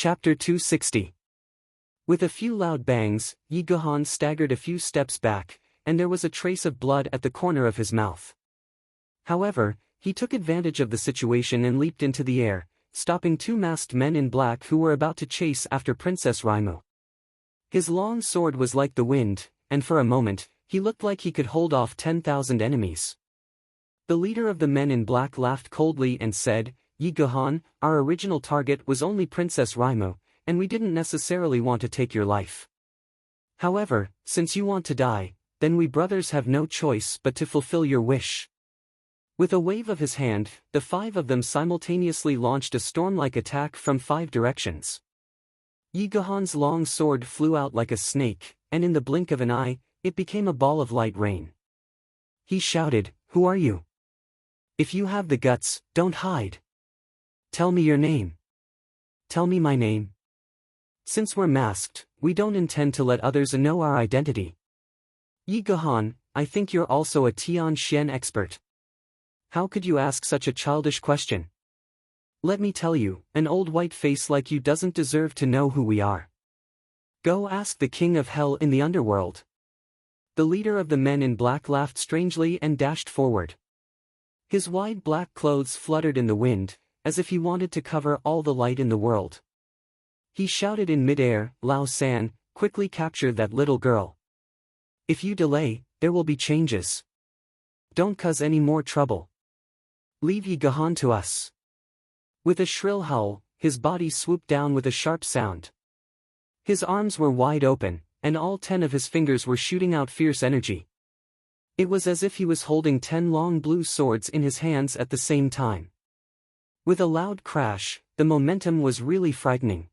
Chapter 260. With a few loud bangs, Yi Guhan staggered a few steps back, and there was a trace of blood at the corner of his mouth. However, he took advantage of the situation and leaped into the air, stopping two masked men in black who were about to chase after Princess Raimu. His long sword was like the wind, and for a moment, he looked like he could hold off 10,000 enemies. The leader of the men in black laughed coldly and said, "Yi Guhan, our original target was only Princess Raimu, and we didn't necessarily want to take your life. However, since you want to die, then we brothers have no choice but to fulfill your wish." With a wave of his hand, the five of them simultaneously launched a storm-like attack from 5 directions. Yi Guhan's long sword flew out like a snake, and in the blink of an eye, it became a ball of light rain. He shouted, "Who are you? If you have the guts, don't hide. Tell me your name." "Tell me my name. Since we're masked, we don't intend to let others know our identity." "Yi Guhan, I think you're also a Tian Xian expert. How could you ask such a childish question? Let me tell you, an old white face like you doesn't deserve to know who we are. Go ask the king of hell in the underworld." The leader of the men in black laughed strangely and dashed forward. His wide black clothes fluttered in the wind, as if he wanted to cover all the light in the world. He shouted in midair, "Lao San, quickly capture that little girl. If you delay, there will be changes. Don't cause any more trouble. Leave Yi Guhan to us." With a shrill howl, his body swooped down with a sharp sound. His arms were wide open, and all 10 of his fingers were shooting out fierce energy. It was as if he was holding 10 long blue swords in his hands at the same time. With a loud crash, the momentum was really frightening.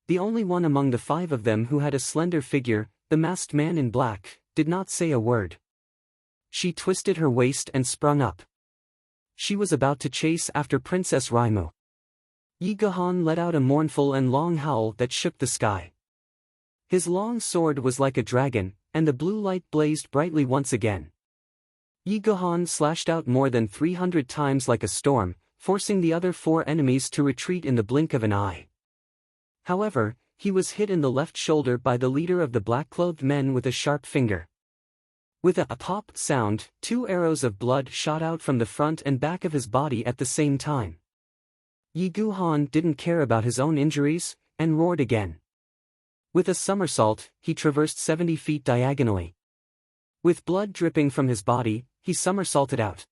The only one among the 5 of them who had a slender figure, the masked man in black, did not say a word. She twisted her waist and sprung up. She was about to chase after Princess Raimu. Yi Guhan let out a mournful and long howl that shook the sky. His long sword was like a dragon, and the blue light blazed brightly once again. Yi Guhan slashed out more than 300 times like a storm, forcing the other 4 enemies to retreat in the blink of an eye. However, he was hit in the left shoulder by the leader of the black-clothed men with a sharp finger. With a pop sound, 2 arrows of blood shot out from the front and back of his body at the same time. Yi Guhan didn't care about his own injuries, and roared again. With a somersault, he traversed 70 feet diagonally. With blood dripping from his body, he somersaulted out.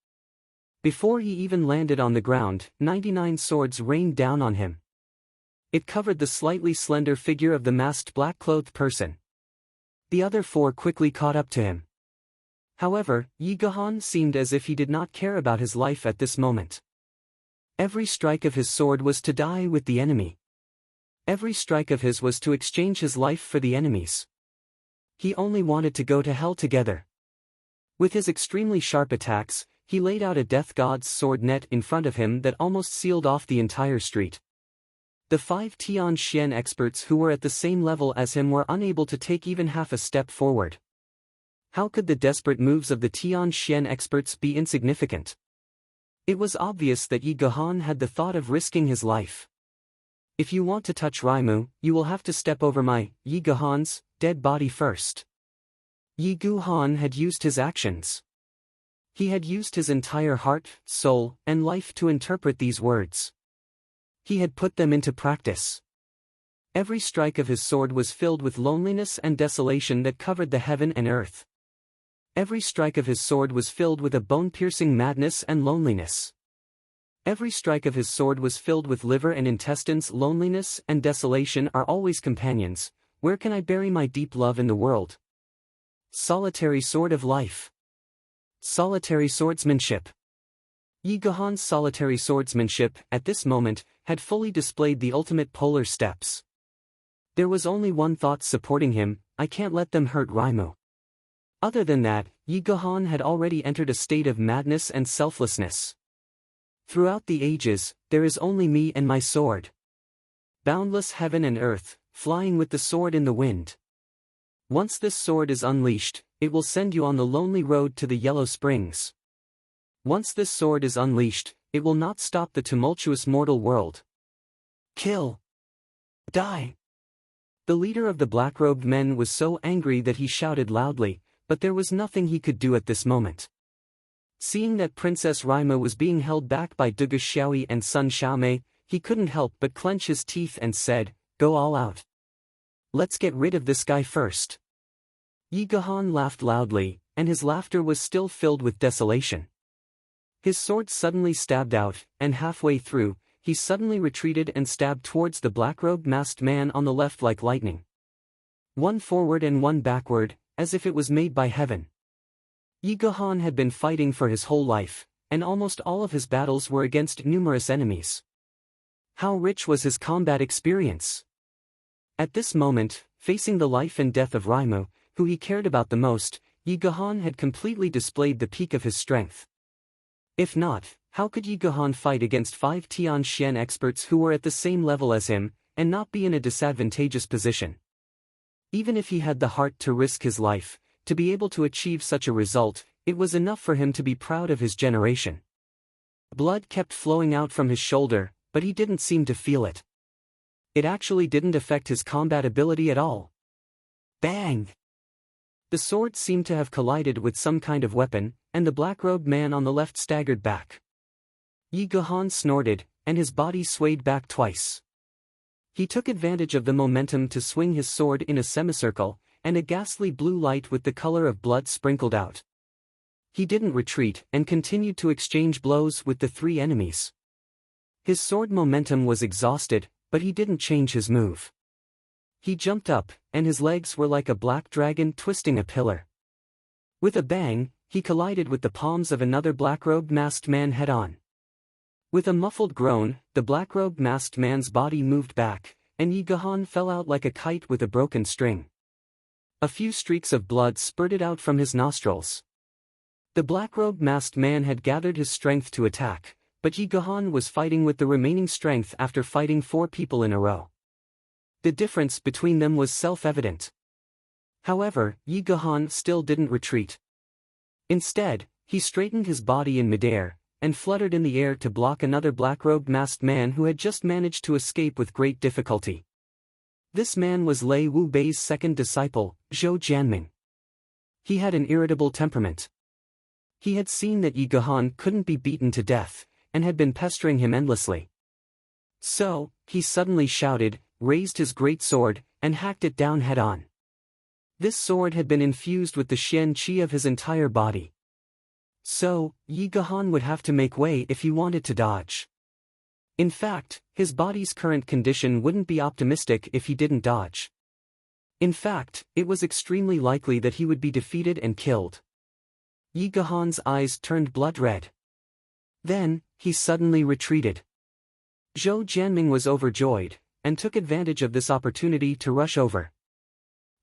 Before he even landed on the ground, 99 swords rained down on him. It covered the slightly slender figure of the masked black-clothed person. The other 4 quickly caught up to him. However, Yi Guhan seemed as if he did not care about his life at this moment. Every strike of his sword was to die with the enemy. Every strike of his was to exchange his life for the enemy's. He only wanted to go to hell together. With his extremely sharp attacks, he laid out a death god's sword net in front of him that almost sealed off the entire street. The 5 Tian Xian experts who were at the same level as him were unable to take even half a step forward. How could the desperate moves of the Tian Xian experts be insignificant? It was obvious that Yi Guhan had the thought of risking his life. "If you want to touch Raimu, you will have to step over my, Yi Guhan's, dead body first." Yi Guhan had used his actions. He had used his entire heart, soul, and life to interpret these words. He had put them into practice. Every strike of his sword was filled with loneliness and desolation that covered the heaven and earth. Every strike of his sword was filled with a bone-piercing madness and loneliness. Every strike of his sword was filled with liver and intestines. Loneliness and desolation are always companions. Where can I bury my deep love in the world? Solitary sword of life. Solitary swordsmanship. Yi Guhan's solitary swordsmanship, at this moment, had fully displayed the ultimate polar steps. There was only one thought supporting him: I can't let them hurt Raimu. Other than that, Yi Guhan had already entered a state of madness and selflessness. Throughout the ages, there is only me and my sword. Boundless heaven and earth, flying with the sword in the wind. Once this sword is unleashed, it will send you on the lonely road to the Yellow Springs. Once this sword is unleashed, it will not stop the tumultuous mortal world. Kill! Die! The leader of the black-robed men was so angry that he shouted loudly, but there was nothing he could do at this moment. Seeing that Princess Raima was being held back by Dugu Xiaoyi and Sun Xiaomei, he couldn't help but clench his teeth and said, "Go all out. Let's get rid of this guy first." Yi Gahan laughed loudly, and his laughter was still filled with desolation. His sword suddenly stabbed out, and halfway through, he suddenly retreated and stabbed towards the black-robed masked man on the left like lightning. One forward and one backward, as if it was made by heaven. Yi Gahan had been fighting for his whole life, and almost all of his battles were against numerous enemies. How rich was his combat experience! At this moment, facing the life and death of Raimo, who he cared about the most, Yi Gahan had completely displayed the peak of his strength. If not, how could Yi Gahan fight against 5 Tian Xian experts who were at the same level as him, and not be in a disadvantageous position? Even if he had the heart to risk his life, to be able to achieve such a result, it was enough for him to be proud of his generation. Blood kept flowing out from his shoulder, but he didn't seem to feel it. It actually didn't affect his combat ability at all. Bang! The sword seemed to have collided with some kind of weapon, and the black-robed man on the left staggered back. Yi Gahan snorted, and his body swayed back twice. He took advantage of the momentum to swing his sword in a semicircle, and a ghastly blue light with the color of blood sprinkled out. He didn't retreat and continued to exchange blows with the 3 enemies. His sword momentum was exhausted, but he didn't change his move. He jumped up, and his legs were like a black dragon twisting a pillar. With a bang, he collided with the palms of another black-robed masked man head-on. With a muffled groan, the black-robed masked man's body moved back, and Yi Gahan fell out like a kite with a broken string. A few streaks of blood spurted out from his nostrils. The black-robed masked man had gathered his strength to attack, but Yi Gahan was fighting with the remaining strength after fighting 4 people in a row. The difference between them was self-evident. However, Yi Gahan still didn't retreat. Instead, he straightened his body in midair, and fluttered in the air to block another black-robed masked man who had just managed to escape with great difficulty. This man was Lei Wu Bei's second disciple, Zhou Jianming. He had an irritable temperament. He had seen that Yi Gahan couldn't be beaten to death, and had been pestering him endlessly. So, he suddenly shouted, raised his great sword, and hacked it down head-on. This sword had been infused with the Xian Qi of his entire body. So, Yi Gahan would have to make way if he wanted to dodge. In fact, his body's current condition wouldn't be optimistic if he didn't dodge. In fact, it was extremely likely that he would be defeated and killed. Yi Gahan's eyes turned blood red. Then, he suddenly retreated. Zhou Jianming was overjoyed, and took advantage of this opportunity to rush over.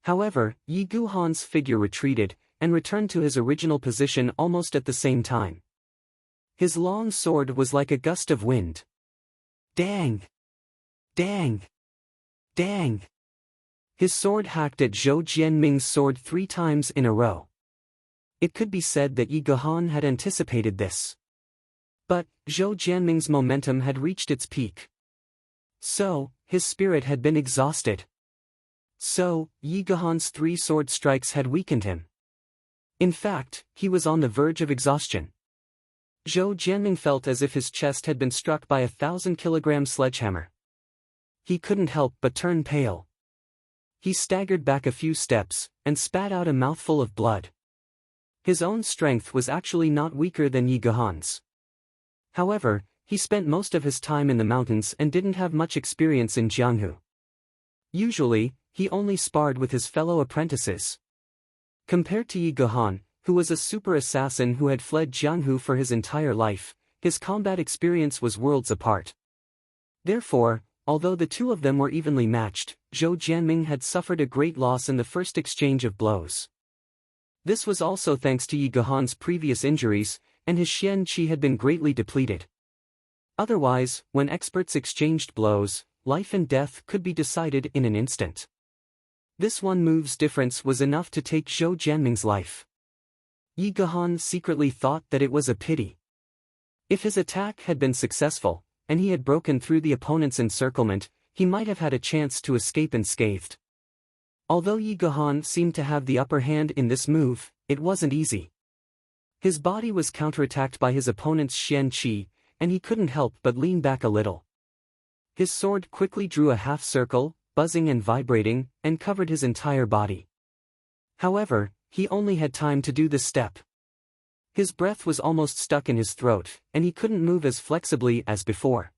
However, Yi Gahan's figure retreated, and returned to his original position almost at the same time. His long sword was like a gust of wind. Dang! Dang! Dang! His sword hacked at Zhou Jianming's sword 3 times in a row. It could be said that Yi Gahan had anticipated this. But, Zhou Jianming's momentum had reached its peak. So, his spirit had been exhausted. So, Yi Gahan's 3 sword strikes had weakened him. In fact, he was on the verge of exhaustion. Zhou Jianming felt as if his chest had been struck by a 1,000-kilogram sledgehammer. He couldn't help but turn pale. He staggered back a few steps, and spat out a mouthful of blood. His own strength was actually not weaker than Yi Gahan's. However, he spent most of his time in the mountains and didn't have much experience in Jianghu. Usually, he only sparred with his fellow apprentices. Compared to Yi Gahan, who was a super assassin who had fled Jianghu for his entire life, his combat experience was worlds apart. Therefore, although the 2 of them were evenly matched, Zhou Jianming had suffered a great loss in the first exchange of blows. This was also thanks to Yi Gahan's previous injuries, and his Xian Qi had been greatly depleted. Otherwise, when experts exchanged blows, life and death could be decided in an instant. This one move's difference was enough to take Zhou Jianming's life. Yi Gahan secretly thought that it was a pity. If his attack had been successful, and he had broken through the opponent's encirclement, he might have had a chance to escape unscathed. Although Yi Guhan seemed to have the upper hand in this move, it wasn't easy. His body was counterattacked by his opponent's Xian Qi, and he couldn't help but lean back a little. His sword quickly drew a half circle, buzzing and vibrating, and covered his entire body. However, he only had time to do this step. His breath was almost stuck in his throat, and he couldn't move as flexibly as before.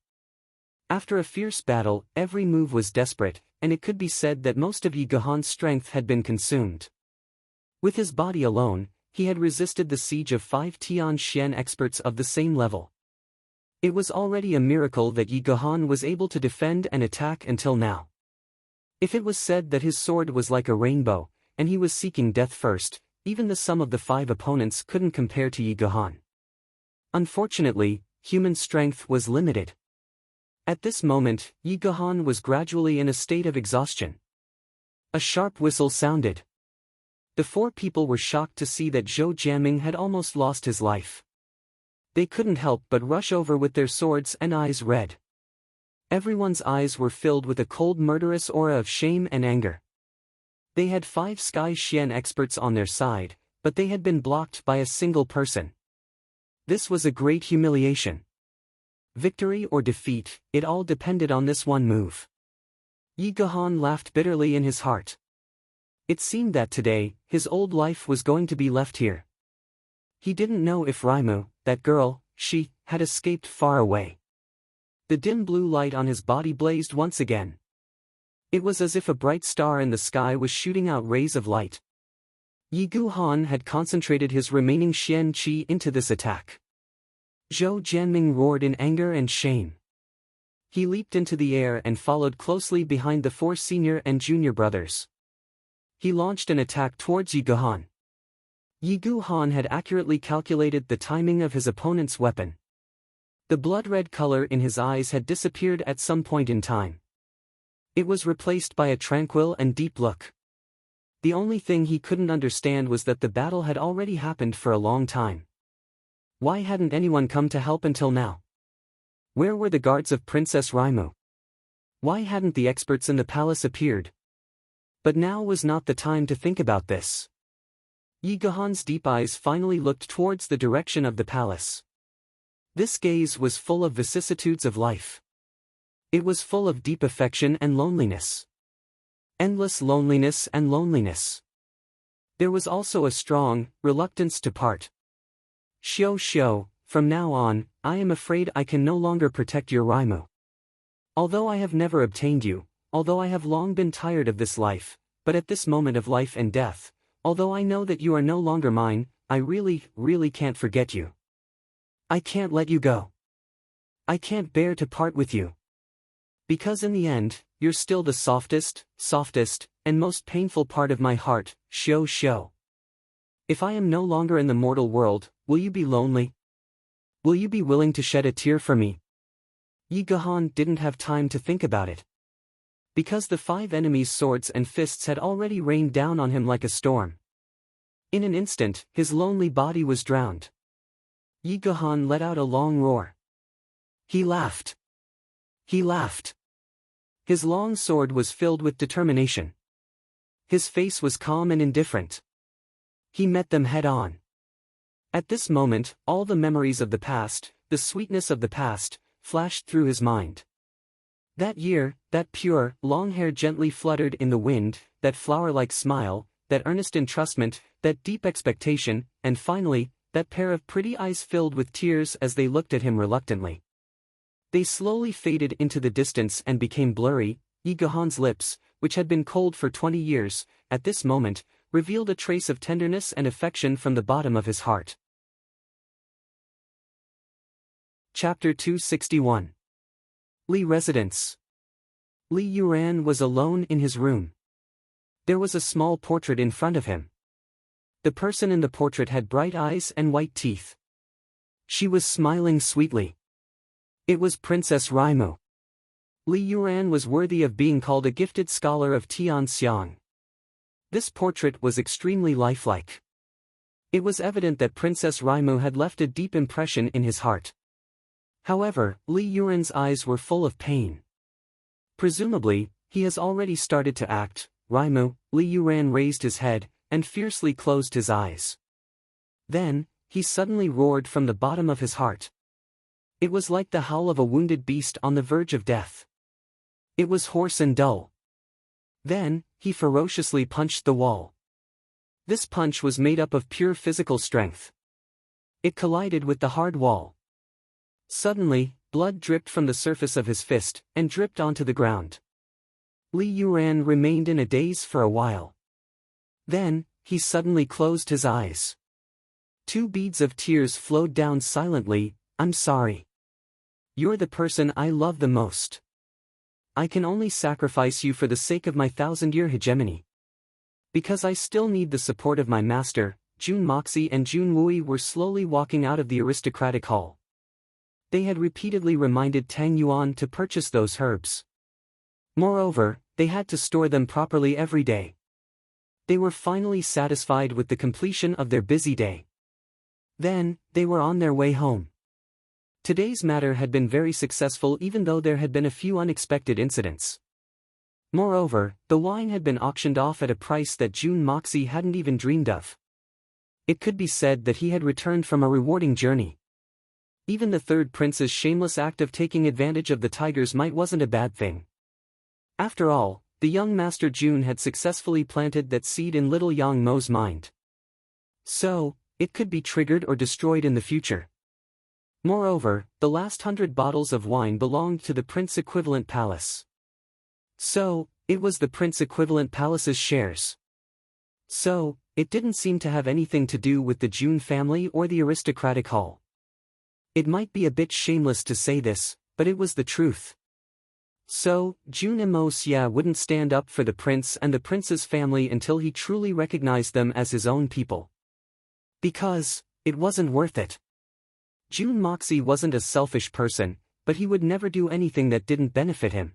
After a fierce battle, every move was desperate, and it could be said that most of Yi Guhan's strength had been consumed. With his body alone, he had resisted the siege of 5 Tianxian experts of the same level. It was already a miracle that Yi Guhan was able to defend and attack until now. If it was said that his sword was like a rainbow, and he was seeking death first, even the sum of the 5 opponents couldn't compare to Yi Guhan. Unfortunately, human strength was limited. At this moment, Yi Guhan was gradually in a state of exhaustion. A sharp whistle sounded. The 4 people were shocked to see that Zhou Jianming had almost lost his life. They couldn't help but rush over with their swords and eyes red. Everyone's eyes were filled with a cold murderous aura of shame and anger. They had 5 Sky Xian experts on their side, but they had been blocked by a single person. This was a great humiliation. Victory or defeat, it all depended on this one move. Yi Guhan laughed bitterly in his heart. It seemed that today, his old life was going to be left here. He didn't know if Raimu, that girl, she, had escaped far away. The dim blue light on his body blazed once again. It was as if a bright star in the sky was shooting out rays of light. Yi Guhan had concentrated his remaining Xian Qi into this attack. Zhou Jianming roared in anger and shame. He leaped into the air and followed closely behind the 4 senior and junior brothers. He launched an attack towards Yi Guhan. Yi Guhan had accurately calculated the timing of his opponent's weapon. The blood-red color in his eyes had disappeared at some point in time. It was replaced by a tranquil and deep look. The only thing he couldn't understand was that the battle had already happened for a long time. Why hadn't anyone come to help until now? Where were the guards of Princess Raimu? Why hadn't the experts in the palace appeared? But now was not the time to think about this. Yi Guhan's deep eyes finally looked towards the direction of the palace. This gaze was full of vicissitudes of life. It was full of deep affection and loneliness. Endless loneliness and loneliness. There was also a strong reluctance to part. Xiao, from now on, I am afraid I can no longer protect your Raimu. Although I have never obtained you, although I have long been tired of this life, but at this moment of life and death, although I know that you are no longer mine, I really can't forget you. I can't let you go. I can't bear to part with you. Because in the end, you're still the softest, and most painful part of my heart, Xiao. If I am no longer in the mortal world, will you be lonely? Will you be willing to shed a tear for me? Yi Guhan didn't have time to think about it. Because the 5 enemies' swords and fists had already rained down on him like a storm. In an instant, his lonely body was drowned. Yi Guhan let out a long roar. He laughed. He laughed. His long sword was filled with determination. His face was calm and indifferent. He met them head-on. At this moment, all the memories of the past, the sweetness of the past, flashed through his mind. That year, that pure, long hair gently fluttered in the wind, that flower-like smile, that earnest entrustment, that deep expectation, and finally, that pair of pretty eyes filled with tears as they looked at him reluctantly. They slowly faded into the distance and became blurry. Yi Guhan's lips, which had been cold for 20 years, at this moment, revealed a trace of tenderness and affection from the bottom of his heart. Chapter 261. Li Residence. Li Yuran was alone in his room. There was a small portrait in front of him. The person in the portrait had bright eyes and white teeth. She was smiling sweetly. It was Princess Raimu. Li Yuran was worthy of being called a gifted scholar of Tianxiang. This portrait was extremely lifelike. It was evident that Princess Raimu had left a deep impression in his heart. However, Li Yuran's eyes were full of pain. Presumably, he has already started to act. Raimu, Li Yuran raised his head, and fiercely closed his eyes. Then, he suddenly roared from the bottom of his heart. It was like the howl of a wounded beast on the verge of death. It was hoarse and dull. Then, he ferociously punched the wall. This punch was made up of pure physical strength. It collided with the hard wall. Suddenly, blood dripped from the surface of his fist, and dripped onto the ground. Li Yuran remained in a daze for a while. Then, he suddenly closed his eyes. 2 beads of tears flowed down silently. I'm sorry. You're the person I love the most. I can only sacrifice you for the sake of my 1,000-year hegemony. Because I still need the support of my master. Jun Moxie and Jun Wui were slowly walking out of the aristocratic hall. They had repeatedly reminded Tang Yuan to purchase those herbs. Moreover, they had to store them properly every day. They were finally satisfied with the completion of their busy day. Then, they were on their way home. Today's matter had been very successful even though there had been a few unexpected incidents. Moreover, the wine had been auctioned off at a price that Jun Moxie hadn't even dreamed of. It could be said that he had returned from a rewarding journey. Even the third prince's shameless act of taking advantage of the tiger's might wasn't a bad thing. After all, the young Master Jun had successfully planted that seed in little Yang Mo's mind. So, it could be triggered or destroyed in the future. Moreover, the last 100 bottles of wine belonged to the Prince Equivalent Palace. So, it was the Prince Equivalent Palace's shares. So, it didn't seem to have anything to do with the Jun family or the aristocratic hall. It might be a bit shameless to say this, but it was the truth. So, Jun Xia wouldn't stand up for the prince and the prince's family until he truly recognized them as his own people. Because, it wasn't worth it. Jun Moxie wasn't a selfish person, but he would never do anything that didn't benefit him.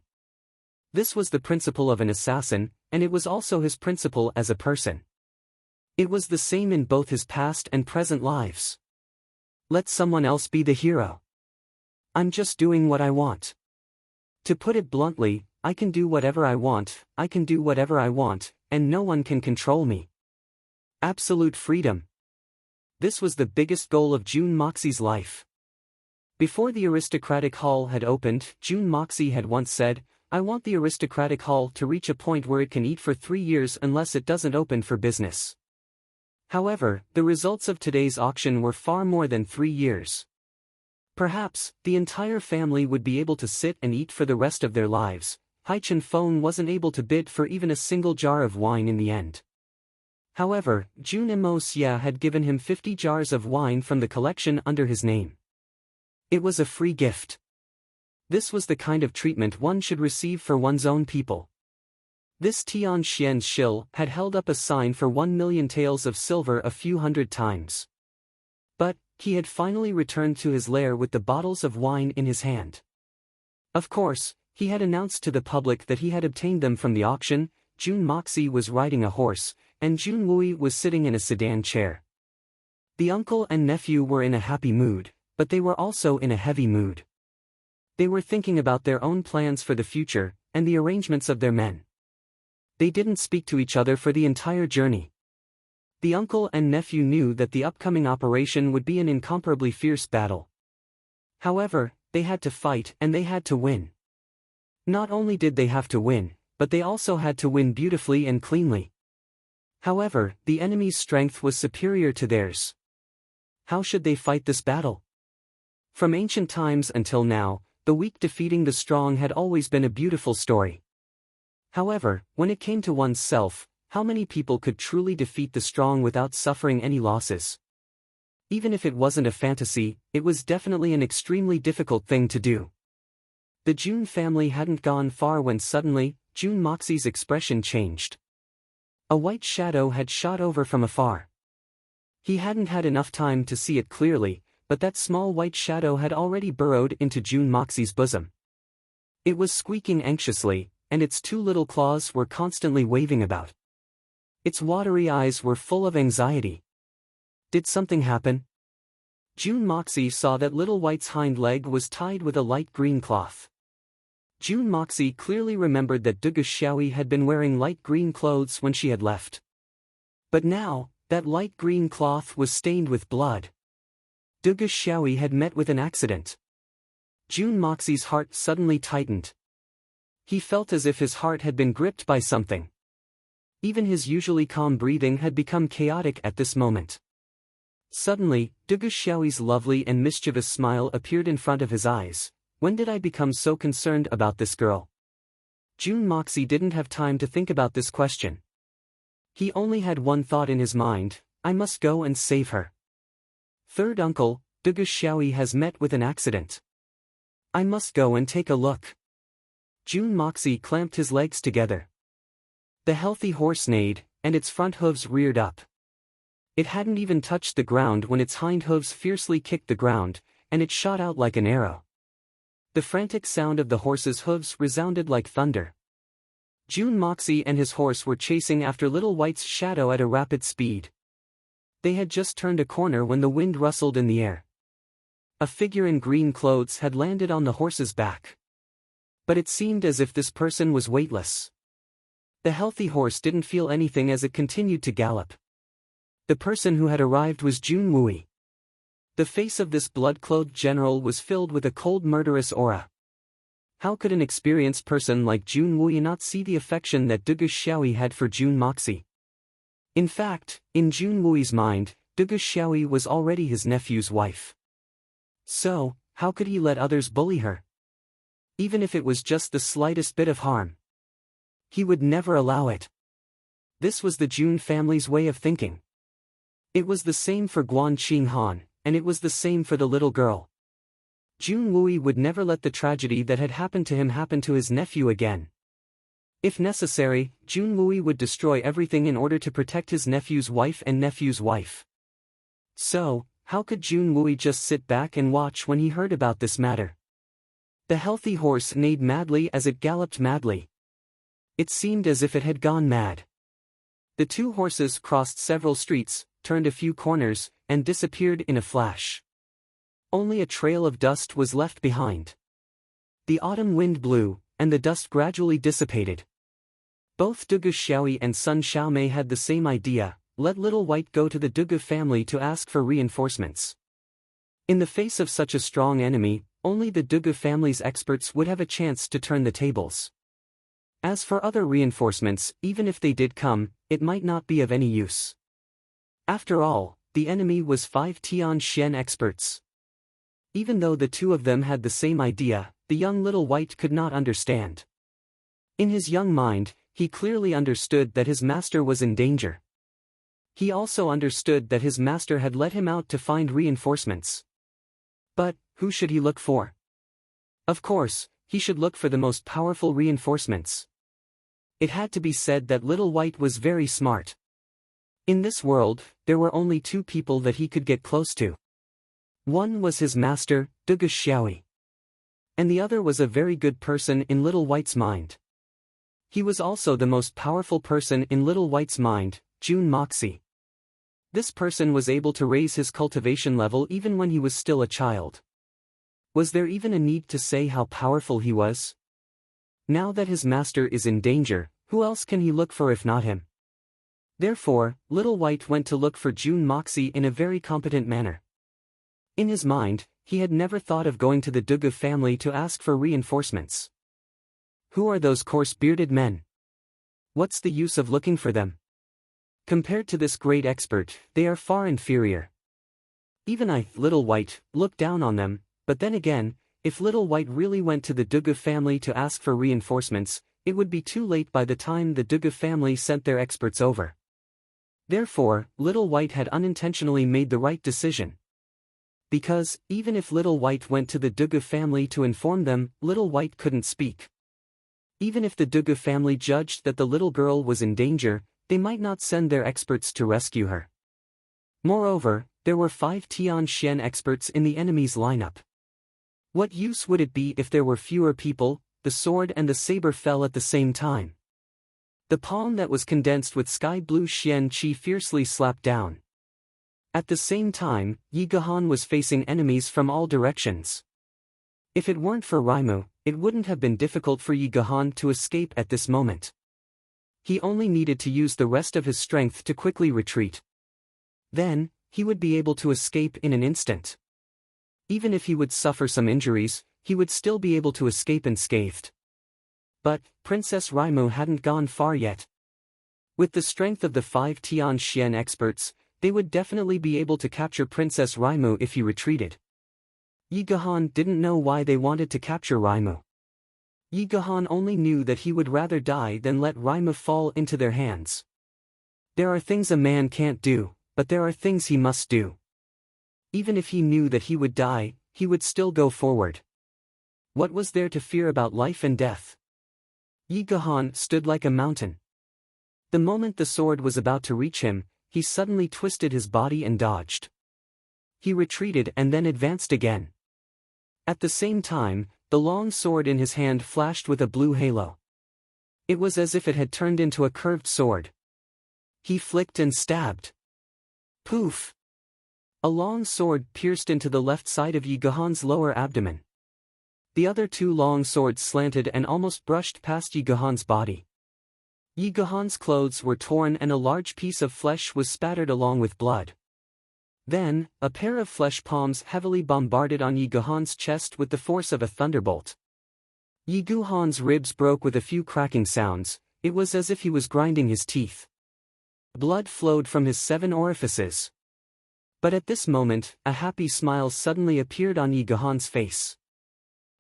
This was the principle of an assassin, and it was also his principle as a person. It was the same in both his past and present lives. Let someone else be the hero. I'm just doing what I want. To put it bluntly, I can do whatever I want, and no one can control me. Absolute freedom. This was the biggest goal of Jun Moxie's life. Before the aristocratic hall had opened, Jun Moxie had once said, I want the aristocratic hall to reach a point where it can eat for 3 years unless it doesn't open for business. However, the results of today's auction were far more than 3 years. Perhaps, the entire family would be able to sit and eat for the rest of their lives. Hai Chen Feng wasn't able to bid for even a single jar of wine in the end. However, Jun Xia had given him 50 jars of wine from the collection under his name. It was a free gift. This was the kind of treatment one should receive for one's own people. This Tian Xian's shill had held up a sign for 1 million taels of silver a few hundred times. But, he had finally returned to his lair with the bottles of wine in his hand. Of course, he had announced to the public that he had obtained them from the auction. Jun Moxie was riding a horse, and Jun Wui was sitting in a sedan chair. The uncle and nephew were in a happy mood, but they were also in a heavy mood. They were thinking about their own plans for the future, and the arrangements of their men. They didn't speak to each other for the entire journey. The uncle and nephew knew that the upcoming operation would be an incomparably fierce battle. However, they had to fight and they had to win. Not only did they have to win, but they also had to win beautifully and cleanly. However, the enemy's strength was superior to theirs. How should they fight this battle? From ancient times until now, the weak defeating the strong had always been a beautiful story. However, when it came to one's self, how many people could truly defeat the strong without suffering any losses? Even if it wasn't a fantasy, it was definitely an extremely difficult thing to do. The Jun family hadn't gone far when suddenly, Jun Moxie's expression changed. A white shadow had shot over from afar. He hadn't had enough time to see it clearly, but that small white shadow had already burrowed into Jun Moxie's bosom. It was squeaking anxiously, and its 2 little claws were constantly waving about. Its watery eyes were full of anxiety. Did something happen? Jun Moxie saw that little white's hind leg was tied with a light green cloth. June Moxie clearly remembered that Dugu Xiaoyi had been wearing light green clothes when she had left. But now, that light green cloth was stained with blood. Dugu Xiaoyi had met with an accident. June Moxie's heart suddenly tightened. He felt as if his heart had been gripped by something. Even his usually calm breathing had become chaotic at this moment. Suddenly, Dugu Xiaoyi's lovely and mischievous smile appeared in front of his eyes. When did I become so concerned about this girl? June Moxie didn't have time to think about this question. He only had one thought in his mind: I must go and save her. Third uncle, Dugu Xiaoyi has met with an accident. I must go and take a look. June Moxie clamped his legs together. The healthy horse neighed, and its front hooves reared up. It hadn't even touched the ground when its hind hooves fiercely kicked the ground, and it shot out like an arrow. The frantic sound of the horse's hooves resounded like thunder. June Moxie and his horse were chasing after Little White's shadow at a rapid speed. They had just turned a corner when the wind rustled in the air. A figure in green clothes had landed on the horse's back. But it seemed as if this person was weightless. The healthy horse didn't feel anything as it continued to gallop. The person who had arrived was Jun Wui. The face of this blood-clothed general was filled with a cold murderous aura. How could an experienced person like Jun Wui not see the affection that Dugu Xiaoyi had for June Moxie? In fact, in Jun Wui's mind, Dugu Xiaoyi was already his nephew's wife. So, how could he let others bully her? Even if it was just the slightest bit of harm. He would never allow it. This was the Jun family's way of thinking. It was the same for Guan Qinghan, and it was the same for the little girl. Jun Wui would never let the tragedy that had happened to him happen to his nephew again. If necessary, Jun Wui would destroy everything in order to protect his nephew's wife and nephew's wife. So, how could Jun Wui just sit back and watch when he heard about this matter? The healthy horse neighed madly as it galloped madly. It seemed as if it had gone mad. The two horses crossed several streets, turned a few corners, and disappeared in a flash. Only a trail of dust was left behind. The autumn wind blew, and the dust gradually dissipated. Both Dugu Xiaoyi and Sun Xiaomei had the same idea: let Little White go to the Dugu family to ask for reinforcements. In the face of such a strong enemy, only the Dugu family's experts would have a chance to turn the tables. As for other reinforcements, even if they did come, it might not be of any use. After all, the enemy was 5 Tian Shen experts. Even though the two of them had the same idea, the young Little White could not understand. In his young mind, he clearly understood that his master was in danger. He also understood that his master had let him out to find reinforcements. But, who should he look for? Of course, he should look for the most powerful reinforcements. It had to be said that Little White was very smart. In this world, there were only two people that he could get close to. One was his master, Dugu Xiaoyi. And the other was a very good person in Little White's mind. He was also the most powerful person in Little White's mind, June Moxie. This person was able to raise his cultivation level even when he was still a child. Was there even a need to say how powerful he was? Now that his master is in danger, who else can he look for if not him? Therefore, Little White went to look for June Moxie in a very competent manner. In his mind, he had never thought of going to the Dugu family to ask for reinforcements. Who are those coarse bearded men? What's the use of looking for them? Compared to this great expert, they are far inferior. Even I, Little White, looked down on them, but then again, if Little White really went to the Dugu family to ask for reinforcements, it would be too late by the time the Dugu family sent their experts over. Therefore, Little White had unintentionally made the right decision. Because, even if Little White went to the Dugu family to inform them, Little White couldn't speak. Even if the Dugu family judged that the little girl was in danger, they might not send their experts to rescue her. Moreover, there were 5 Tian Shen experts in the enemy's lineup. What use would it be if there were fewer people? The sword and the saber fell at the same time. The palm that was condensed with sky blue Xian Qi fiercely slapped down. At the same time, Yi Gahan was facing enemies from all directions. If it weren't for Raimu, it wouldn't have been difficult for Yi Gahan to escape at this moment. He only needed to use the rest of his strength to quickly retreat. Then, he would be able to escape in an instant. Even if he would suffer some injuries, he would still be able to escape unscathed. But, Princess Raimu hadn't gone far yet. With the strength of the 5 Tianxian experts, they would definitely be able to capture Princess Raimu if he retreated. Yi Gahan didn't know why they wanted to capture Raimu. Yi Gahan only knew that he would rather die than let Raimu fall into their hands. There are things a man can't do, but there are things he must do. Even if he knew that he would die, he would still go forward. What was there to fear about life and death? Yi Gahan stood like a mountain. The moment the sword was about to reach him, he suddenly twisted his body and dodged. He retreated and then advanced again. At the same time, the long sword in his hand flashed with a blue halo. It was as if it had turned into a curved sword. He flicked and stabbed. Poof! A long sword pierced into the left side of Yi Gahan's lower abdomen. The other 2 long swords slanted and almost brushed past Yi Gahan's body. Yi Gahan's clothes were torn and a large piece of flesh was spattered along with blood. Then, a pair of flesh palms heavily bombarded on Yi Gahan's chest with the force of a thunderbolt. Yi Gahan's ribs broke with a few cracking sounds. It was as if he was grinding his teeth. Blood flowed from his 7 orifices. But at this moment, a happy smile suddenly appeared on Yi Gahan's face.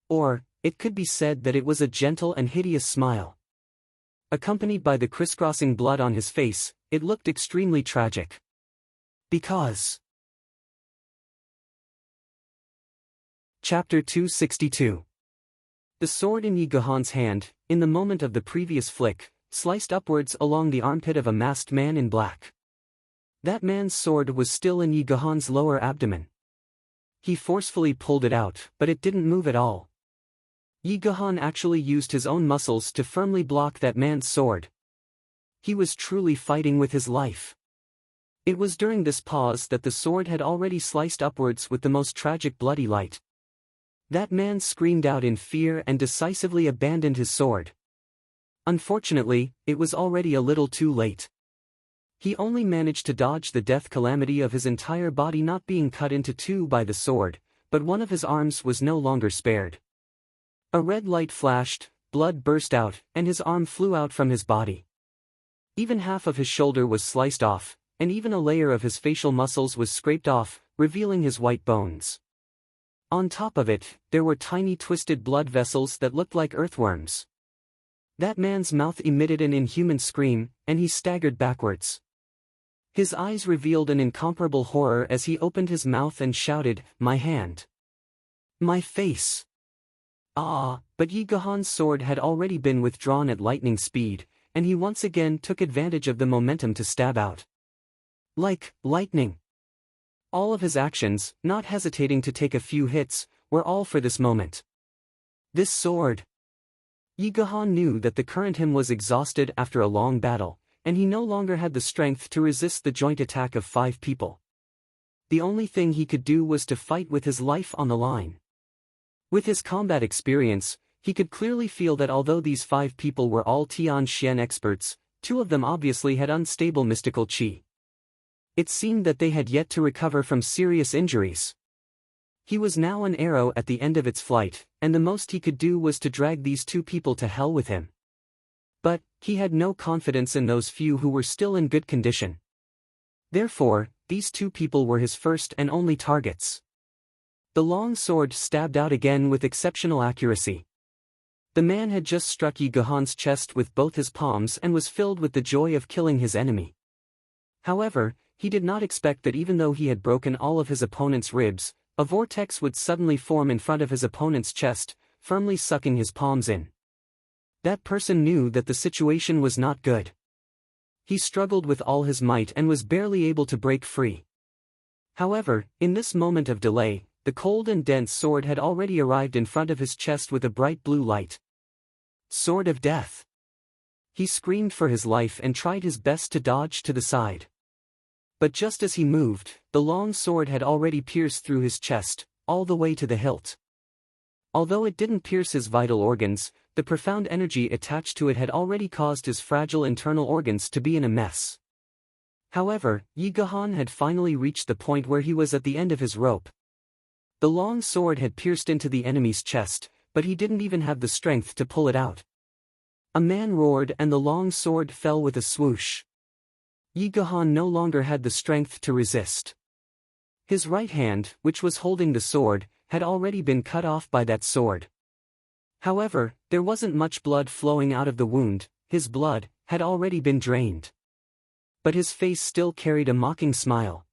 Or, it could be said that it was a gentle and hideous smile. Accompanied by the crisscrossing blood on his face, it looked extremely tragic. Because. Chapter 262. The sword in Yi Gahan's hand, in the moment of the previous flick, sliced upwards along the armpit of a masked man in black. That man's sword was still in Yi Gahan's lower abdomen. He forcefully pulled it out, but it didn't move at all. Yi Gahan actually used his own muscles to firmly block that man's sword. He was truly fighting with his life. It was during this pause that the sword had already sliced upwards with the most tragic bloody light. That man screamed out in fear and decisively abandoned his sword. Unfortunately, it was already a little too late. He only managed to dodge the death calamity of his entire body not being cut into 2 by the sword, but one of his arms was no longer spared. A red light flashed, blood burst out, and his arm flew out from his body. Even half of his shoulder was sliced off, and even a layer of his facial muscles was scraped off, revealing his white bones. On top of it, there were tiny twisted blood vessels that looked like earthworms. That man's mouth emitted an inhuman scream, and he staggered backwards. His eyes revealed an incomparable horror as he opened his mouth and shouted, "My hand! My face!" But Yi Gahan's sword had already been withdrawn at lightning speed, and he once again took advantage of the momentum to stab out. Like lightning. All of his actions, not hesitating to take a few hits, were all for this moment. This sword. Yi Gahan knew that the current him was exhausted after a long battle, and he no longer had the strength to resist the joint attack of 5 people. The only thing he could do was to fight with his life on the line. With his combat experience, he could clearly feel that although these 5 people were all Tianxian experts, 2 of them obviously had unstable mystical qi. It seemed that they had yet to recover from serious injuries. He was now an arrow at the end of its flight, and the most he could do was to drag these 2 people to hell with him. But, he had no confidence in those few who were still in good condition. Therefore, these 2 people were his first and only targets. The long sword stabbed out again with exceptional accuracy. The man had just struck Yi Gahan's chest with both his palms and was filled with the joy of killing his enemy. However, he did not expect that even though he had broken all of his opponent's ribs, a vortex would suddenly form in front of his opponent's chest, firmly sucking his palms in. That person knew that the situation was not good. He struggled with all his might and was barely able to break free. However, in this moment of delay, the cold and dense sword had already arrived in front of his chest with a bright blue light. Sword of Death. He screamed for his life and tried his best to dodge to the side. But just as he moved, the long sword had already pierced through his chest, all the way to the hilt. Although it didn't pierce his vital organs, the profound energy attached to it had already caused his fragile internal organs to be in a mess. However, Yi Gahan had finally reached the point where he was at the end of his rope. The long sword had pierced into the enemy's chest, but he didn't even have the strength to pull it out. A man roared and the long sword fell with a swoosh. Yi Gahan no longer had the strength to resist. His right hand, which was holding the sword, had already been cut off by that sword. However, there wasn't much blood flowing out of the wound, his blood had already been drained. But his face still carried a mocking smile.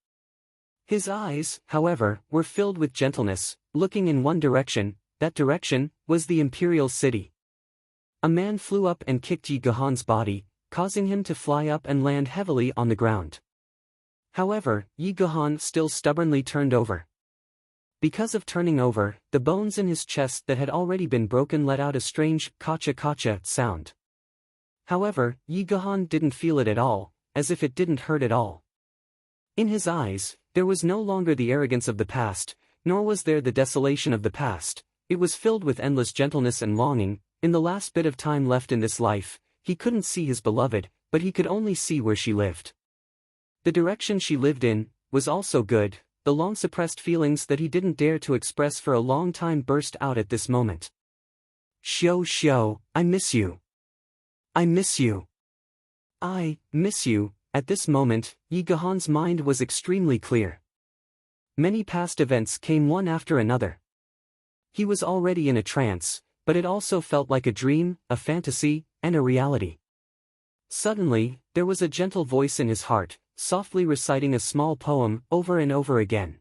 His eyes, however, were filled with gentleness, looking in one direction. That direction was the imperial city. A man flew up and kicked Yi Gahan's body, causing him to fly up and land heavily on the ground. However, Yi Gahan still stubbornly turned over. Because of turning over, the bones in his chest that had already been broken let out a strange kacha-kacha sound. However, Yi Gahan didn't feel it at all, as if it didn't hurt at all. In his eyes, there was no longer the arrogance of the past, nor was there the desolation of the past. It was filled with endless gentleness and longing. In the last bit of time left in this life, he couldn't see his beloved, but he could only see where she lived. The direction she lived in was also good. The long-suppressed feelings that he didn't dare to express for a long time burst out at this moment. Xiao, I miss you. I miss you. I miss you. At this moment, Yi Gahan's mind was extremely clear. Many past events came one after another. He was already in a trance, but it also felt like a dream, a fantasy, and a reality. Suddenly, there was a gentle voice in his heart, softly reciting a small poem over and over again.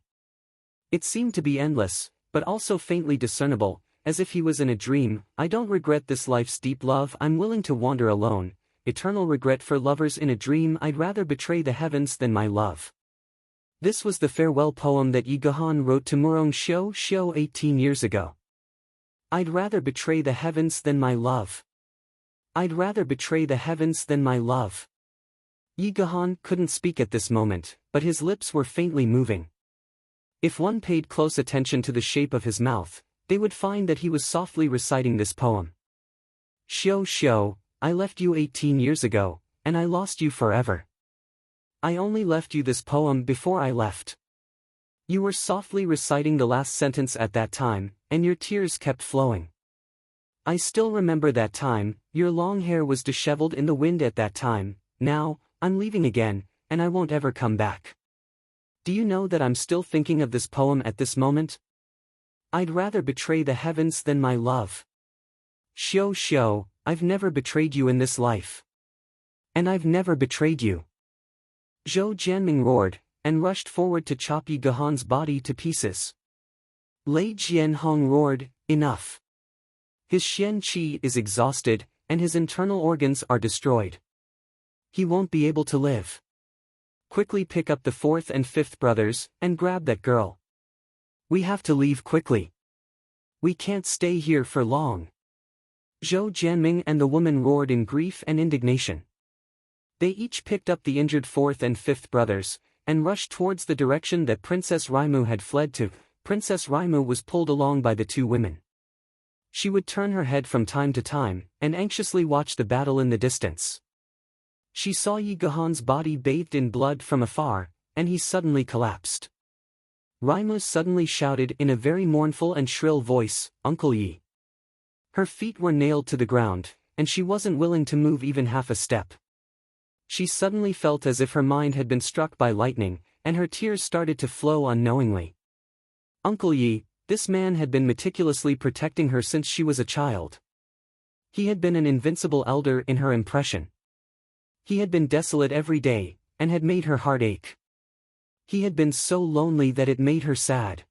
It seemed to be endless, but also faintly discernible, as if he was in a dream. I don't regret this life's deep love, I'm willing to wander alone, eternal regret for lovers in a dream, I'd rather betray the heavens than my love. This was the farewell poem that Yi Gahan wrote to Murong Xiao 18 years ago. I'd rather betray the heavens than my love. I'd rather betray the heavens than my love. Yi Gahan couldn't speak at this moment, but his lips were faintly moving. If one paid close attention to the shape of his mouth, they would find that he was softly reciting this poem. Xiao, I left you 18 years ago, and I lost you forever. I only left you this poem before I left. You were softly reciting the last sentence at that time, and your tears kept flowing. I still remember that time. Your long hair was disheveled in the wind at that time. Now, I'm leaving again, and I won't ever come back. Do you know that I'm still thinking of this poem at this moment? I'd rather betray the heavens than my love. Xiao, I've never betrayed you in this life. And I've never betrayed you. Zhou Jianming roared, and rushed forward to chop Yi Gahan's body to pieces. Lei Jianhong roared, enough. His Xian Qi is exhausted, and his internal organs are destroyed. He won't be able to live. Quickly pick up the fourth and fifth brothers, and grab that girl. We have to leave quickly. We can't stay here for long. Zhou Jianming and the woman roared in grief and indignation. They each picked up the injured fourth and fifth brothers, and rushed towards the direction that Princess Raimu had fled to. Princess Raimu was pulled along by the two women. She would turn her head from time to time, and anxiously watch the battle in the distance. She saw Yi Gahan's body bathed in blood from afar, and he suddenly collapsed. Raimu suddenly shouted in a very mournful and shrill voice, Uncle Yi. Her feet were nailed to the ground, and she wasn't willing to move even half a step. She suddenly felt as if her mind had been struck by lightning, and her tears started to flow unknowingly. Uncle Yi, this man had been meticulously protecting her since she was a child. He had been an invincible elder in her impression. He had been desolate every day, and had made her heart ache. He had been so lonely that it made her sad.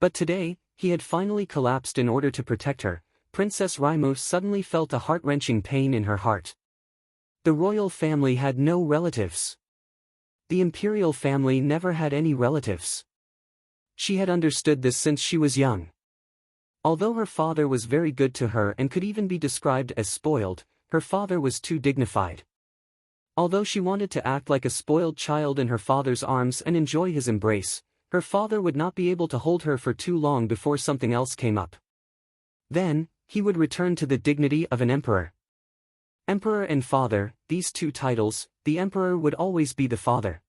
But today, he had finally collapsed in order to protect her. Princess Raimu suddenly felt a heart-wrenching pain in her heart. The royal family had no relatives. The imperial family never had any relatives. She had understood this since she was young. Although her father was very good to her and could even be described as spoiled, her father was too dignified. Although she wanted to act like a spoiled child in her father's arms and enjoy his embrace, her father would not be able to hold her for too long before something else came up. Then, he would return to the dignity of an emperor. Emperor and father, these two titles, the emperor would always be the father.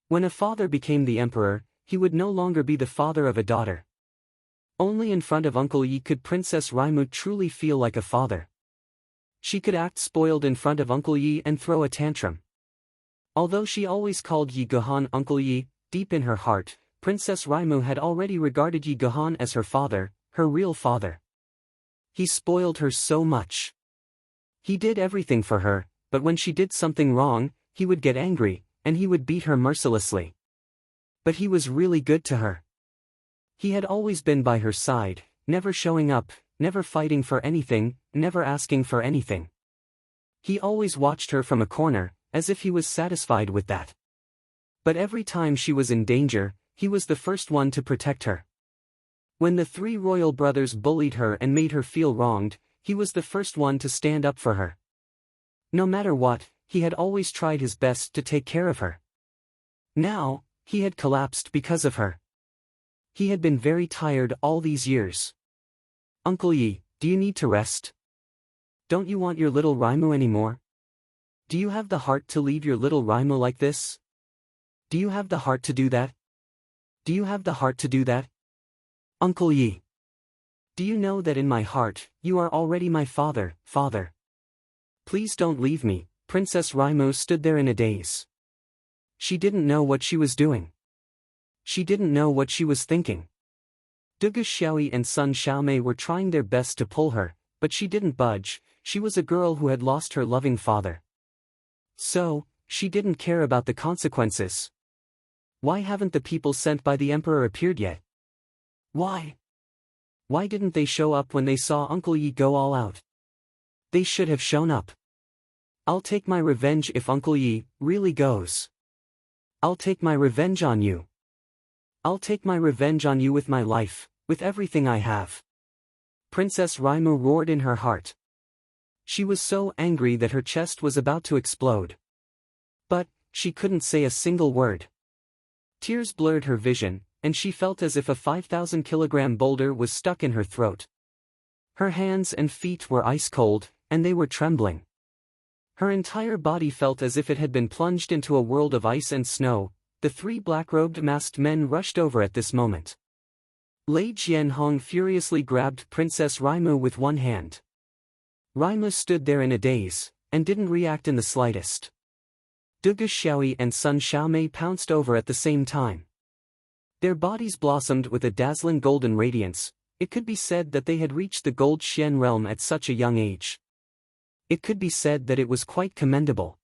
When a father became the emperor, he would no longer be the father of a daughter. Only in front of Uncle Yi could Princess Raimu truly feel like a father. She could act spoiled in front of Uncle Yi and throw a tantrum. Although she always called Yi Gohan Uncle Yi, deep in her heart, Princess Raimu had already regarded Yi Gohan as her father, her real father. He spoiled her so much. He did everything for her, but when she did something wrong, he would get angry, and he would beat her mercilessly. But he was really good to her. He had always been by her side, never showing up, never fighting for anything, never asking for anything. He always watched her from a corner, as if he was satisfied with that. But every time she was in danger, he was the first one to protect her. When the three royal brothers bullied her and made her feel wronged, he was the first one to stand up for her. No matter what, he had always tried his best to take care of her. Now, he had collapsed because of her. He had been very tired all these years. Uncle Yi, do you need to rest? Don't you want your little Raimu anymore? Do you have the heart to leave your little Raimu like this? Do you have the heart to do that? Do you have the heart to do that? Uncle Yi. Do you know that in my heart, you are already my father, father? Please don't leave me. Princess Raimu stood there in a daze. She didn't know what she was doing. She didn't know what she was thinking. Dugu Xiaoyi and Sun Xiaomei were trying their best to pull her, but she didn't budge. She was a girl who had lost her loving father. So, she didn't care about the consequences. Why haven't the people sent by the emperor appeared yet? Why? Why didn't they show up when they saw Uncle Yi go all out? They should have shown up. I'll take my revenge if Uncle Yi really goes. I'll take my revenge on you. I'll take my revenge on you with my life, with everything I have. Princess Raimu roared in her heart. She was so angry that her chest was about to explode. But, she couldn't say a single word. Tears blurred her vision, and she felt as if a 5,000-kilogram boulder was stuck in her throat. Her hands and feet were ice cold, and they were trembling. Her entire body felt as if it had been plunged into a world of ice and snow. The three black-robed masked men rushed over at this moment. Lei Jianhong furiously grabbed Princess Raimu with one hand. Raimu stood there in a daze, and didn't react in the slightest. Dugu Xiaoyi and Sun Xiaomei pounced over at the same time. Their bodies blossomed with a dazzling golden radiance. It could be said that they had reached the Gold Xian realm at such a young age. It could be said that it was quite commendable.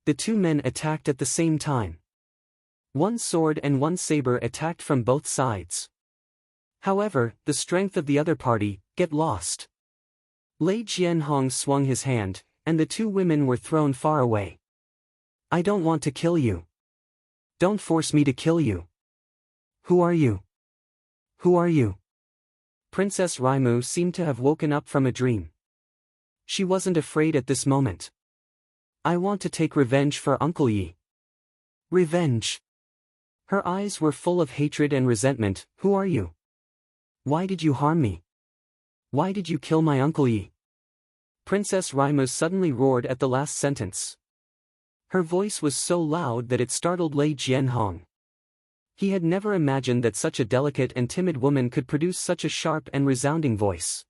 The two men attacked at the same time. One sword and one saber attacked from both sides. However, the strength of the other party get lost. Lei Jianhong swung his hand, and the two women were thrown far away. I don't want to kill you. Don't force me to kill you. Who are you? Who are you? Princess Raimu seemed to have woken up from a dream. She wasn't afraid at this moment. I want to take revenge for Uncle Yi. Revenge. Her eyes were full of hatred and resentment. Who are you? Why did you harm me? Why did you kill my Uncle Yi? Princess Raimu suddenly roared at the last sentence. Her voice was so loud that it startled Lei Jianhong. He had never imagined that such a delicate and timid woman could produce such a sharp and resounding voice.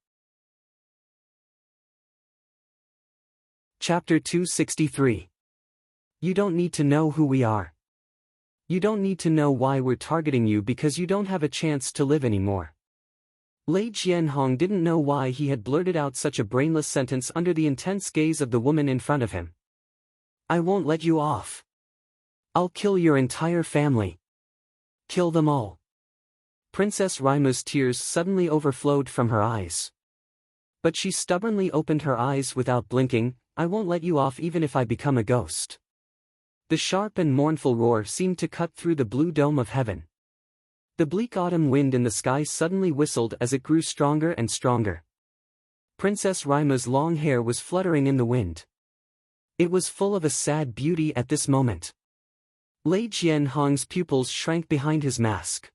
Chapter 263. You don't need to know who we are. You don't need to know why we're targeting you because you don't have a chance to live anymore. Lei Jianhong didn't know why he had blurted out such a brainless sentence under the intense gaze of the woman in front of him. I won't let you off. I'll kill your entire family. Kill them all. Princess Raimu's tears suddenly overflowed from her eyes. But she stubbornly opened her eyes without blinking. I won't let you off even if I become a ghost. The sharp and mournful roar seemed to cut through the blue dome of heaven. The bleak autumn wind in the sky suddenly whistled as it grew stronger and stronger. Princess Raimu's long hair was fluttering in the wind. It was full of a sad beauty at this moment. Lei Jianhong's pupils shrank behind his mask.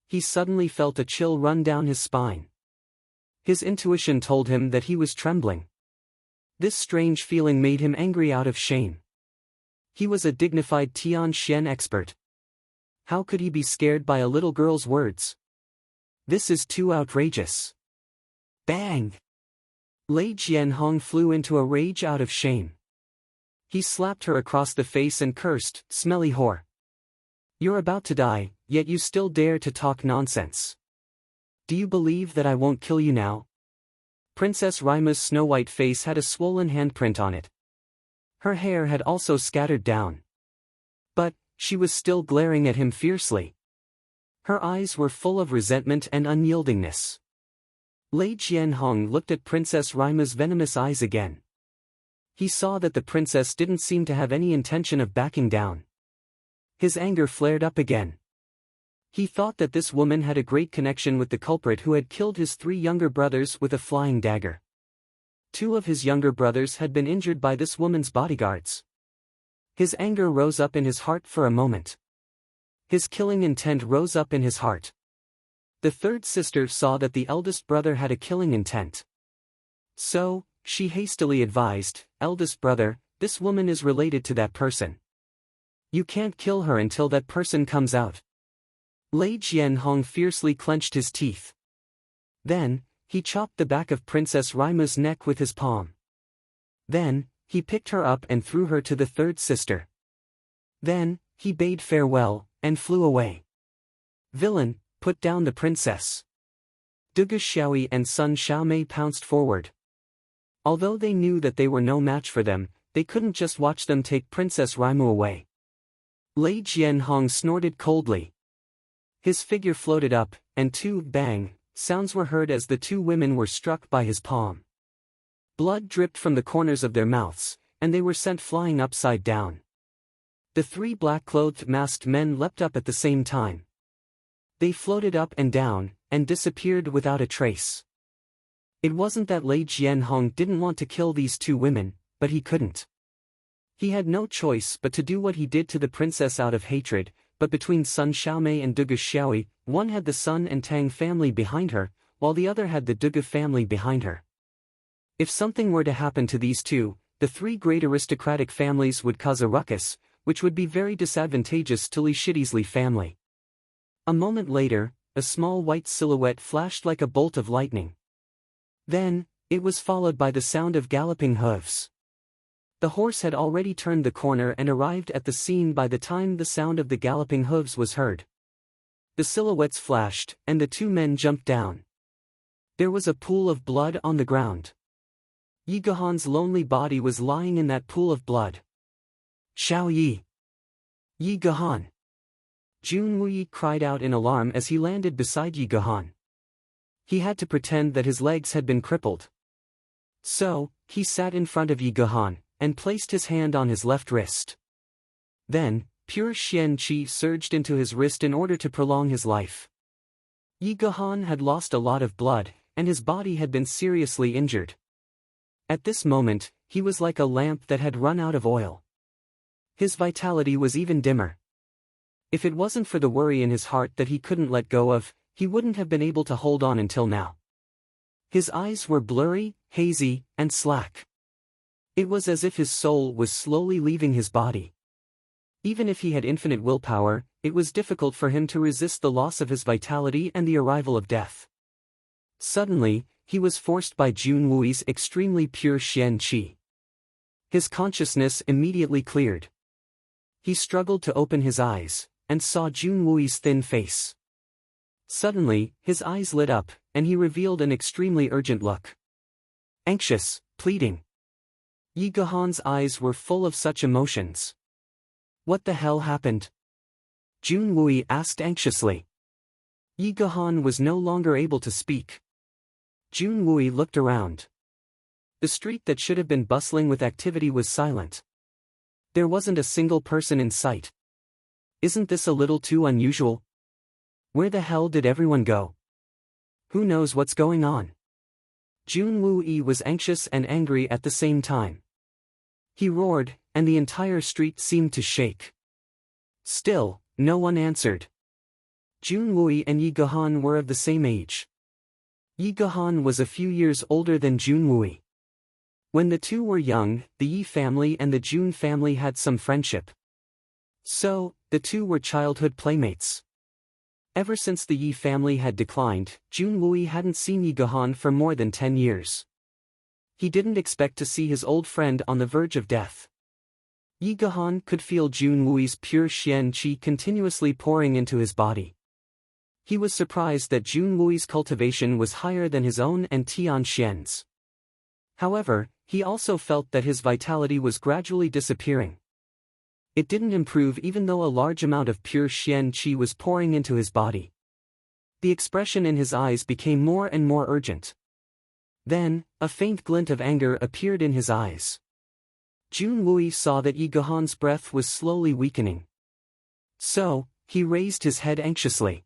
He suddenly felt a chill run down his spine. His intuition told him that he was trembling. This strange feeling made him angry out of shame. He was a dignified Tianxian expert. How could he be scared by a little girl's words? This is too outrageous. Bang! Lei Jianhong flew into a rage out of shame. He slapped her across the face and cursed, "Smelly whore. You're about to die, yet you still dare to talk nonsense. Do you believe that I won't kill you now?" Princess Rima's snow-white face had a swollen handprint on it. Her hair had also scattered down. But, she was still glaring at him fiercely. Her eyes were full of resentment and unyieldingness. Lei Jianhong looked at Princess Rima's venomous eyes again. He saw that the princess didn't seem to have any intention of backing down. His anger flared up again. He thought that this woman had a great connection with the culprit who had killed his 3 younger brothers with a flying dagger. 2 of his younger brothers had been injured by this woman's bodyguards. His anger rose up in his heart for a moment. His killing intent rose up in his heart. The 3rd sister saw that the eldest brother had a killing intent. So, she hastily advised, "Eldest brother, this woman is related to that person. You can't kill her until that person comes out." Lei Jianhong fiercely clenched his teeth. Then, he chopped the back of Princess Rima's neck with his palm. Then, he picked her up and threw her to the 3rd sister. Then, he bade farewell, and flew away. "Villain, put down the princess." Dugu Xiaoyi and Sun Xiaomei pounced forward. Although they knew that they were no match for them, they couldn't just watch them take Princess Rima away. Lei Jianhong snorted coldly. His figure floated up, and 2 bang sounds were heard as the 2 women were struck by his palm. Blood dripped from the corners of their mouths, and they were sent flying upside down. The 3 black-clothed masked men leapt up at the same time. They floated up and down, and disappeared without a trace. It wasn't that Lei Jianhong didn't want to kill these 2 women, but he couldn't. He had no choice but to do what he did to the princess out of hatred, but between Sun Xiaomei and Dugu Xiaoyi, one had the Sun and Tang family behind her, while the other had the Dugu family behind her. If something were to happen to these 2, the 3 great aristocratic families would cause a ruckus, which would be very disadvantageous to Li Shidi's Li family. A moment later, a small white silhouette flashed like a bolt of lightning. Then, it was followed by the sound of galloping hooves. The horse had already turned the corner and arrived at the scene by the time the sound of the galloping hooves was heard. The silhouettes flashed, and the 2 men jumped down. There was a pool of blood on the ground. Yi Gahan's lonely body was lying in that pool of blood. "Xiao Yi! Yi Gahan!" Jun Wuyi cried out in alarm as he landed beside Yi Gahan. He had to pretend that his legs had been crippled. So, he sat in front of Yi Gahan, and placed his hand on his left wrist. Then, pure Xian Qi surged into his wrist in order to prolong his life. Yi Gahan had lost a lot of blood, and his body had been seriously injured. At this moment, he was like a lamp that had run out of oil. His vitality was even dimmer. If it wasn't for the worry in his heart that he couldn't let go of, he wouldn't have been able to hold on until now. His eyes were blurry, hazy, and slack. It was as if his soul was slowly leaving his body. Even if he had infinite willpower, it was difficult for him to resist the loss of his vitality and the arrival of death. Suddenly, he was forced by Jun Wui's extremely pure Xian Qi. His consciousness immediately cleared. He struggled to open his eyes, and saw Jun Wui's thin face. Suddenly, his eyes lit up, and he revealed an extremely urgent look. Anxious, pleading. Yi Gahan's eyes were full of such emotions. "What the hell happened?" Jun Wui asked anxiously. Yi Gahan was no longer able to speak. Jun Wui looked around. The street that should have been bustling with activity was silent. There wasn't a single person in sight. Isn't this a little too unusual? Where the hell did everyone go? Who knows what's going on? Jun Wui was anxious and angry at the same time. He roared, and the entire street seemed to shake. Still, no one answered. Jun Wui and Yi Gahan were of the same age. Yi Guhan was a few years older than Jun Wui. When the two were young, the Yi family and the Jun family had some friendship. So, the two were childhood playmates. Ever since the Yi family had declined, Jun Wui hadn't seen Yi Guhan for more than 10 years. He didn't expect to see his old friend on the verge of death. Yi Guhan could feel Jun Wui's pure Xian qi continuously pouring into his body. He was surprised that Jun Wui's cultivation was higher than his own and Tian Xian's. However, he also felt that his vitality was gradually disappearing. It didn't improve even though a large amount of pure Xian qi was pouring into his body. The expression in his eyes became more and more urgent. Then, a faint glint of anger appeared in his eyes. Jun Wui saw that Yi Guhan's breath was slowly weakening. So, he raised his head anxiously.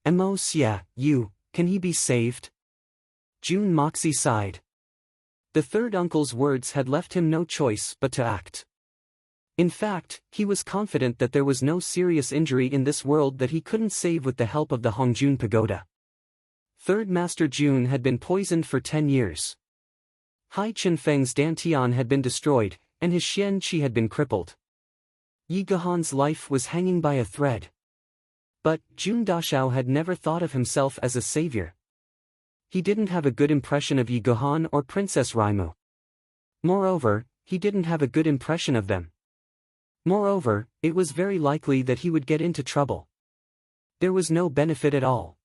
"Mo Xia, can he be saved?" Jun Moxie sighed. The third uncle's words had left him no choice but to act. In fact, he was confident that there was no serious injury in this world that he couldn't save with the help of the Hongjun Pagoda. Third Master Jun had been poisoned for 10 years. Hai Qinfeng's Dantian had been destroyed, and his Xian qi had been crippled. Yi Guhan's life was hanging by a thread. But Jun Dashao had never thought of himself as a savior. He didn't have a good impression of Yi Guhan or Princess Raimu. Moreover, he didn't have a good impression of them. Moreover, it was very likely that he would get into trouble. There was no benefit at all.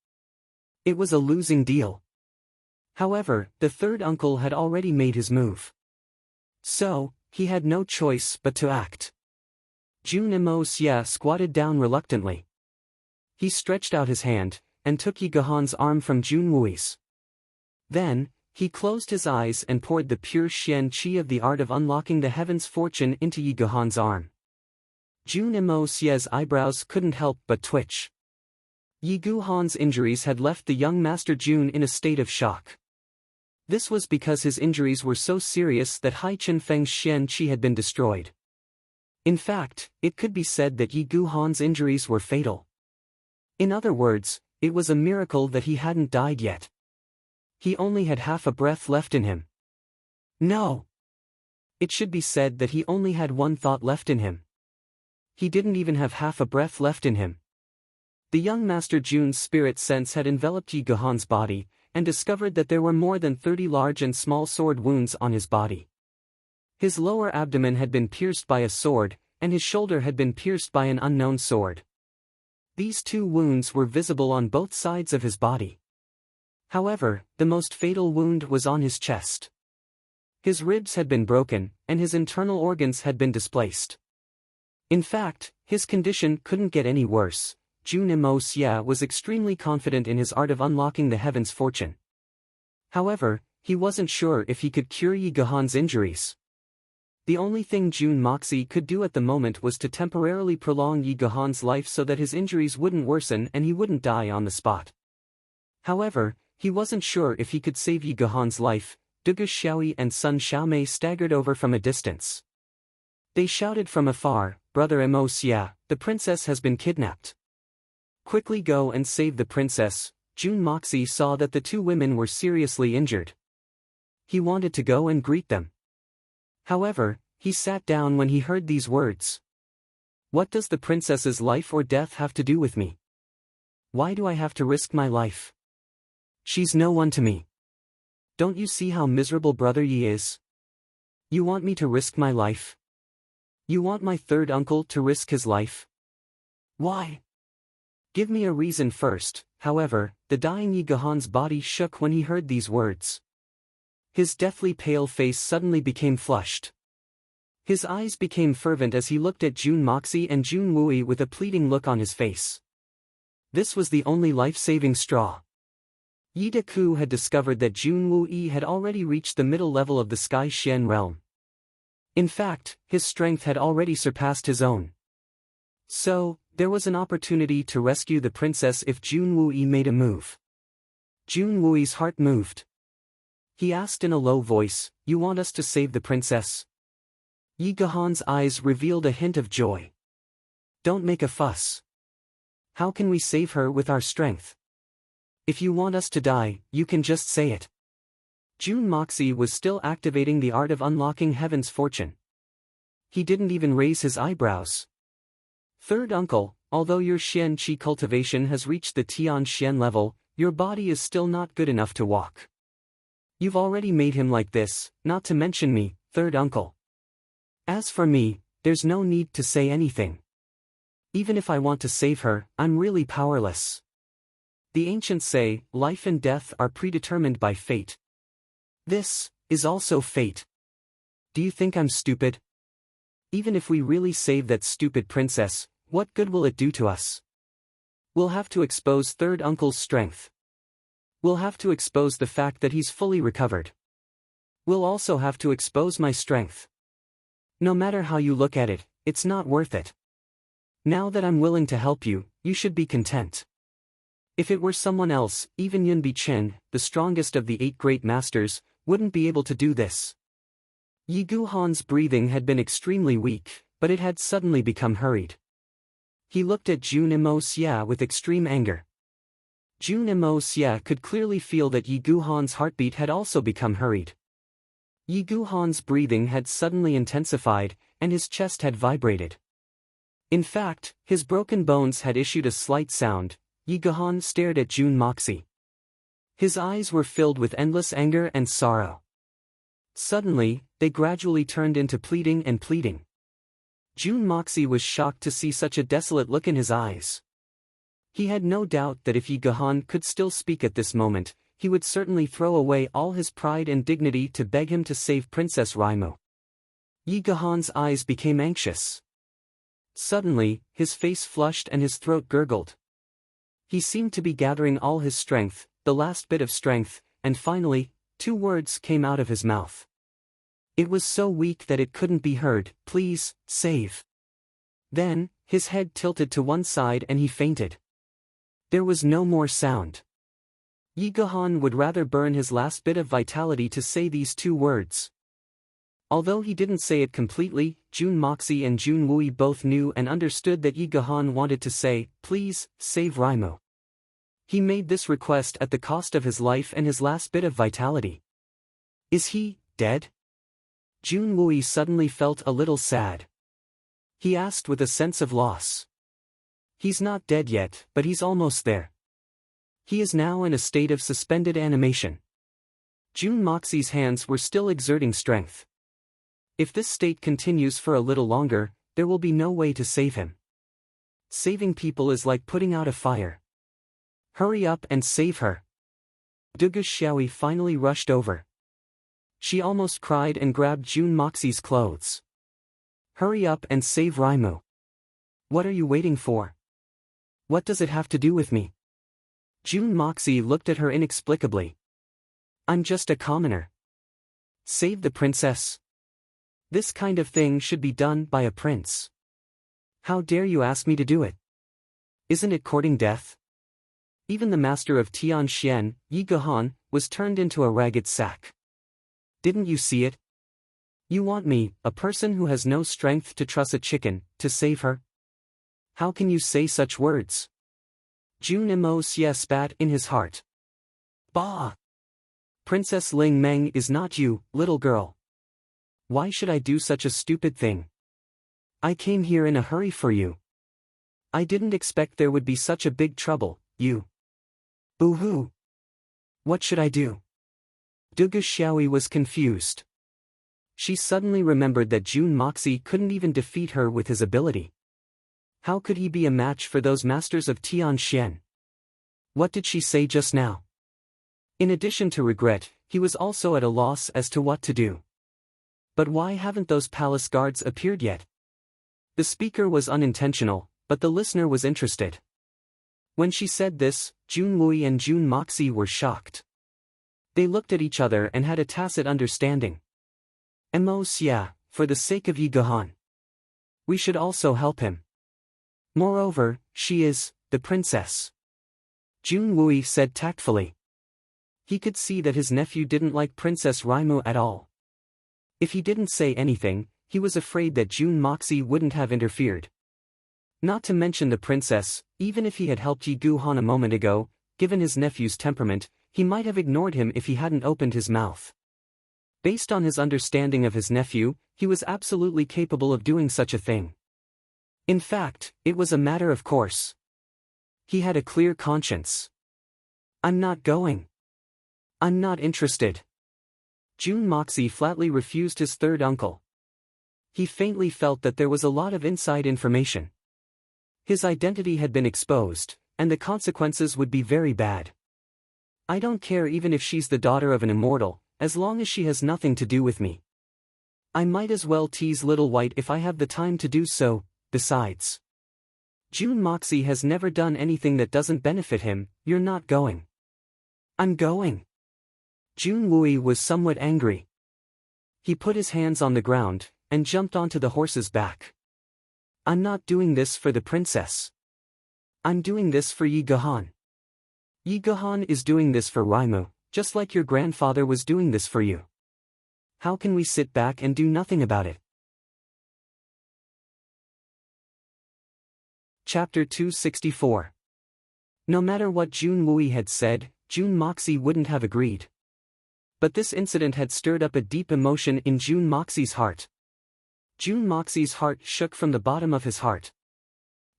It was a losing deal. However, the third uncle had already made his move. So, he had no choice but to act. Jun Mo Xia squatted down reluctantly. He stretched out his hand, and took Yi Guhan's arm from Jun Wui's. Then, he closed his eyes and poured the pure Xian qi of the art of unlocking the heaven's fortune into Yi Guhan's arm. Jun Mo Xia's eyebrows couldn't help but twitch. Yi Guhan's injuries had left the young Master Jun in a state of shock. This was because his injuries were so serious that Hai Qinfeng's Xian qi had been destroyed. In fact, it could be said that Yi Guhan's injuries were fatal. In other words, it was a miracle that he hadn't died yet. He only had half a breath left in him. No! It should be said that he only had one thought left in him. He didn't even have half a breath left in him. The young Master Jun's spirit sense had enveloped Yi Guhan's body, and discovered that there were more than 30 large and small sword wounds on his body. His lower abdomen had been pierced by a sword, and his shoulder had been pierced by an unknown sword. These two wounds were visible on both sides of his body. However, the most fatal wound was on his chest. His ribs had been broken, and his internal organs had been displaced. In fact, his condition couldn't get any worse. Jun Mo Xia was extremely confident in his art of unlocking the heaven's fortune. However, he wasn't sure if he could cure Yi Guhan's injuries. The only thing Jun Moxie could do at the moment was to temporarily prolong Yi Guhan's life so that his injuries wouldn't worsen and he wouldn't die on the spot. However, he wasn't sure if he could save Yi Guhan's life. Dugu Xiaoyi and Sun Xiaomei staggered over from a distance. They shouted from afar, "Brother Mo Xia, the princess has been kidnapped. Quickly go and save the princess." Jun Moxie saw that the two women were seriously injured. He wanted to go and greet them. However, he sat down when he heard these words. What does the princess's life or death have to do with me? Why do I have to risk my life? She's no one to me. Don't you see how miserable Brother Yi is? You want me to risk my life? You want my third uncle to risk his life? Why? Give me a reason first. However, the dying Yi Guhan's body shook when he heard these words. His deathly pale face suddenly became flushed. His eyes became fervent as he looked at Jun Moxie and Jun Wui with a pleading look on his face. This was the only life-saving straw. Yi Deku had discovered that Jun Wui had already reached the middle level of the Sky Xian realm. In fact, his strength had already surpassed his own. So, there was an opportunity to rescue the princess if Jun Wui made a move. Jun Wui's heart moved. He asked in a low voice, "You want us to save the princess?" Yi Guhan's eyes revealed a hint of joy. "Don't make a fuss. How can we save her with our strength? If you want us to die, you can just say it. Jun Moxie was still activating the art of unlocking heaven's fortune. He didn't even raise his eyebrows. Third uncle, although your Xian Qi cultivation has reached the Tian Xian level, your body is still not good enough to walk. You've already made him like this, not to mention me, third uncle. As for me, there's no need to say anything. Even if I want to save her, I'm really powerless. The ancients say, life and death are predetermined by fate. This is also fate. Do you think I'm stupid? Even if we really save that stupid princess, what good will it do to us? We'll have to expose third uncle's strength. We'll have to expose the fact that he's fully recovered. We'll also have to expose my strength. No matter how you look at it, it's not worth it. Now that I'm willing to help you, you should be content. If it were someone else, even Yun Bichen, the strongest of the 8 great masters, wouldn't be able to do this. Yi Guhan's breathing had been extremely weak, but it had suddenly become hurried. He looked at Jun Mo Xia with extreme anger. Jun Mo Xia could clearly feel that Yi Guhan's heartbeat had also become hurried. Yi Guhan's breathing had suddenly intensified, and his chest had vibrated. In fact, his broken bones had issued a slight sound. Yi Guhan stared at Jun Moxie. His eyes were filled with endless anger and sorrow. Suddenly, they gradually turned into pleading and pleading. Jun Moxie was shocked to see such a desolate look in his eyes. He had no doubt that if Yi Guhan could still speak at this moment, he would certainly throw away all his pride and dignity to beg him to save Princess Raimu. Yi Guhan's eyes became anxious. Suddenly, his face flushed and his throat gurgled. He seemed to be gathering all his strength, the last bit of strength, and finally, 2 words came out of his mouth. It was so weak that it couldn't be heard, "Please, save." Then, his head tilted to one side and he fainted. There was no more sound. Yi Guhan would rather burn his last bit of vitality to say these 2 words. Although he didn't say it completely, Jun Moxie and Jun Wui both knew and understood that Yi Guhan wanted to say, "Please, save Raimu." He made this request at the cost of his life and his last bit of vitality. Is he dead? Jun Wui suddenly felt a little sad. He asked with a sense of loss. He's not dead yet, but he's almost there. He is now in a state of suspended animation. Jun Moxie's hands were still exerting strength. If this state continues for a little longer, there will be no way to save him. Saving people is like putting out a fire. Hurry up and save her. Dugu Xiaoyi finally rushed over. She almost cried and grabbed Jun Moxie's clothes. Hurry up and save Raimu. What are you waiting for? What does it have to do with me? Jun Moxie looked at her inexplicably. I'm just a commoner. Save the princess. This kind of thing should be done by a prince. How dare you ask me to do it? Isn't it courting death? Even the master of Tian Xian, Yi Guhan, was turned into a ragged sack. Didn't you see it? You want me, a person who has no strength to truss a chicken, to save her? How can you say such words? Jun Mo Xia spat in his heart. Bah! Princess Ling Meng is not you, little girl. Why should I do such a stupid thing? I came here in a hurry for you. I didn't expect there would be such a big trouble, you. Boo-hoo. What should I do? Dugu Xiaoyi was confused. She suddenly remembered that Jun Moxie couldn't even defeat her with his ability. How could he be a match for those masters of Tian Xian? What did she say just now? In addition to regret, he was also at a loss as to what to do. But why haven't those palace guards appeared yet? The speaker was unintentional, but the listener was interested. When she said this, Jun Wui and Jun Moxie were shocked. They looked at each other and had a tacit understanding. Mo Xia, for the sake of Yi Guhan. We should also help him. Moreover, she is, the princess. Jun Wui said tactfully. He could see that his nephew didn't like Princess Raimu at all. If he didn't say anything, he was afraid that Jun Moxie wouldn't have interfered. Not to mention the princess, even if he had helped Yi Guhan a moment ago, given his nephew's temperament, he might have ignored him if he hadn't opened his mouth. Based on his understanding of his nephew, he was absolutely capable of doing such a thing. In fact, it was a matter of course. He had a clear conscience. "I'm not going. I'm not interested." June Moxie flatly refused his third uncle. He faintly felt that there was a lot of inside information. His identity had been exposed, and the consequences would be very bad. "I don't care even if she's the daughter of an immortal, as long as she has nothing to do with me. I might as well tease Little White if I have the time to do so, besides. June Moxie has never done anything that doesn't benefit him." "You're not going." "I'm going." Jun Wui was somewhat angry. He put his hands on the ground, and jumped onto the horse's back. "I'm not doing this for the princess. I'm doing this for Yi Gahan. Yi Gahan is doing this for Raimu, just like your grandfather was doing this for you. How can we sit back and do nothing about it?" Chapter 264. No matter what Jun Wui had said, Jun Moxie wouldn't have agreed. But this incident had stirred up a deep emotion in Jun Moxie's heart. Jun Moxie's heart shook from the bottom of his heart.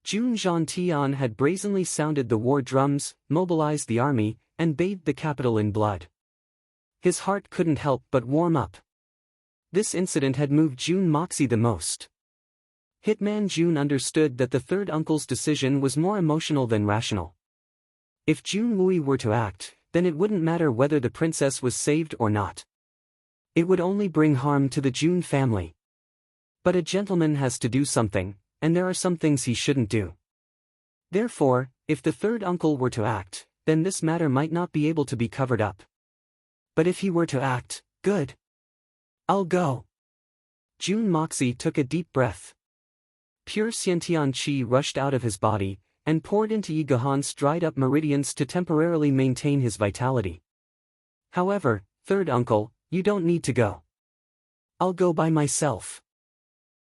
Jun Zhantian had brazenly sounded the war drums, mobilized the army, and bathed the capital in blood. His heart couldn't help but warm up. This incident had moved Jun Moxie the most. Hitman Jun understood that the third uncle's decision was more emotional than rational. If Jun Wui were to act, then it wouldn't matter whether the princess was saved or not. It would only bring harm to the Jun family. But a gentleman has to do something, and there are some things he shouldn't do. Therefore, if the third uncle were to act, then this matter might not be able to be covered up. But if he were to act, good. I'll go. Jun Moxie took a deep breath. Pure Xiantian Qi rushed out of his body, and poured into Yi Gahan's dried-up meridians to temporarily maintain his vitality. "However, third uncle, you don't need to go. I'll go by myself.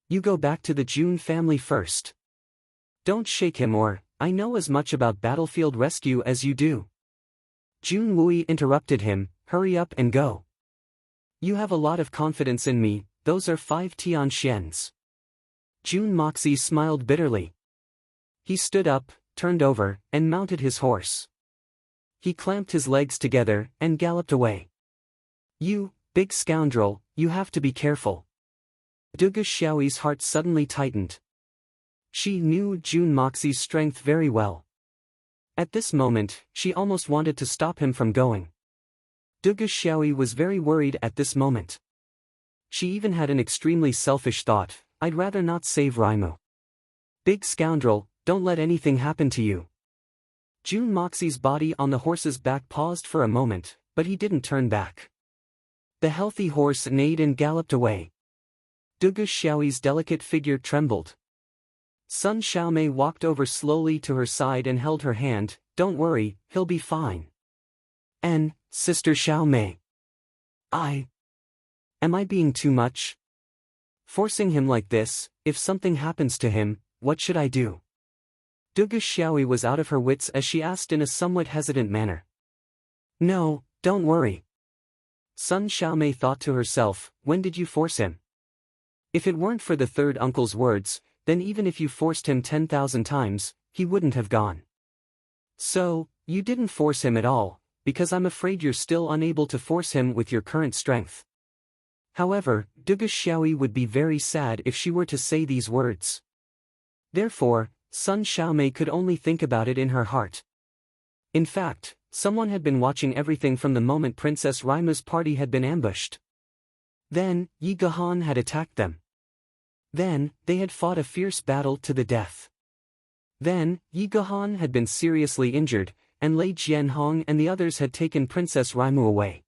You go back to the Jun family first. Don't shake him or, I know as much about battlefield rescue as you do." Jun Wui interrupted him, "Hurry up and go. You have a lot of confidence in me, those are 5 Tian Xians." Jun Moxie smiled bitterly. He stood up, turned over, and mounted his horse. He clamped his legs together, and galloped away. "You, big scoundrel, you have to be careful." Dugu Xiaoyi's heart suddenly tightened. She knew Jun Moxie's strength very well. At this moment, she almost wanted to stop him from going. Dugu Xiaoyi was very worried at this moment. She even had an extremely selfish thought: "I'd rather not save Raimu. Big scoundrel, don't let anything happen to you." Jun Moxie's body on the horse's back paused for a moment, but he didn't turn back. The healthy horse neighed and galloped away. Dugu Xiaoyi's delicate figure trembled. Sun Xiaomei walked over slowly to her side and held her hand. "Don't worry, he'll be fine." "And, Sister Xiaomei. Am I being too much? Forcing him like this, if something happens to him, what should I do?" Dugu Xiaoyi was out of her wits as she asked in a somewhat hesitant manner. "No, don't worry." Sun Xiaomei thought to herself, "When did you force him? If it weren't for the third uncle's words, then even if you forced him 10,000 times, he wouldn't have gone. So, you didn't force him at all, because I'm afraid you're still unable to force him with your current strength." However, Dugu Xiaoyi would be very sad if she were to say these words. Therefore, Sun Xiaomei could only think about it in her heart. In fact, someone had been watching everything from the moment Princess Raimu's party had been ambushed. Then, Yi Gahan had attacked them. Then, they had fought a fierce battle to the death. Then, Yi Gahan had been seriously injured, and Lei Jianhong and the others had taken Princess Raimu away.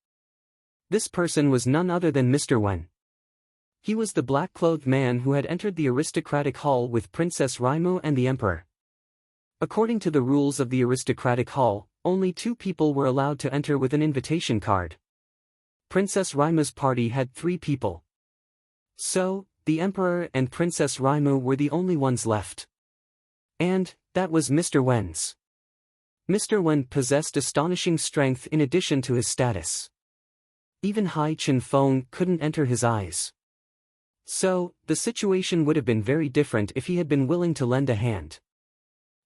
This person was none other than Mr. Wen. He was the black-clothed man who had entered the aristocratic hall with Princess Raimu and the Emperor. According to the rules of the aristocratic hall, only 2 people were allowed to enter with an invitation card. Princess Raimu's party had 3 people. So, the Emperor and Princess Raimu were the only ones left. And, that was Mr. Wen's. Mr. Wen possessed astonishing strength in addition to his status. Even Hai Chen Feng couldn't enter his eyes. So, the situation would have been very different if he had been willing to lend a hand.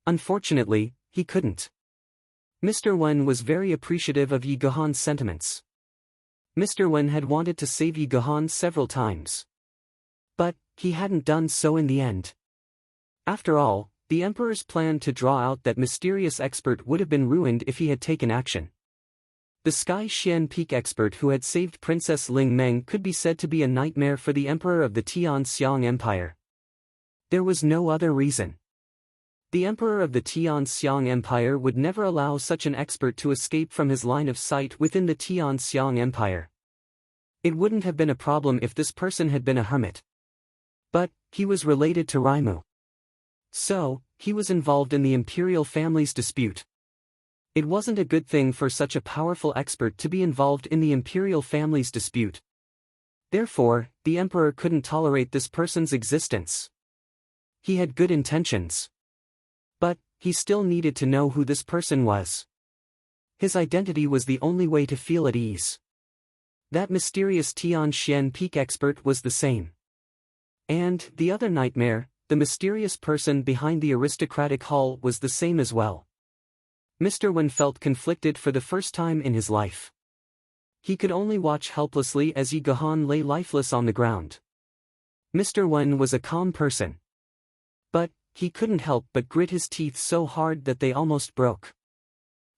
Unfortunately, he couldn't. Mr. Wen was very appreciative of Yi Guhan's sentiments. Mr. Wen had wanted to save Yi Guhan several times. But, he hadn't done so in the end. After all, the Emperor's plan to draw out that mysterious expert would have been ruined if he had taken action. The Sky Xian Peak expert who had saved Princess Ling Meng could be said to be a nightmare for the Emperor of the Tian Xiang Empire. There was no other reason. The Emperor of the Tian Xiang Empire would never allow such an expert to escape from his line of sight within the Tian Xiang Empire. It wouldn't have been a problem if this person had been a hermit. But, he was related to Raimu. So, he was involved in the imperial family's dispute. It wasn't a good thing for such a powerful expert to be involved in the imperial family's dispute. Therefore, the emperor couldn't tolerate this person's existence. He had good intentions. But, he still needed to know who this person was. His identity was the only way to feel at ease. That mysterious Tian Xian Peak expert was the same. And, the other nightmare, the mysterious person behind the aristocratic hall, was the same as well. Mr. Wen felt conflicted for the first time in his life. He could only watch helplessly as Yi Guhan lay lifeless on the ground. Mr. Wen was a calm person. But, he couldn't help but grit his teeth so hard that they almost broke.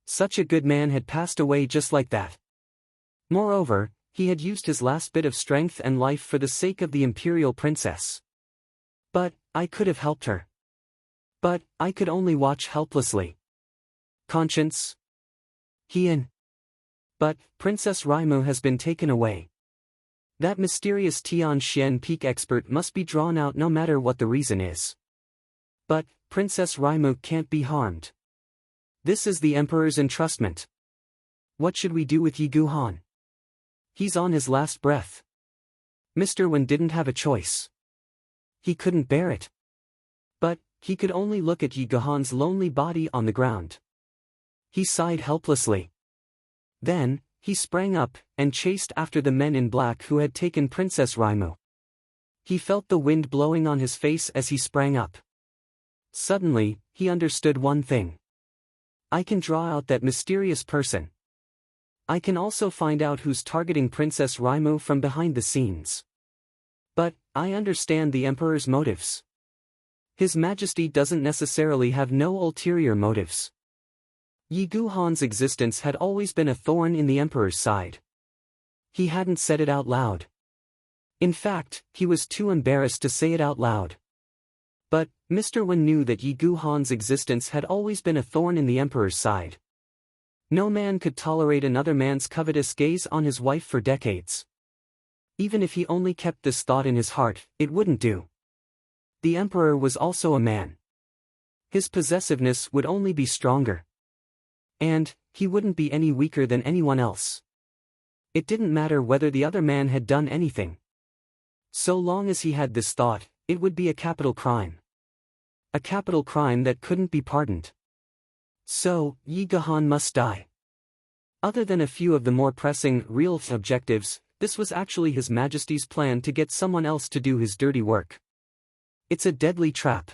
Such a good man had passed away just like that. Moreover, he had used his last bit of strength and life for the sake of the imperial princess. But, I could have helped her. But, I could only watch helplessly. Conscience? Hien. But, Princess Raimu has been taken away. That mysterious Tian Xian Peak expert must be drawn out no matter what the reason is. But, Princess Raimu can't be harmed. This is the Emperor's entrustment. What should we do with Yi Guhan? He's on his last breath. Mr. Wen didn't have a choice. He couldn't bear it. But, he could only look at Yi Guhan's lonely body on the ground. He sighed helplessly. Then, he sprang up, and chased after the men in black who had taken Princess Raimu. He felt the wind blowing on his face as he sprang up. Suddenly, he understood one thing. I can draw out that mysterious person. I can also find out who's targeting Princess Raimu from behind the scenes. But, I understand the Emperor's motives. His Majesty doesn't necessarily have no ulterior motives. Yi Guhan's existence had always been a thorn in the Emperor's side. He hadn't said it out loud. In fact, he was too embarrassed to say it out loud. But, Mr. Wen knew that Yi Guhan's existence had always been a thorn in the Emperor's side. No man could tolerate another man's covetous gaze on his wife for decades. Even if he only kept this thought in his heart, it wouldn't do. The Emperor was also a man. His possessiveness would only be stronger. And, he wouldn't be any weaker than anyone else. It didn't matter whether the other man had done anything. So long as he had this thought, it would be a capital crime. A capital crime that couldn't be pardoned. So, Yi Guhan must die. Other than a few of the more pressing, real objectives, this was actually His Majesty's plan to get someone else to do his dirty work. It's a deadly trap.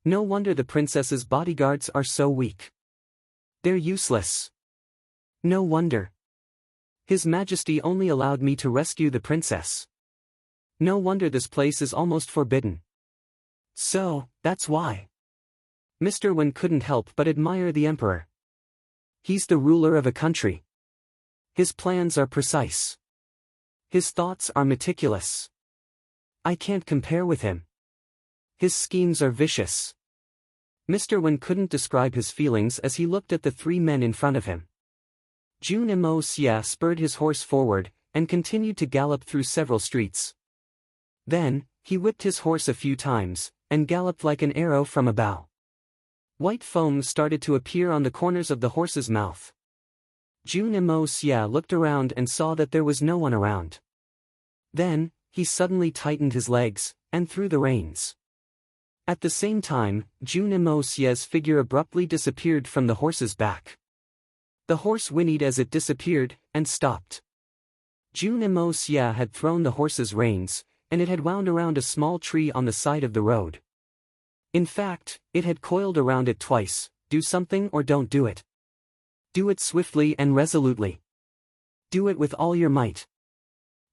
No wonder the princess's bodyguards are so weak. They're useless. No wonder. His Majesty only allowed me to rescue the princess. No wonder this place is almost forbidden. So, that's why. Mr. Wen couldn't help but admire the Emperor. He's the ruler of a country. His plans are precise. His thoughts are meticulous. I can't compare with him. His schemes are vicious. Mr. Wen couldn't describe his feelings as he looked at the three men in front of him. Jun Mo Xia spurred his horse forward, and continued to gallop through several streets. Then, he whipped his horse a few times, and galloped like an arrow from a bow. White foam started to appear on the corners of the horse's mouth. Jun Mo Xia looked around and saw that there was no one around. Then, he suddenly tightened his legs, and threw the reins. At the same time, Jun Emosie's figure abruptly disappeared from the horse's back. The horse whinnied as it disappeared, and stopped. Jun Emosie had thrown the horse's reins, and it had wound around a small tree on the side of the road. In fact, it had coiled around it twice: do something or don't do it. Do it swiftly and resolutely. Do it with all your might.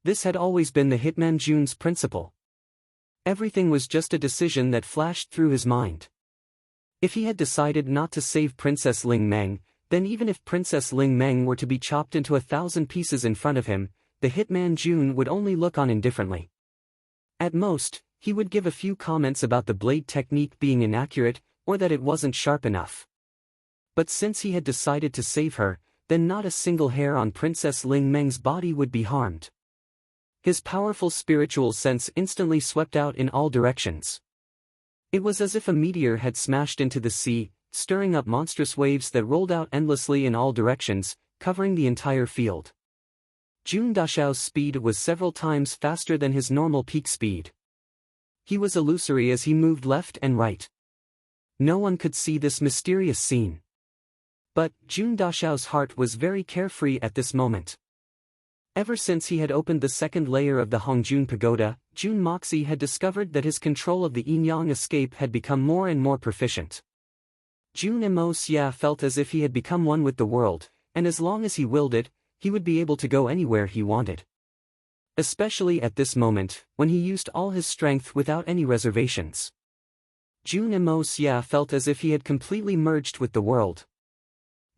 This had always been the hitman Jun's principle. Everything was just a decision that flashed through his mind. If he had decided not to save Princess Ling Meng, then even if Princess Ling Meng were to be chopped into 1,000 pieces in front of him, the hitman Jun would only look on indifferently. At most, he would give a few comments about the blade technique being inaccurate, or that it wasn't sharp enough. But since he had decided to save her, then not a single hair on Princess Ling Meng's body would be harmed. His powerful spiritual sense instantly swept out in all directions. It was as if a meteor had smashed into the sea, stirring up monstrous waves that rolled out endlessly in all directions, covering the entire field. Jun Dashao's speed was several times faster than his normal peak speed. He was illusory as he moved left and right. No one could see this mysterious scene. But Jun Dashao's heart was very carefree at this moment. Ever since he had opened the second layer of the Hongjun Pagoda, Jun Moxie had discovered that his control of the yin-yang escape had become more and more proficient. Jun Emosie felt as if he had become one with the world, and as long as he willed it, he would be able to go anywhere he wanted. Especially at this moment, when he used all his strength without any reservations. Jun Emosie felt as if he had completely merged with the world.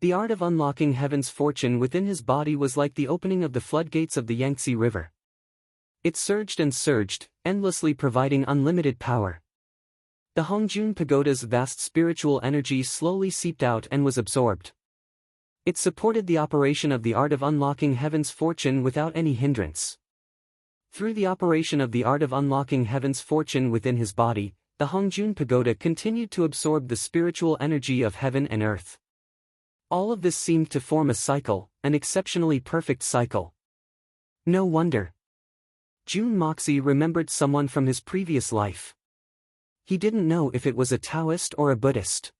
The art of unlocking heaven's fortune within his body was like the opening of the floodgates of the Yangtze River. It surged and surged, endlessly providing unlimited power. The Hongjun Pagoda's vast spiritual energy slowly seeped out and was absorbed. It supported the operation of the art of unlocking heaven's fortune without any hindrance. Through the operation of the art of unlocking heaven's fortune within his body, the Hongjun Pagoda continued to absorb the spiritual energy of heaven and earth. All of this seemed to form a cycle, an exceptionally perfect cycle. No wonder. Jun Moxie remembered someone from his previous life. He didn't know if it was a Taoist or a Buddhist.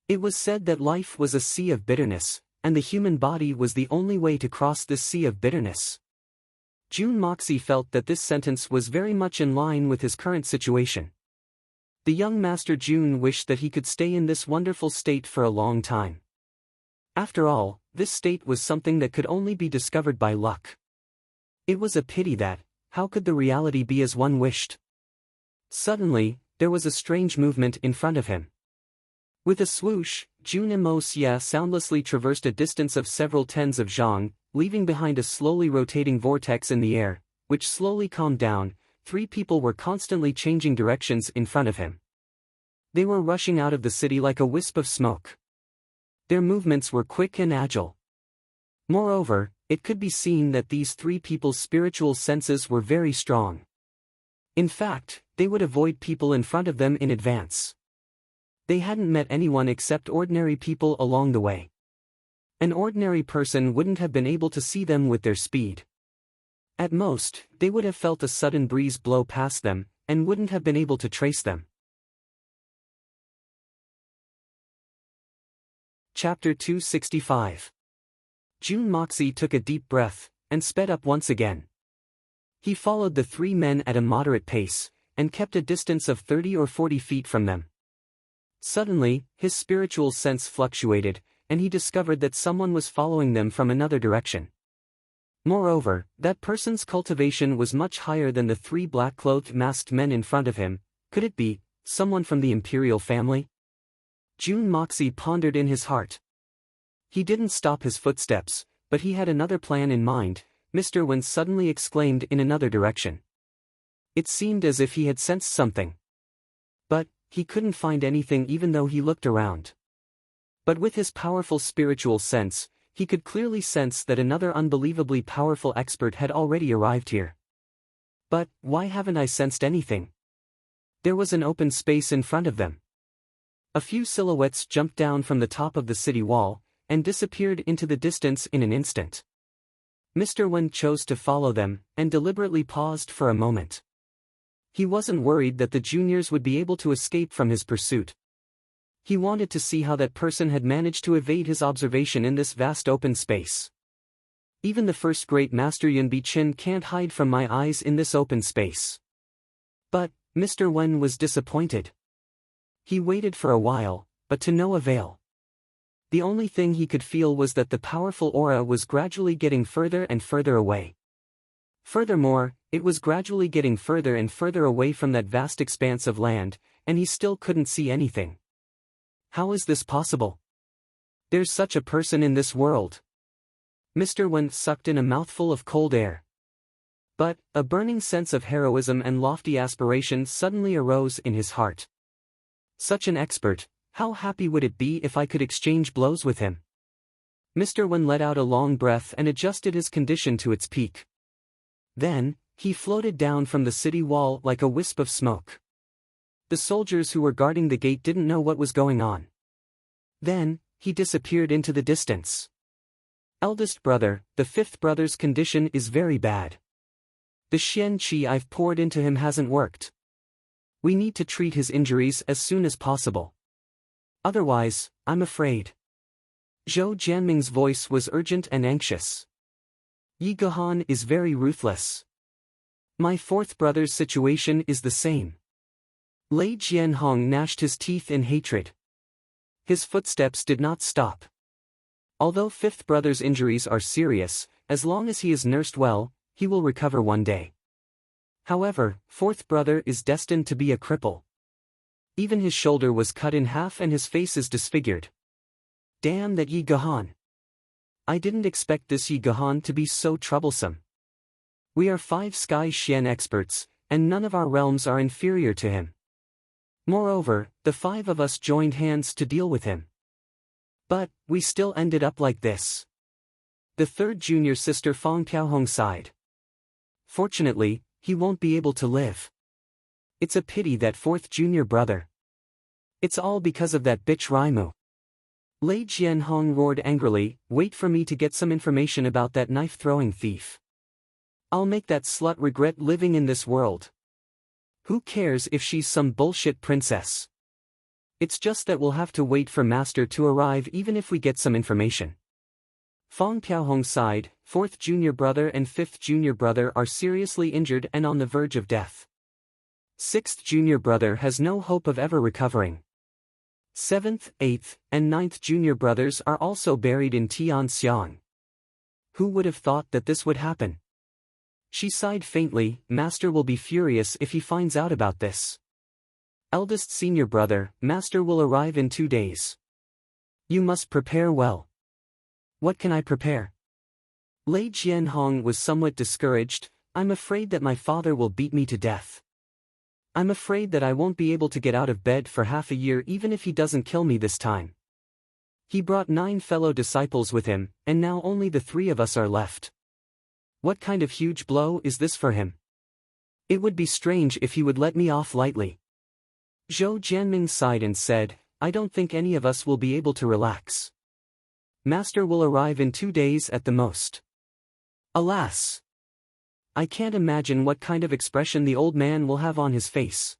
It was said that life was a sea of bitterness, and the human body was the only way to cross this sea of bitterness. Jun Moxie felt that this sentence was very much in line with his current situation. The young Master Jun wished that he could stay in this wonderful state for a long time. After all, this state was something that could only be discovered by luck. It was a pity that, how could the reality be as one wished? Suddenly, there was a strange movement in front of him. With a swoosh, Jun Emosie soundlessly traversed a distance of several tens of zhang, leaving behind a slowly rotating vortex in the air, which slowly calmed down. 3 people were constantly changing directions in front of him. They were rushing out of the city like a wisp of smoke. Their movements were quick and agile. Moreover, it could be seen that these 3 people's spiritual senses were very strong. In fact, they would avoid people in front of them in advance. They hadn't met anyone except ordinary people along the way. An ordinary person wouldn't have been able to see them with their speed. At most, they would have felt a sudden breeze blow past them, and wouldn't have been able to trace them. Chapter 265. Jun Moxie took a deep breath, and sped up once again. He followed the 3 men at a moderate pace, and kept a distance of 30 or 40 feet from them. Suddenly, his spiritual sense fluctuated, and he discovered that someone was following them from another direction. Moreover, that person's cultivation was much higher than the 3 black-clothed masked men in front of him. Could it be someone from the imperial family? Jun Moxie pondered in his heart. He didn't stop his footsteps, but he had another plan in mind. Mr. Wen suddenly exclaimed in another direction. It seemed as if he had sensed something. But he couldn't find anything even though he looked around. But with his powerful spiritual sense, he could clearly sense that another unbelievably powerful expert had already arrived here. But why haven't I sensed anything? There was an open space in front of them. A few silhouettes jumped down from the top of the city wall, and disappeared into the distance in an instant. Mr. Wen chose to follow them, and deliberately paused for a moment. He wasn't worried that the juniors would be able to escape from his pursuit. He wanted to see how that person had managed to evade his observation in this vast open space. Even the first great master Yun Bi-chin can't hide from my eyes in this open space. But, Mr. Wen was disappointed. He waited for a while, but to no avail. The only thing he could feel was that the powerful aura was gradually getting further and further away. Furthermore, it was gradually getting further and further away from that vast expanse of land, and he still couldn't see anything. How is this possible? There's such a person in this world. Mr. Wen sucked in a mouthful of cold air. But, a burning sense of heroism and lofty aspiration suddenly arose in his heart. Such an expert, how happy would it be if I could exchange blows with him? Mr. Wen let out a long breath and adjusted his condition to its peak. Then, he floated down from the city wall like a wisp of smoke. The soldiers who were guarding the gate didn't know what was going on. Then, he disappeared into the distance. Eldest brother, the fifth brother's condition is very bad. The Xian Qi I've poured into him hasn't worked. We need to treat his injuries as soon as possible. Otherwise, I'm afraid. Zhou Jianming's voice was urgent and anxious. Yi Guhan is very ruthless. My fourth brother's situation is the same. Lei Jianhong gnashed his teeth in hatred. His footsteps did not stop. Although fifth brother's injuries are serious, as long as he is nursed well, he will recover one day. However, fourth brother is destined to be a cripple. Even his shoulder was cut in half and his face is disfigured. Damn that Yi Guhan. I didn't expect this Yi Guhan to be so troublesome. We are 5 Sky Xian experts, and none of our realms are inferior to him. Moreover, the 5 of us joined hands to deal with him. But, we still ended up like this. The third junior sister Fong Piaohong sighed. Fortunately, he won't be able to live. It's a pity that fourth junior brother. It's all because of that bitch Raimu. Lei Jianhong roared angrily, wait for me to get some information about that knife-throwing thief. I'll make that slut regret living in this world. Who cares if she's some bullshit princess? It's just that we'll have to wait for Master to arrive even if we get some information. Fong Piaohong sighed, fourth junior brother and fifth junior brother are seriously injured and on the verge of death. Sixth junior brother has no hope of ever recovering. Seventh, eighth, and ninth junior brothers are also buried in Tianxiang. Who would have thought that this would happen? She sighed faintly, Master will be furious if he finds out about this. Eldest senior brother, Master will arrive in 2 days. You must prepare well. What can I prepare? Lei Jianhong was somewhat discouraged, I'm afraid that my father will beat me to death. I'm afraid that I won't be able to get out of bed for half a year even if he doesn't kill me this time. He brought 9 fellow disciples with him, and now only the 3 of us are left. What kind of huge blow is this for him? It would be strange if he would let me off lightly. Zhou Jianming sighed and said, I don't think any of us will be able to relax. Master will arrive in 2 days at the most. Alas! I can't imagine what kind of expression the old man will have on his face.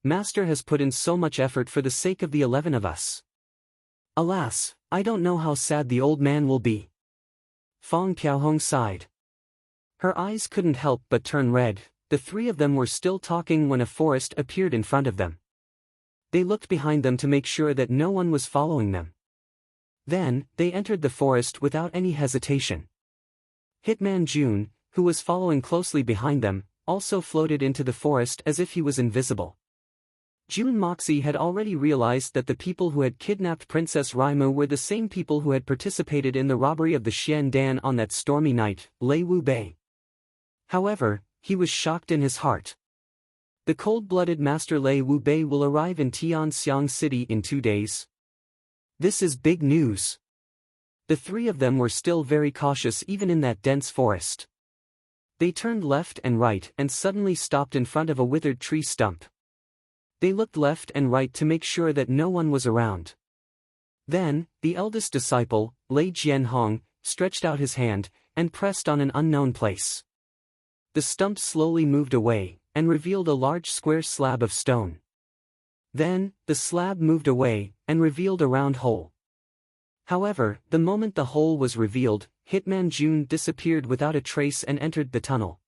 Master has put in so much effort for the sake of the 11 of us. Alas, I don't know how sad the old man will be. Fong Piaohong sighed. Her eyes couldn't help but turn red. The 3 of them were still talking when a forest appeared in front of them. They looked behind them to make sure that no one was following them. Then, they entered the forest without any hesitation. Hitman Jun, who was following closely behind them, also floated into the forest as if he was invisible. Jun Moxie had already realized that the people who had kidnapped Princess Raimu were the same people who had participated in the robbery of the Xian Dan on that stormy night, Lei Wu Bei. However, he was shocked in his heart. The cold-blooded Master Lei Wu Bei will arrive in Tianxiang City in 2 days. This is big news. The 3 of them were still very cautious even in that dense forest. They turned left and right and suddenly stopped in front of a withered tree stump. They looked left and right to make sure that no one was around. Then, the eldest disciple, Lei Jianhong, stretched out his hand and pressed on an unknown place. The stump slowly moved away, and revealed a large square slab of stone. Then, the slab moved away, and revealed a round hole. However, the moment the hole was revealed, Hitman June disappeared without a trace and entered the tunnel.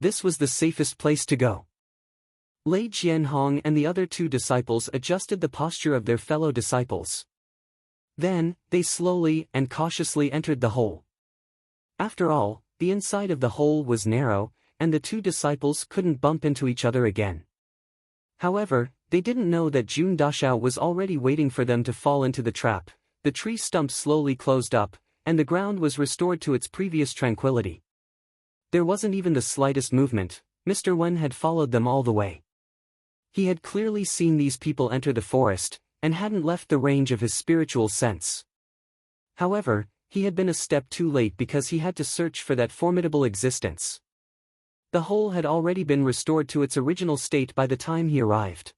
This was the safest place to go. Lei Jianhong and the other two disciples adjusted the posture of their fellow disciples. Then, they slowly and cautiously entered the hole. After all, the inside of the hole was narrow, and the two disciples couldn't bump into each other again. However, they didn't know that Jun Dashao was already waiting for them to fall into the trap. The tree stump slowly closed up, and the ground was restored to its previous tranquility. There wasn't even the slightest movement. Mr. Wen had followed them all the way. He had clearly seen these people enter the forest, and hadn't left the range of his spiritual sense. However, he had been a step too late because he had to search for that formidable existence. The hole had already been restored to its original state by the time he arrived.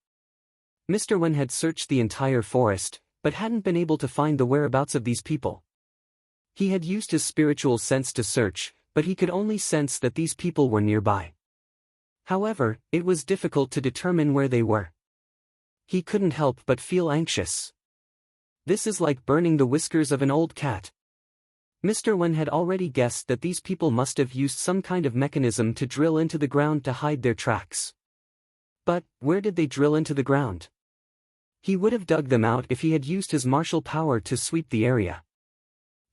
Mr. Wen had searched the entire forest, but hadn't been able to find the whereabouts of these people. He had used his spiritual sense to search, but he could only sense that these people were nearby. However, it was difficult to determine where they were. He couldn't help but feel anxious. This is like burning the whiskers of an old cat. Mr. Wen had already guessed that these people must have used some kind of mechanism to drill into the ground to hide their tracks. But, where did they drill into the ground? He would have dug them out if he had used his martial power to sweep the area.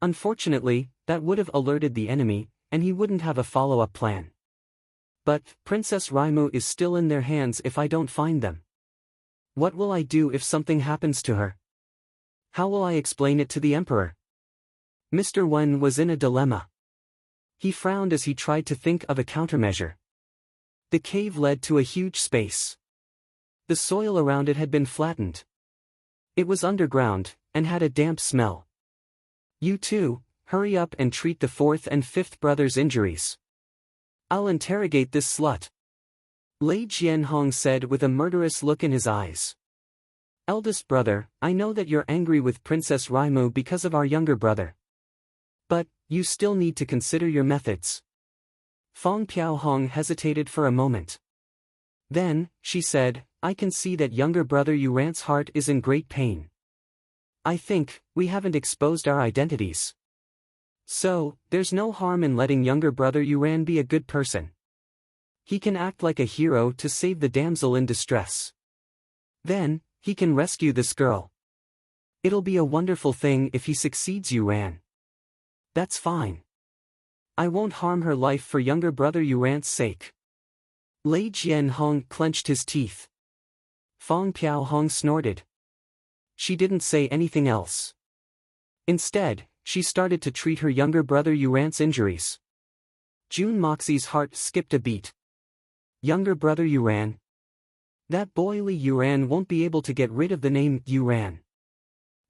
Unfortunately, that would have alerted the enemy, and he wouldn't have a follow-up plan. But, Princess Raimu is still in their hands if I don't find them. What will I do if something happens to her? How will I explain it to the emperor? Mr. Wen was in a dilemma. He frowned as he tried to think of a countermeasure. The cave led to a huge space. The soil around it had been flattened. It was underground, and had a damp smell. You two, hurry up and treat the fourth and fifth brothers' injuries. I'll interrogate this slut. Lei Jianhong said with a murderous look in his eyes. Eldest brother, I know that you're angry with Princess Raimu because of our younger brother. But, you still need to consider your methods. Fong Piaohong hesitated for a moment. Then, she said, I can see that younger brother Yuran's heart is in great pain. I think, we haven't exposed our identities. So, there's no harm in letting younger brother Yuran be a good person. He can act like a hero to save the damsel in distress. Then, he can rescue this girl. It'll be a wonderful thing if he succeeds, Yuran. That's fine. I won't harm her life for younger brother Yuran's sake. Lei Jianhong clenched his teeth. Fong Piaohong snorted. She didn't say anything else. Instead, she started to treat her younger brother Yuran's injuries. Jun Moxie's heart skipped a beat. Younger brother Yuran? That boy Li Yuran won't be able to get rid of the name Yuran.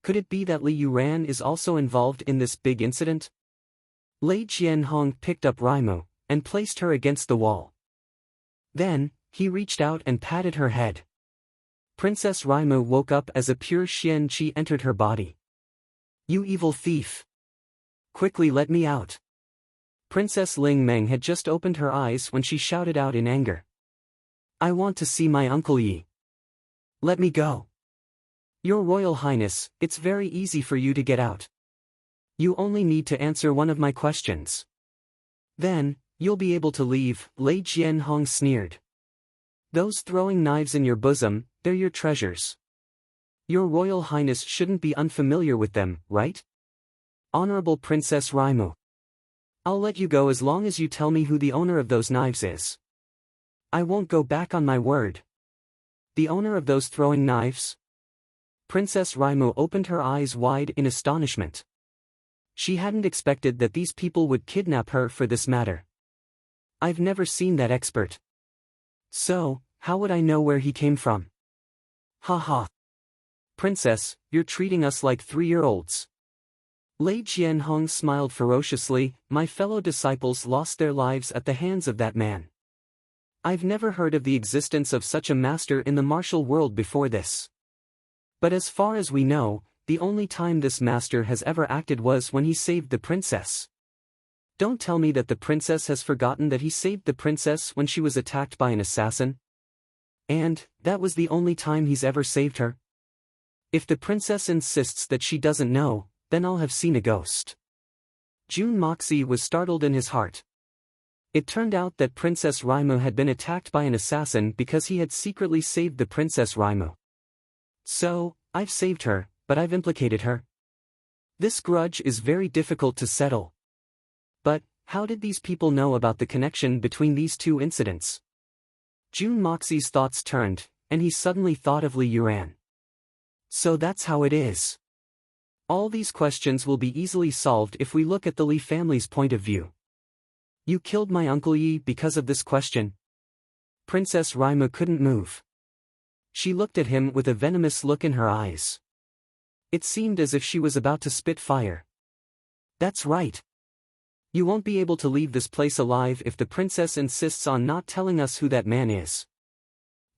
Could it be that Li Yuran is also involved in this big incident? Lei Jianhong picked up Raimu, and placed her against the wall. Then, he reached out and patted her head. Princess Raimu woke up as a pure Xian Qi entered her body. You evil thief! Quickly let me out! Princess Ling Meng had just opened her eyes when she shouted out in anger. I want to see my Uncle Yi. Let me go. Your Royal Highness, it's very easy for you to get out. You only need to answer one of my questions. Then, you'll be able to leave, Lei Jianhong sneered. Those throwing knives in your bosom, they're your treasures. Your Royal Highness shouldn't be unfamiliar with them, right? Honorable Princess Raimu. I'll let you go as long as you tell me who the owner of those knives is. I won't go back on my word. The owner of those throwing knives? Princess Raimu opened her eyes wide in astonishment. She hadn't expected that these people would kidnap her for this matter. I've never seen that expert. So, how would I know where he came from? Ha ha. Princess, you're treating us like 3-year-olds. Lei Jianhong smiled ferociously. My fellow disciples lost their lives at the hands of that man. I've never heard of the existence of such a master in the martial world before this. But as far as we know, the only time this master has ever acted was when he saved the princess. Don't tell me that the princess has forgotten that he saved the princess when she was attacked by an assassin. And, that was the only time he's ever saved her? If the princess insists that she doesn't know, then I'll have seen a ghost. Jun Moxie was startled in his heart. It turned out that Princess Raimu had been attacked by an assassin because he had secretly saved the Princess Raimu. So, I've saved her, but I've implicated her. This grudge is very difficult to settle. But, how did these people know about the connection between these two incidents? Jun Moxie's thoughts turned, and he suddenly thought of Li Yuan. So that's how it is. All these questions will be easily solved if we look at the Li family's point of view. You killed my Uncle Yi because of this question? Princess Raimu couldn't move. She looked at him with a venomous look in her eyes. It seemed as if she was about to spit fire. That's right. You won't be able to leave this place alive if the princess insists on not telling us who that man is.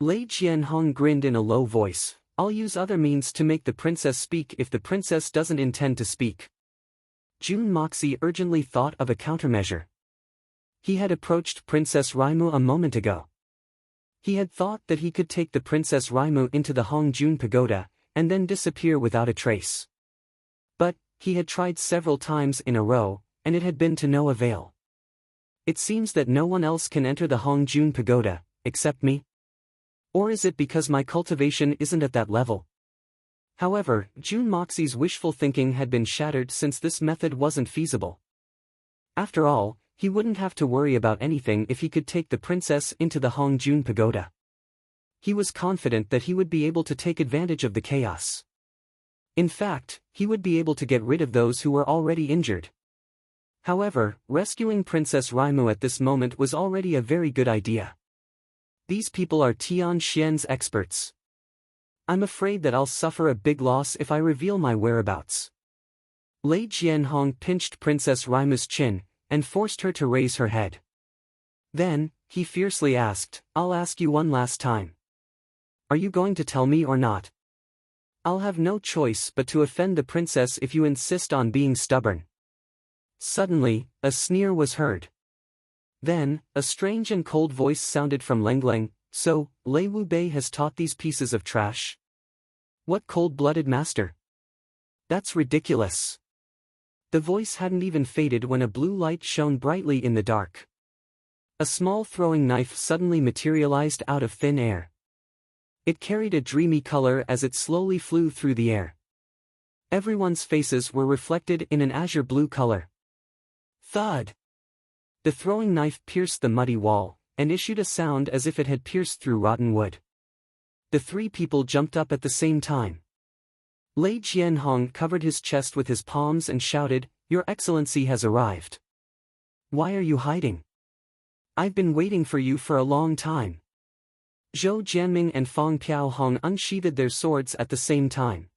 Lei Jianhong grinned in a low voice. I'll use other means to make the princess speak if the princess doesn't intend to speak. Jun Moxie urgently thought of a countermeasure. He had approached Princess Raimu a moment ago. He had thought that he could take the Princess Raimu into the Hongjun Pagoda, and then disappear without a trace. But, he had tried several times in a row, and it had been to no avail. It seems that no one else can enter the Hongjun Pagoda, except me. Or is it because my cultivation isn't at that level? However, Jun Moxie's wishful thinking had been shattered since this method wasn't feasible. After all, he wouldn't have to worry about anything if he could take the princess into the Hongjun Pagoda. He was confident that he would be able to take advantage of the chaos. In fact, he would be able to get rid of those who were already injured. However, rescuing Princess Raimu at this moment was already a very good idea. These people are Tian Xian's experts. I'm afraid that I'll suffer a big loss if I reveal my whereabouts. Lei Jianhong pinched Princess Raimu's chin, and forced her to raise her head. Then, he fiercely asked, I'll ask you one last time. Are you going to tell me or not? I'll have no choice but to offend the princess if you insist on being stubborn. Suddenly, a sneer was heard. Then, a strange and cold voice sounded from Lengleng, so, Lei Wubei has taught these pieces of trash? What cold-blooded master? That's ridiculous. The voice hadn't even faded when a blue light shone brightly in the dark. A small throwing knife suddenly materialized out of thin air. It carried a dreamy color as it slowly flew through the air. Everyone's faces were reflected in an azure blue color. Thud! The throwing knife pierced the muddy wall, and issued a sound as if it had pierced through rotten wood. The three people jumped up at the same time. Lei Jianhong covered his chest with his palms and shouted, Your Excellency has arrived. Why are you hiding? I've been waiting for you for a long time. Zhou Jianming and Fang Piaohong unsheathed their swords at the same time.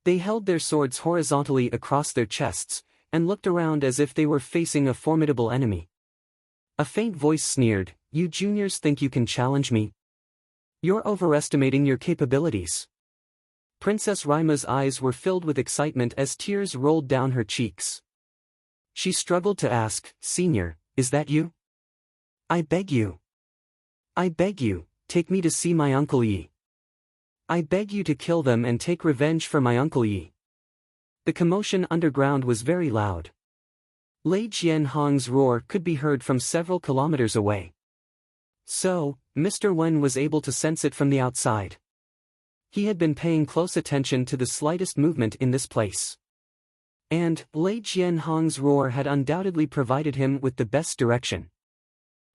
They held their swords horizontally across their chests, and looked around as if they were facing a formidable enemy. A faint voice sneered, You juniors think you can challenge me? You're overestimating your capabilities. Princess Raimu's eyes were filled with excitement as tears rolled down her cheeks. She struggled to ask, Senior, is that you? I beg you. I beg you, take me to see my Uncle Yi. I beg you to kill them and take revenge for my Uncle Yi. The commotion underground was very loud. Lei Jianhong's roar could be heard from several kilometers away. So, Mr. Wen was able to sense it from the outside. He had been paying close attention to the slightest movement in this place. And, Lei Jianhong's roar had undoubtedly provided him with the best direction.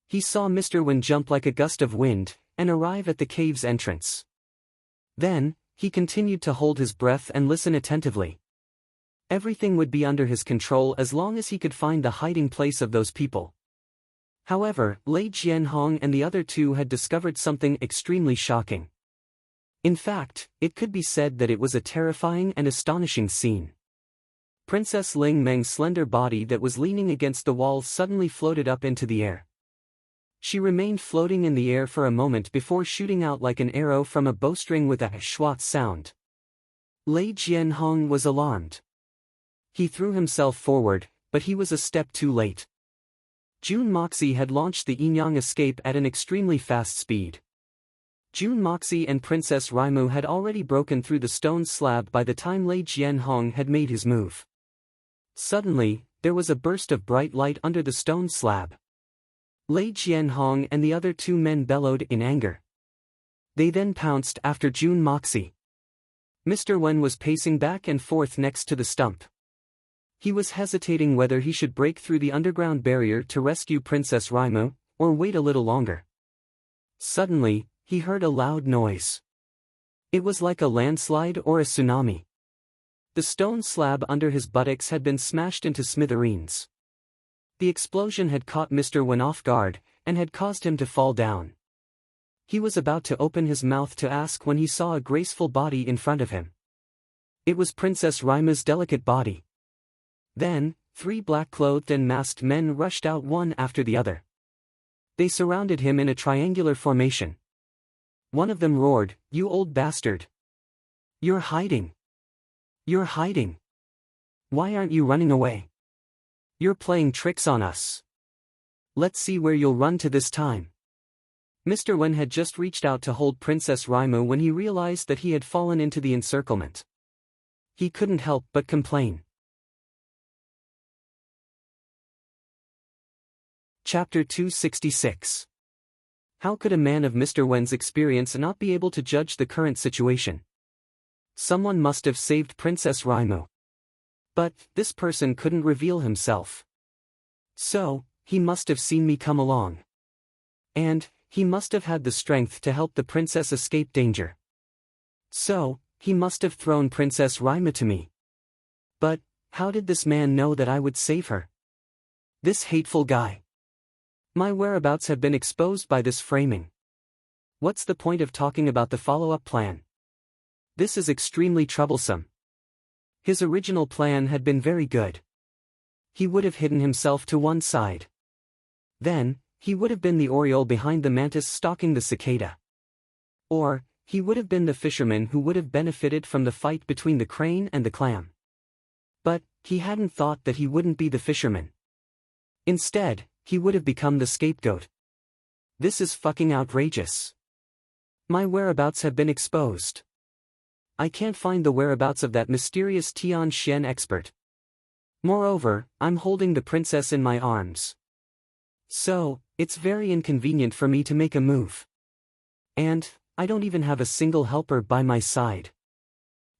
He saw Mr. Wen jump like a gust of wind, and arrive at the cave's entrance. Then, he continued to hold his breath and listen attentively. Everything would be under his control as long as he could find the hiding place of those people. However, Lei Jianhong and the other two had discovered something extremely shocking. In fact, it could be said that it was a terrifying and astonishing scene. Princess Ling Meng's slender body that was leaning against the wall suddenly floated up into the air. She remained floating in the air for a moment before shooting out like an arrow from a bowstring with a schwat sound. Lei Jianhong was alarmed. He threw himself forward, but he was a step too late. June Moxie had launched the Enyang escape at an extremely fast speed. June Moxie and Princess Raimu had already broken through the stone slab by the time Lei Jianhong had made his move. Suddenly, there was a burst of bright light under the stone slab. Lei Jianhong and the other two men bellowed in anger. They then pounced after June Moxie. Mr. Wen was pacing back and forth next to the stump. He was hesitating whether he should break through the underground barrier to rescue Princess Raimu, or wait a little longer. Suddenly, he heard a loud noise. It was like a landslide or a tsunami. The stone slab under his buttocks had been smashed into smithereens. The explosion had caught Mr. Wen off guard, and had caused him to fall down. He was about to open his mouth to ask when he saw a graceful body in front of him. It was Princess Raimu's delicate body. Then, 3 black-clothed and masked men rushed out one after the other. They surrounded him in a triangular formation. One of them roared, "You old bastard! You're hiding! You're hiding! Why aren't you running away? You're playing tricks on us. Let's see where you'll run to this time." Mr. Wen had just reached out to hold Princess Raimu when he realized that he had fallen into the encirclement. He couldn't help but complain. Chapter 266. How could a man of Mr. Wen's experience not be able to judge the current situation? Someone must have saved Princess Raimu. But this person couldn't reveal himself. So, he must have seen me come along. And he must have had the strength to help the princess escape danger. So, he must have thrown Princess Raimu to me. But how did this man know that I would save her? This hateful guy. My whereabouts have been exposed by this framing. What's the point of talking about the follow-up plan? This is extremely troublesome. His original plan had been very good. He would have hidden himself to one side. Then, he would have been the oriole behind the mantis stalking the cicada. Or, he would have been the fisherman who would have benefited from the fight between the crane and the clam. But, he hadn't thought that he wouldn't be the fisherman. Instead, he would have become the scapegoat. This is fucking outrageous. My whereabouts have been exposed. I can't find the whereabouts of that mysterious Tian Shen expert. Moreover, I'm holding the princess in my arms. So, it's very inconvenient for me to make a move. And, I don't even have a single helper by my side.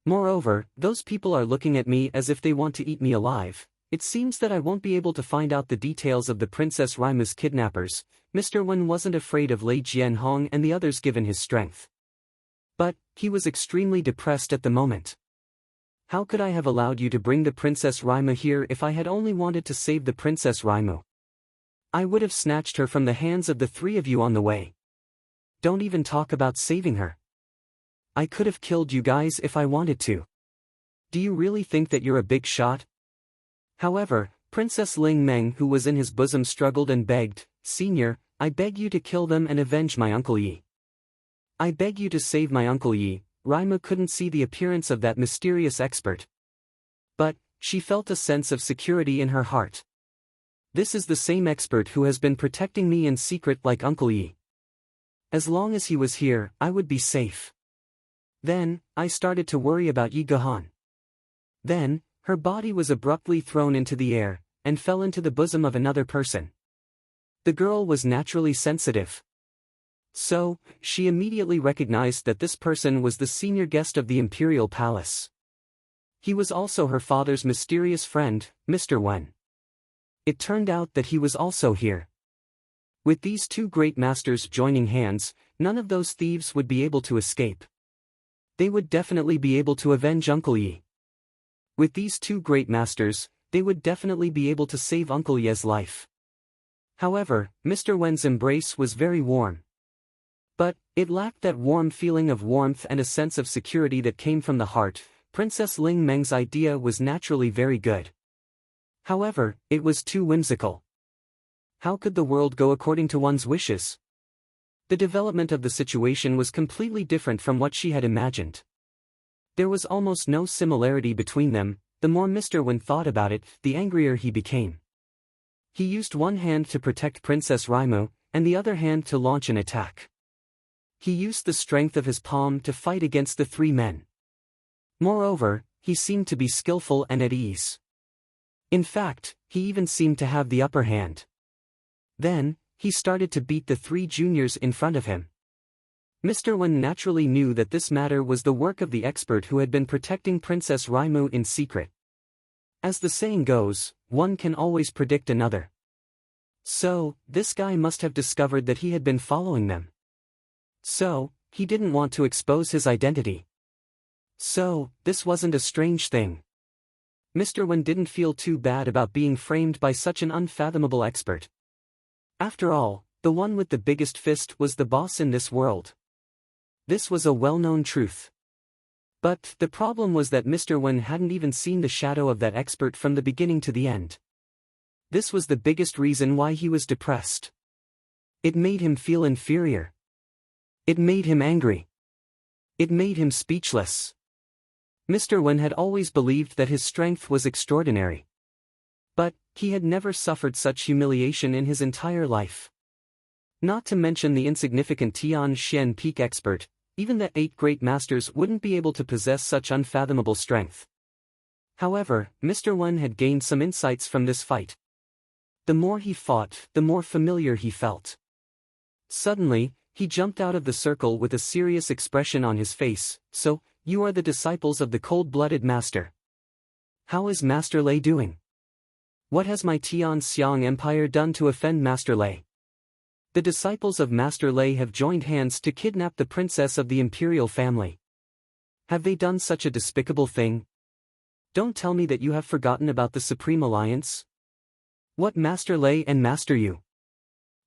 Moreover, those people are looking at me as if they want to eat me alive. It seems that I won't be able to find out the details of the Princess Raimu's kidnappers. Mr. Wen wasn't afraid of Lei Jianhong and the others given his strength. But, he was extremely depressed at the moment. How could I have allowed you to bring the Princess Raimu here if I had only wanted to save the Princess Raimu? I would have snatched her from the hands of the 3 of you on the way. Don't even talk about saving her. I could have killed you guys if I wanted to. Do you really think that you're a big shot? However, Princess Ling Meng, who was in his bosom, struggled and begged, "Senior, I beg you to kill them and avenge my Uncle Yi. I beg you to save my Uncle Yi." Raimu couldn't see the appearance of that mysterious expert. But, she felt a sense of security in her heart. This is the same expert who has been protecting me in secret like Uncle Yi. As long as he was here, I would be safe. Then, I started to worry about Yi Gahan. Then, her body was abruptly thrown into the air, and fell into the bosom of another person. The girl was naturally sensitive. So, she immediately recognized that this person was the senior guest of the Imperial Palace. He was also her father's mysterious friend, Mr. Wen. It turned out that he was also here. With these 2 great masters joining hands, none of those thieves would be able to escape. They would definitely be able to avenge Uncle Yi. With these 2 great masters, they would definitely be able to save Uncle Ye's life. However, Mr. Wen's embrace was very warm. But, it lacked that warm feeling of warmth and a sense of security that came from the heart. Princess Ling Meng's idea was naturally very good. However, it was too whimsical. How could the world go according to one's wishes? The development of the situation was completely different from what she had imagined. There was almost no similarity between them. The more Mr. Wen thought about it, the angrier he became. He used one hand to protect Princess Raimu, and the other hand to launch an attack. He used the strength of his palm to fight against the three men. Moreover, he seemed to be skillful and at ease. In fact, he even seemed to have the upper hand. Then, he started to beat the three juniors in front of him. Mr. Wen naturally knew that this matter was the work of the expert who had been protecting Princess Raimu in secret. As the saying goes, one can always predict another. So, this guy must have discovered that he had been following them. So, he didn't want to expose his identity. So, this wasn't a strange thing. Mr. Wen didn't feel too bad about being framed by such an unfathomable expert. After all, the one with the biggest fist was the boss in this world. This was a well-known truth. But the problem was that Mr. Wen hadn't even seen the shadow of that expert from the beginning to the end. This was the biggest reason why he was depressed. It made him feel inferior. It made him angry. It made him speechless. Mr. Wen had always believed that his strength was extraordinary. But, he had never suffered such humiliation in his entire life. Not to mention the insignificant Tian Shen Peak expert, even the 8 great masters wouldn't be able to possess such unfathomable strength. However, Mr. Wen had gained some insights from this fight. The more he fought, the more familiar he felt. Suddenly, he jumped out of the circle with a serious expression on his face. So, you are the disciples of the cold-blooded master. How is Master Lei doing? What has my Tian Xiang Empire done to offend Master Lei? The disciples of Master Lei have joined hands to kidnap the princess of the imperial family. Have they done such a despicable thing? Don't tell me that you have forgotten about the Supreme Alliance? What Master Lei and Master Yu?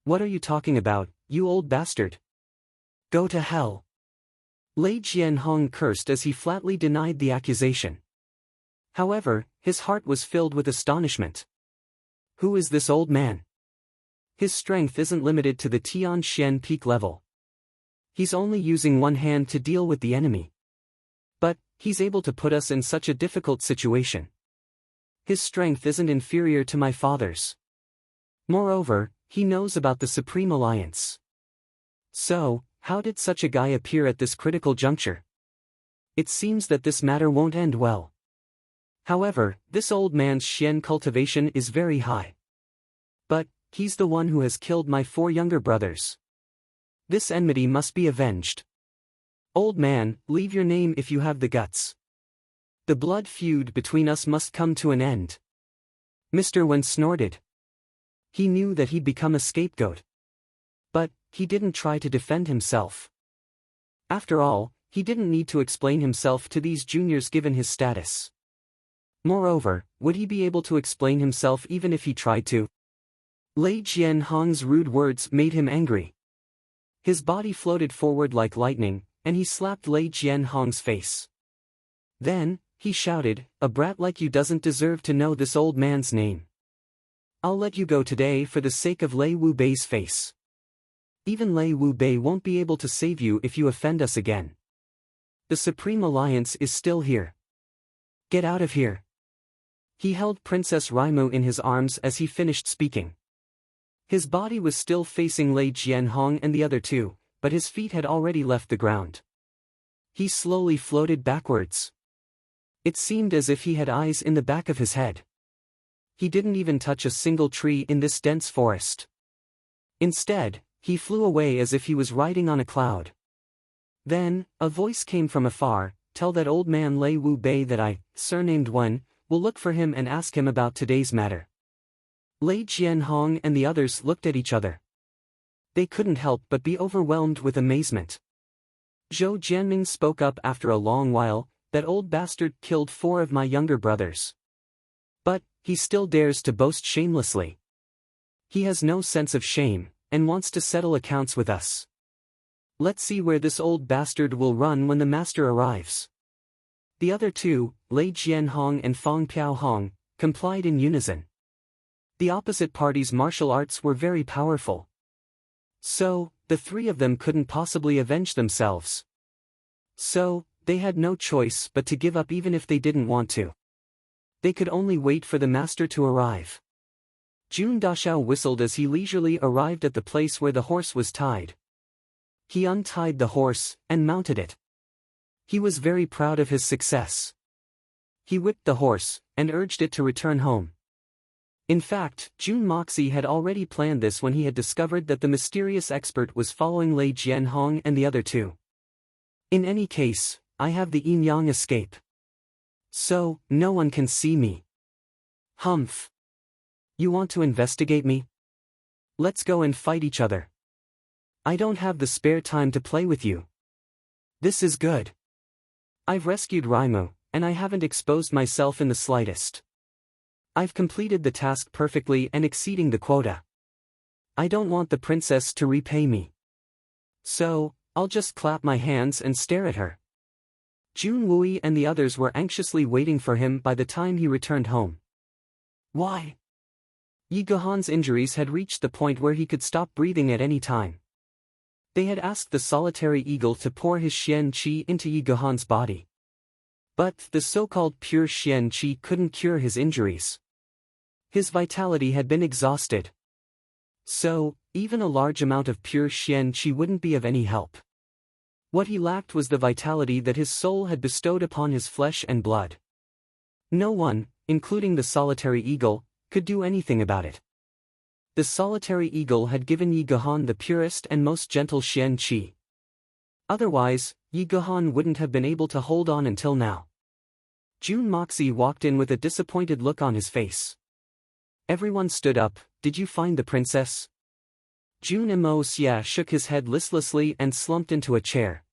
What are you talking about, you old bastard? Go to hell. Lei Jianhong cursed as he flatly denied the accusation. However, his heart was filled with astonishment. Who is this old man? His strength isn't limited to the Tian Shen peak level. He's only using one hand to deal with the enemy. But, he's able to put us in such a difficult situation. His strength isn't inferior to my father's. Moreover, he knows about the Supreme Alliance. So, how did such a guy appear at this critical juncture? It seems that this matter won't end well. However, this old man's Shen cultivation is very high. But, he's the one who has killed my 4 younger brothers. This enmity must be avenged. Old man, leave your name if you have the guts. The blood feud between us must come to an end. Mr. Wen snorted. He knew that he'd become a scapegoat. But, he didn't try to defend himself. After all, he didn't need to explain himself to these juniors given his status. Moreover, would he be able to explain himself even if he tried to? Lei Jianhong's rude words made him angry. His body floated forward like lightning, and he slapped Lei Jianhong's face. Then, he shouted, "A brat like you doesn't deserve to know this old man's name. I'll let you go today for the sake of Lei Wu Bei's face. Even Lei Wu Bei won't be able to save you if you offend us again. The Supreme Alliance is still here. Get out of here." He held Princess Raimu in his arms as he finished speaking. His body was still facing Lei Jianhong and the other 2, but his feet had already left the ground. He slowly floated backwards. It seemed as if he had eyes in the back of his head. He didn't even touch a single tree in this dense forest. Instead, he flew away as if he was riding on a cloud. Then, a voice came from afar, "Tell that old man Lei Wu Bei that I, surnamed Wen, will look for him and ask him about today's matter." Lei Jianhong and the others looked at each other. They couldn't help but be overwhelmed with amazement. Zhou Jianming spoke up after a long while, "That old bastard killed 4 of my younger brothers. But, he still dares to boast shamelessly. He has no sense of shame, and wants to settle accounts with us. Let's see where this old bastard will run when the master arrives." The other 2, Lei Jianhong and Fang Piaohong, complied in unison. The opposite party's martial arts were very powerful. So, the 3 of them couldn't possibly avenge themselves. So, they had no choice but to give up even if they didn't want to. They could only wait for the master to arrive. Jun Dashao whistled as he leisurely arrived at the place where the horse was tied. He untied the horse, and mounted it. He was very proud of his success. He whipped the horse, and urged it to return home. In fact, Jun Moxie had already planned this when he had discovered that the mysterious expert was following Lei Jianhong and the other two. In any case, I have the yin yang escape. So, no one can see me. Humph. You want to investigate me? Let's go and fight each other. I don't have the spare time to play with you. This is good. I've rescued Raimu, and I haven't exposed myself in the slightest. I've completed the task perfectly and exceeding the quota. I don't want the princess to repay me. So, I'll just clap my hands and stare at her. Jun Wui and the others were anxiously waiting for him by the time he returned home. Why? Yi Guhan's injuries had reached the point where he could stop breathing at any time. They had asked the solitary eagle to pour his Xian Qi into Yi Guhan's body. But the so-called pure Xian Qi couldn't cure his injuries. His vitality had been exhausted. So, even a large amount of pure Xian Qi wouldn't be of any help. What he lacked was the vitality that his soul had bestowed upon his flesh and blood. No one, including the solitary eagle, could do anything about it. The solitary eagle had given Yi Guhan the purest and most gentle Xian Qi. Otherwise, Yi Guhan wouldn't have been able to hold on until now. Jun Moxie walked in with a disappointed look on his face. Everyone stood up. Did you find the princess? Jun Mo Xia shook his head listlessly and slumped into a chair.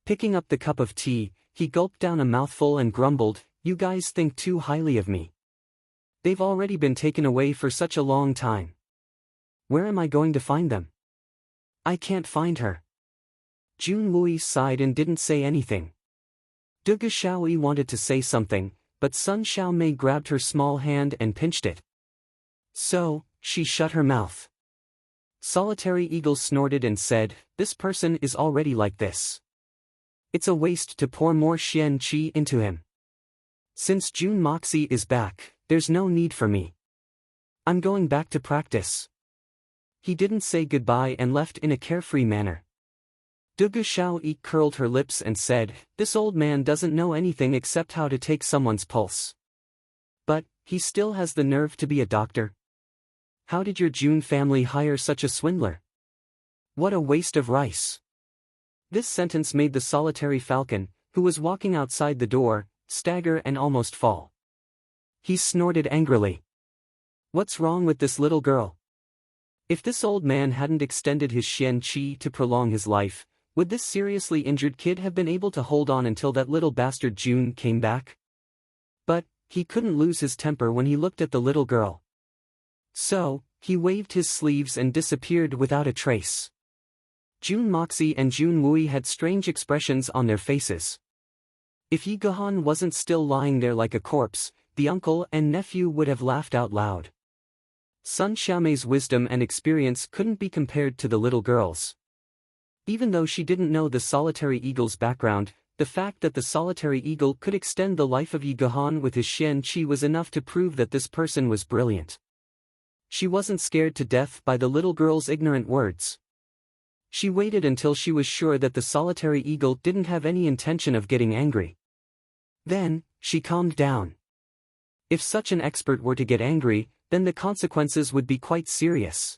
Picking up the cup of tea, he gulped down a mouthful and grumbled, "You guys think too highly of me. They've already been taken away for such a long time. Where am I going to find them? I can't find her." Jun Wui sighed and didn't say anything. Dugu Xiaoyi wanted to say something, but Sun Xiaomei grabbed her small hand and pinched it. So, she shut her mouth. Solitary Eagle snorted and said, "This person is already like this. It's a waste to pour more Xian Qi into him. Since Jun Moxie is back, there's no need for me. I'm going back to practice." He didn't say goodbye and left in a carefree manner. Dugu Xiaoyi curled her lips and said, "This old man doesn't know anything except how to take someone's pulse. But, he still has the nerve to be a doctor. How did your Jun family hire such a swindler? What a waste of rice." This sentence made the solitary falcon, who was walking outside the door, stagger and almost fall. He snorted angrily. What's wrong with this little girl? If this old man hadn't extended his Xian Qi to prolong his life, would this seriously injured kid have been able to hold on until that little bastard Jun came back? But, he couldn't lose his temper when he looked at the little girl. So, he waved his sleeves and disappeared without a trace. Jun Moxie and Jun Wui had strange expressions on their faces. If Yi Guhan wasn't still lying there like a corpse, the uncle and nephew would have laughed out loud. Sun Xiaomei's wisdom and experience couldn't be compared to the little girl's. Even though she didn't know the solitary eagle's background, the fact that the solitary eagle could extend the life of Yi Guhan with his Xian Qi was enough to prove that this person was brilliant. She wasn't scared to death by the little girl's ignorant words. She waited until she was sure that the solitary eagle didn't have any intention of getting angry. Then, she calmed down. If such an expert were to get angry, then the consequences would be quite serious.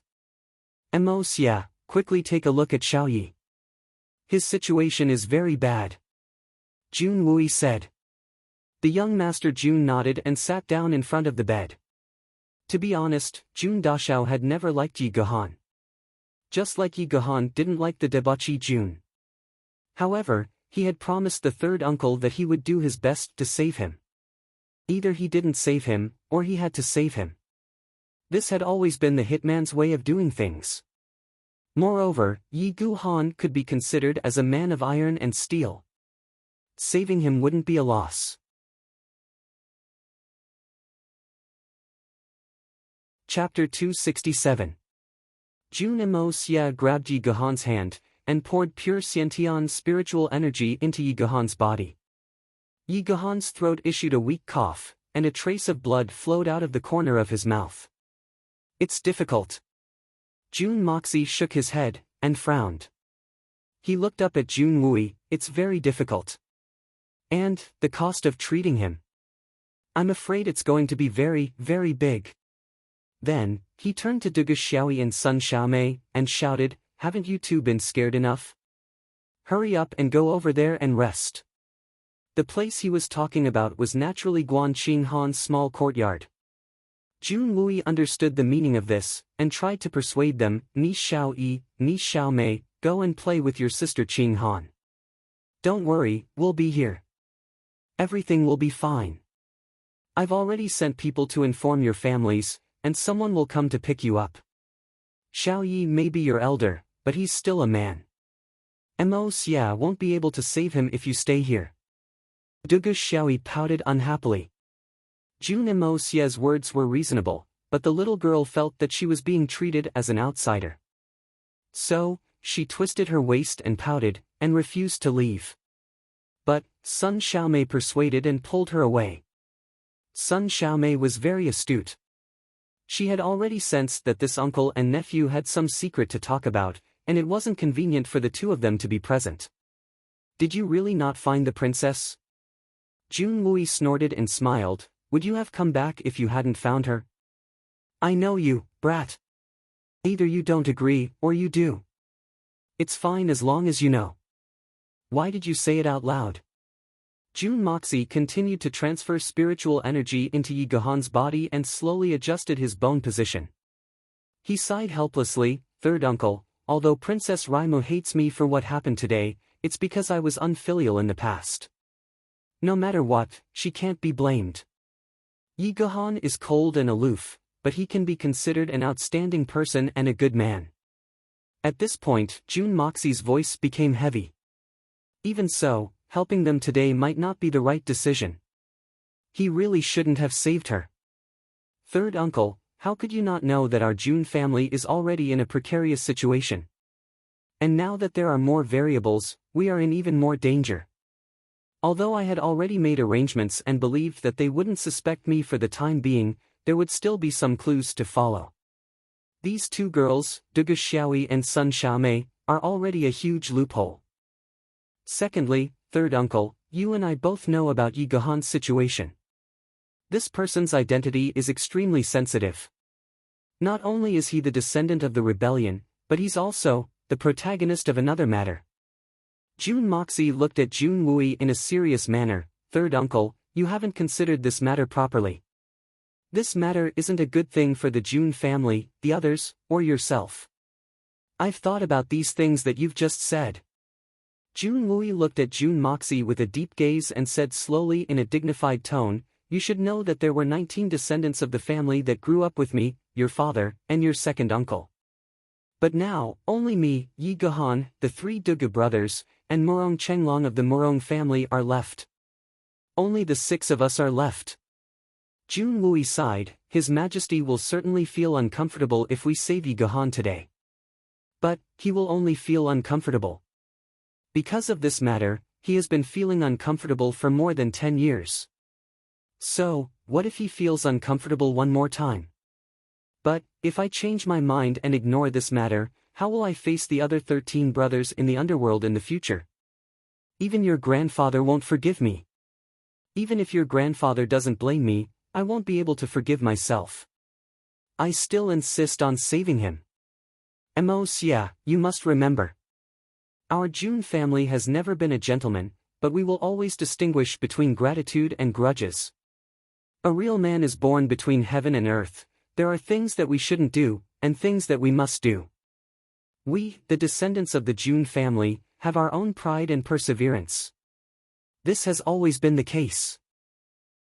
Mo Xia, quickly take a look at Xiao Yi. His situation is very bad. Jun Wui said. The young master Jun nodded and sat down in front of the bed. To be honest, Jun Dashao had never liked Yi Guhan. Just like Yi Guhan didn't like the debauchee Jun. However, he had promised the third uncle that he would do his best to save him. Either he didn't save him, or he had to save him. This had always been the hitman's way of doing things. Moreover, Yi Guhan could be considered as a man of iron and steel. Saving him wouldn't be a loss. Chapter 267. Jun Mo Xia grabbed Yi Guhan's hand, and poured pure Xiantian spiritual energy into Yi Guhan's body. Yi Guhan's throat issued a weak cough, and a trace of blood flowed out of the corner of his mouth. It's difficult. Jun Moxie shook his head, and frowned. He looked up at Jun Wui. It's very difficult. And, the cost of treating him. I'm afraid it's going to be very, very big. Then, he turned to Dugu Xiaoyi and Sun Xiaomei, and shouted, haven't you two been scared enough? Hurry up and go over there and rest. The place he was talking about was naturally Guanqing Han's small courtyard. Jun Wui understood the meaning of this, and tried to persuade them, Ni Xiaoyi, Ni Xiaomei, go and play with your sister Qing Han. Don't worry, we'll be here. Everything will be fine. I've already sent people to inform your families, and someone will come to pick you up. Xiaoyi may be your elder, but he's still a man. Mo Xia won't be able to save him if you stay here. Dugu Xiaoyi pouted unhappily. Jun and Mo Xia's words were reasonable, but the little girl felt that she was being treated as an outsider. So, she twisted her waist and pouted, and refused to leave. But, Sun Xiaomei persuaded and pulled her away. Sun Xiaomei was very astute. She had already sensed that this uncle and nephew had some secret to talk about, and it wasn't convenient for the two of them to be present. Did you really not find the princess? Jun Wui snorted and smiled. Would you have come back if you hadn't found her? I know you, brat. Either you don't agree, or you do. It's fine as long as you know. Why did you say it out loud? Jun Moxie continued to transfer spiritual energy into Yi Gahan's body and slowly adjusted his bone position. He sighed helplessly, third uncle, although Princess Raimu hates me for what happened today, it's because I was unfilial in the past. No matter what, she can't be blamed. Yi Gahan is cold and aloof, but he can be considered an outstanding person and a good man. At this point, Jun Moxie's voice became heavy. Even so, helping them today might not be the right decision. He really shouldn't have saved her. Third uncle, how could you not know that our Jun family is already in a precarious situation? And now that there are more variables, we are in even more danger. Although I had already made arrangements and believed that they wouldn't suspect me for the time being, there would still be some clues to follow. These two girls, Dugu Xiaoyi and Sun Xiaomei, are already a huge loophole. Secondly, third uncle, you and I both know about Yi Gahan's situation. This person's identity is extremely sensitive. Not only is he the descendant of the rebellion, but he's also the protagonist of another matter. Jun Moxie looked at Jun Wui in a serious manner. Third uncle, you haven't considered this matter properly. This matter isn't a good thing for the Jun family, the others, or yourself. I've thought about these things that you've just said. Jun Wui looked at Jun Moxie with a deep gaze and said slowly in a dignified tone, you should know that there were 19 descendants of the family that grew up with me, your father, and your second uncle. But now, only me, Yi Gahan, the 3 Dugu brothers, and Murong Chenglong of the Murong family are left. Only the 6 of us are left. Jun Wui sighed, His Majesty will certainly feel uncomfortable if we save Yi Gahan today. But, he will only feel uncomfortable. Because of this matter, he has been feeling uncomfortable for more than 10 years. So, what if he feels uncomfortable one more time? But, if I change my mind and ignore this matter, how will I face the other 13 brothers in the underworld in the future? Even your grandfather won't forgive me. Even if your grandfather doesn't blame me, I won't be able to forgive myself. I still insist on saving him. Mo Xia, you must remember. Our Jun family has never been a gentleman, but we will always distinguish between gratitude and grudges. A real man is born between heaven and earth. There are things that we shouldn't do, and things that we must do. We, the descendants of the Jun family, have our own pride and perseverance. This has always been the case.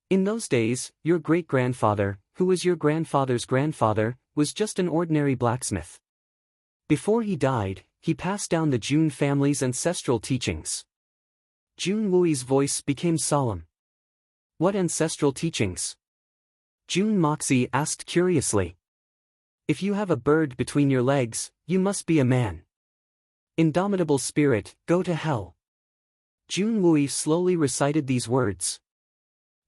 In those days, your great-grandfather, who was your grandfather's grandfather, was just an ordinary blacksmith. Before he died, he passed down the Jun family's ancestral teachings. Jun Wui's voice became solemn. What ancestral teachings? Jun Moxie asked curiously. If you have a bird between your legs, you must be a man. Indomitable spirit, go to hell. Jun Wui slowly recited these words.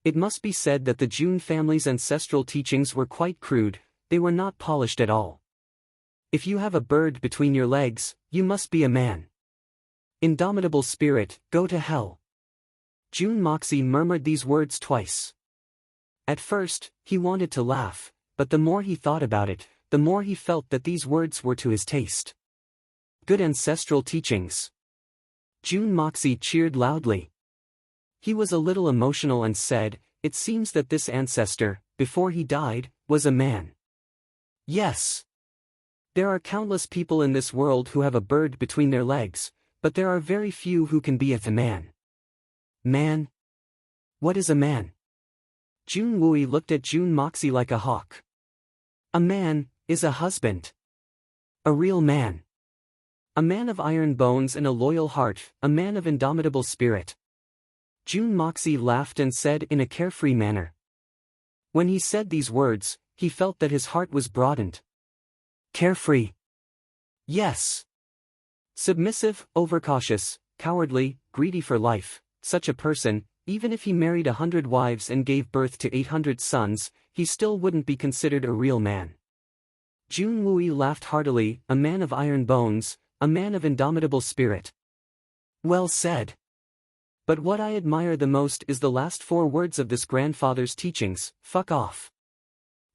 It must be said that the Jun family's ancestral teachings were quite crude, they were not polished at all. If you have a bird between your legs, you must be a man. Indomitable spirit, go to hell. Jun Moxie murmured these words twice. At first, he wanted to laugh, but the more he thought about it, the more he felt that these words were to his taste. Good ancestral teachings. Jun Moxie cheered loudly. He was a little emotional and said, "It seems that this ancestor, before he died, was a man." Yes. There are countless people in this world who have a bird between their legs, but there are very few who can be a man. Man? What is a man? Jun Wui looked at Jun Moxie like a hawk. A man is a husband. A real man. A man of iron bones and a loyal heart, a man of indomitable spirit. Jun Moxie laughed and said in a carefree manner. When he said these words, he felt that his heart was broadened. Carefree. Yes. Submissive, overcautious, cowardly, greedy for life, such a person, even if he married 100 wives and gave birth to 800 sons, he still wouldn't be considered a real man. Jun Wui laughed heartily, a man of iron bones, a man of indomitable spirit. Well said. But what I admire the most is the last 4 words of this grandfather's teachings, fuck off.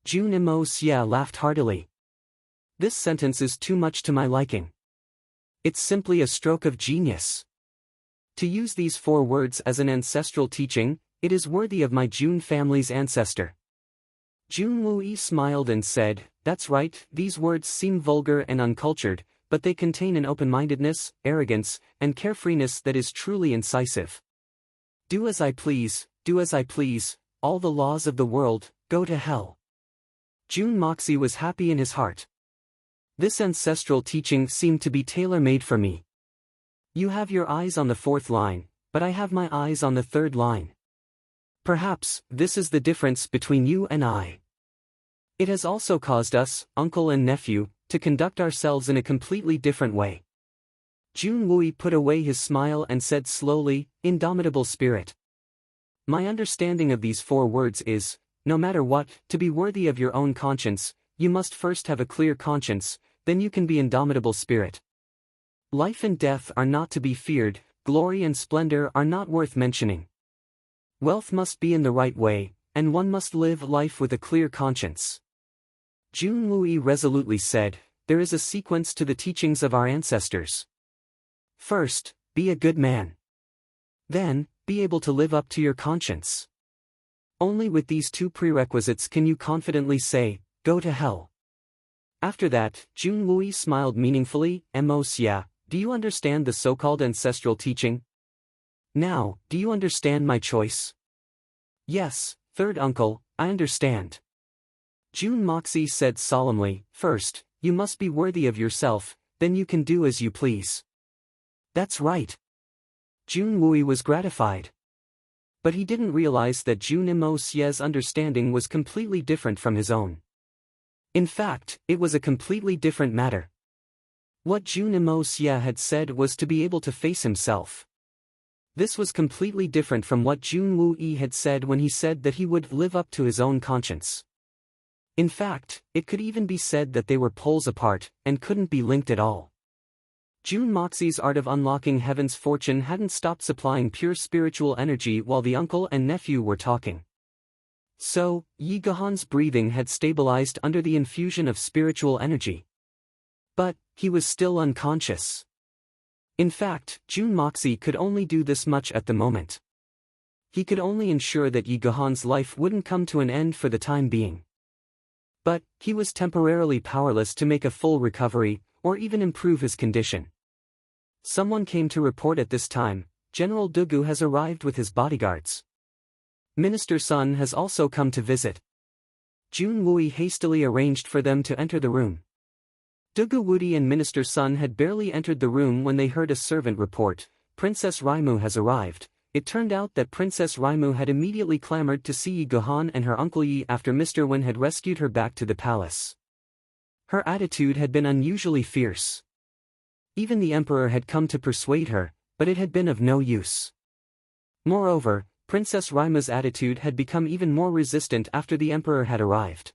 Jun Mo Xia laughed heartily. This sentence is too much to my liking. It's simply a stroke of genius. To use these 4 words as an ancestral teaching, it is worthy of my Jun family's ancestor. Jun Wui smiled and said, "That's right, these words seem vulgar and uncultured, but they contain an open-mindedness, arrogance, and carefreeness that is truly incisive. Do as I please, all the laws of the world, go to hell." Jun Moxie was happy in his heart. This ancestral teaching seemed to be tailor-made for me. You have your eyes on the 4th line, but I have my eyes on the 3rd line. Perhaps, this is the difference between you and I. It has also caused us, uncle and nephew, to conduct ourselves in a completely different way. Jun Wui put away his smile and said slowly, "Indomitable spirit. My understanding of these 4 words is, no matter what, to be worthy of your own conscience, you must first have a clear conscience, then you can be indomitable spirit. Life and death are not to be feared, glory and splendor are not worth mentioning. Wealth must be in the right way, and one must live life with a clear conscience." Jun Wui resolutely said, "There is a sequence to the teachings of our ancestors. First, be a good man. Then, be able to live up to your conscience. Only with these 2 prerequisites can you confidently say, 'Go to hell.'" After that, Jun Wui smiled meaningfully. "Mo Xia, do you understand the so-called ancestral teaching? Now, do you understand my choice?" "Yes, 3rd uncle, I understand." Jun Moxie said solemnly, "First, you must be worthy of yourself, then you can do as you please." "That's right." Jun Wui was gratified. But he didn't realize that Jun Mo Xia's understanding was completely different from his own. In fact, it was a completely different matter. What Jun Mo Xia had said was to be able to face himself. This was completely different from what Jun Wui had said when he said that he would live up to his own conscience. In fact, it could even be said that they were poles apart, and couldn't be linked at all. Jun Moxie's art of unlocking heaven's fortune hadn't stopped supplying pure spiritual energy while the uncle and nephew were talking. So, Yi Gahan's breathing had stabilized under the infusion of spiritual energy. But, he was still unconscious. In fact, Jun Moxie could only do this much at the moment. He could only ensure that Yi Gahan's life wouldn't come to an end for the time being. But, he was temporarily powerless to make a full recovery, or even improve his condition. Someone came to report at this time, General Dugu has arrived with his bodyguards. Minister Sun has also come to visit. Jun Wui hastily arranged for them to enter the room. Dugu Wudi and Minister Sun had barely entered the room when they heard a servant report, "Princess Raimu has arrived." It turned out that Princess Raimu had immediately clamored to see Yi Gahan and her uncle Yi after Mr. Wen had rescued her back to the palace. Her attitude had been unusually fierce. Even the emperor had come to persuade her, but it had been of no use. Moreover, Princess Raima's attitude had become even more resistant after the emperor had arrived.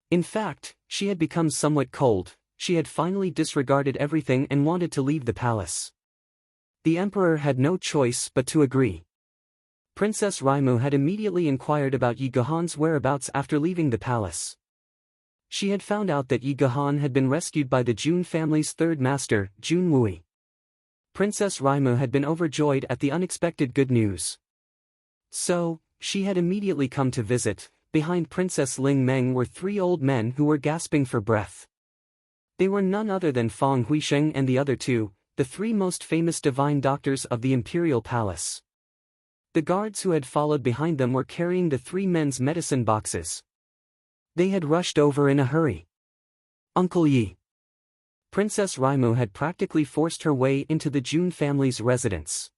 In fact, she had become somewhat cold. She had finally disregarded everything and wanted to leave the palace. The emperor had no choice but to agree. Princess Raimu had immediately inquired about Yi Guhan's whereabouts after leaving the palace. She had found out that Yi Guhan had been rescued by the Jun family's third master, Jun Wui. Princess Raimu had been overjoyed at the unexpected good news. So, she had immediately come to visit. Behind Princess Ling Meng were three old men who were gasping for breath. They were none other than Fang Huisheng and the other two, the three most famous divine doctors of the imperial palace. The guards who had followed behind them were carrying the three men's medicine boxes. They had rushed over in a hurry. Uncle Yi. Princess Raimu had practically forced her way into the Jun family's residence.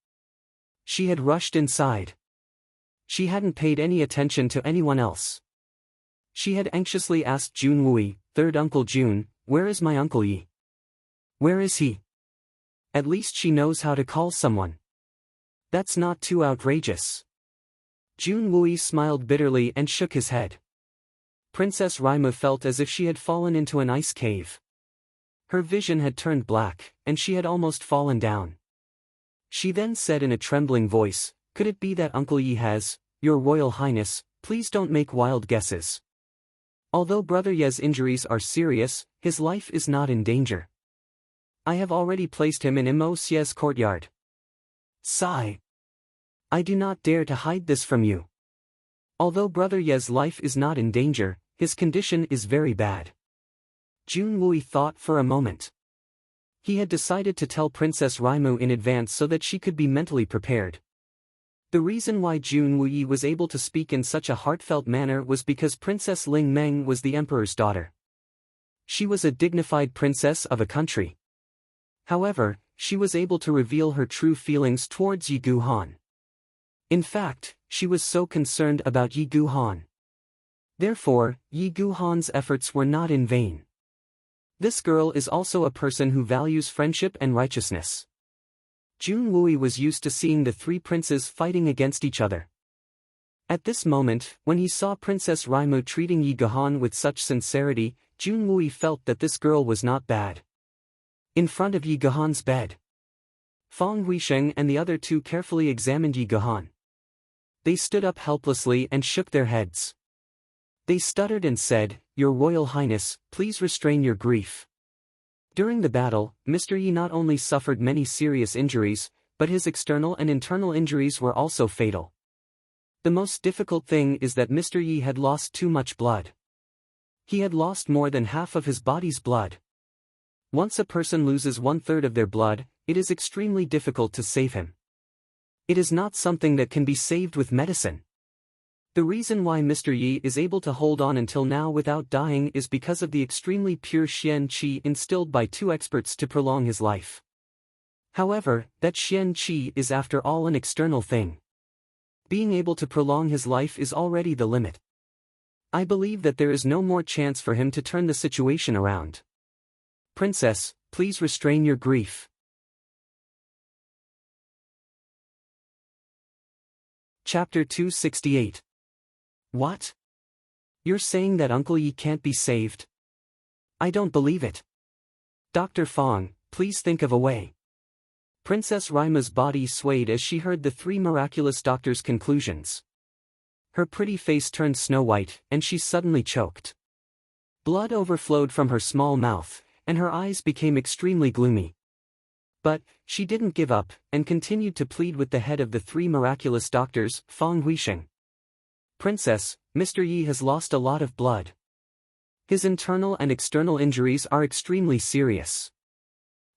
She had rushed inside. She hadn't paid any attention to anyone else. She had anxiously asked Jun Wui, third Uncle Jun, "Where is my Uncle Yi? Where is he? At least she knows how to call someone. That's not too outrageous." Jun Wui smiled bitterly and shook his head. Princess Raimu felt as if she had fallen into an ice cave. Her vision had turned black, and she had almost fallen down. She then said in a trembling voice, "Could it be that Uncle Yi has, Your Royal Highness, please don't make wild guesses. Although Brother Ye's injuries are serious, his life is not in danger. I have already placed him in Imo Xie's courtyard." Sigh. "I do not dare to hide this from you. Although Brother Ye's life is not in danger, his condition is very bad." Jun Wui thought for a moment. He had decided to tell Princess Raimu in advance so that she could be mentally prepared. The reason why Jun Wui was able to speak in such a heartfelt manner was because Princess Ling Meng was the emperor's daughter. She was a dignified princess of a country. However, she was able to reveal her true feelings towards Yi Guhan. In fact, she was so concerned about Yi Guhan. Therefore, Yi Guhan's efforts were not in vain. This girl is also a person who values friendship and righteousness. Jun Wui was used to seeing the three princes fighting against each other. At this moment, when he saw Princess Raimu treating Yi Guhan with such sincerity, Jun Wui felt that this girl was not bad. In front of Yi Guhan's bed, Fang Huisheng and the other two carefully examined Yi Guhan. They stood up helplessly and shook their heads. They stuttered and said, "Your Royal Highness, please restrain your grief." During the battle, Mr. Yi not only suffered many serious injuries, but his external and internal injuries were also fatal. The most difficult thing is that Mr. Yi had lost too much blood. He had lost more than half of his body's blood. Once a person loses 1/3 of their blood, it is extremely difficult to save him. It is not something that can be saved with medicine. The reason why Mr. Yi is able to hold on until now without dying is because of the extremely pure Xian Qi instilled by two experts to prolong his life. However, that Xian Qi is after all an external thing. Being able to prolong his life is already the limit. I believe that there is no more chance for him to turn the situation around. Princess, please restrain your grief. Chapter 268. What? You're saying that Uncle Yi can't be saved? I don't believe it. Dr. Fang, please think of a way. Princess Raima's body swayed as she heard the three miraculous doctors' conclusions. Her pretty face turned snow-white, and she suddenly choked. Blood overflowed from her small mouth, and her eyes became extremely gloomy. But, she didn't give up, and continued to plead with the head of the three miraculous doctors, Fang Huisheng. Princess, Mr. Yi has lost a lot of blood. His internal and external injuries are extremely serious.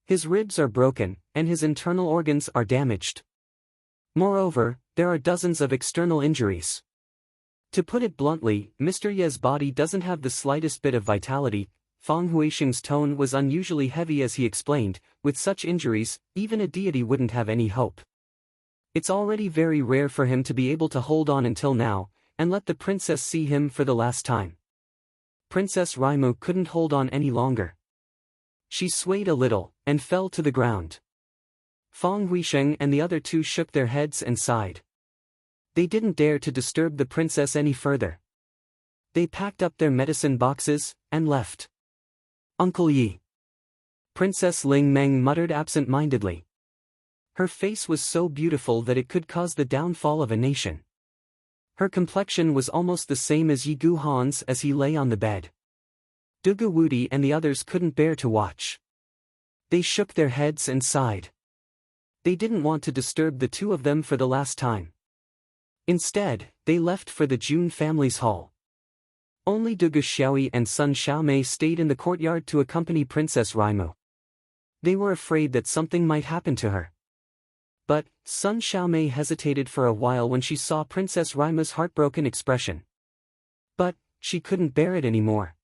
His ribs are broken, and his internal organs are damaged. Moreover, there are dozens of external injuries. To put it bluntly, Mr. Ye's body doesn't have the slightest bit of vitality. Fang Huisheng's tone was unusually heavy as he explained, with such injuries, even a deity wouldn't have any hope. It's already very rare for him to be able to hold on until now, and let the princess see him for the last time. Princess Raimu couldn't hold on any longer. She swayed a little, and fell to the ground. Fang Huisheng and the other two shook their heads and sighed. They didn't dare to disturb the princess any further. They packed up their medicine boxes, and left. Uncle Yi. Princess Ling Meng muttered absent-mindedly. Her face was so beautiful that it could cause the downfall of a nation. Her complexion was almost the same as Yi Guhan's as he lay on the bed. Dugu Wudi and the others couldn't bear to watch. They shook their heads and sighed. They didn't want to disturb the two of them for the last time. Instead, they left for the Jun family's hall. Only Dugu Xiaoyi and Sun Xiaomei stayed in the courtyard to accompany Princess Raimu. They were afraid that something might happen to her. But, Sun Xiaomei hesitated for a while when she saw Princess Raimu's heartbroken expression. But, she couldn't bear it anymore.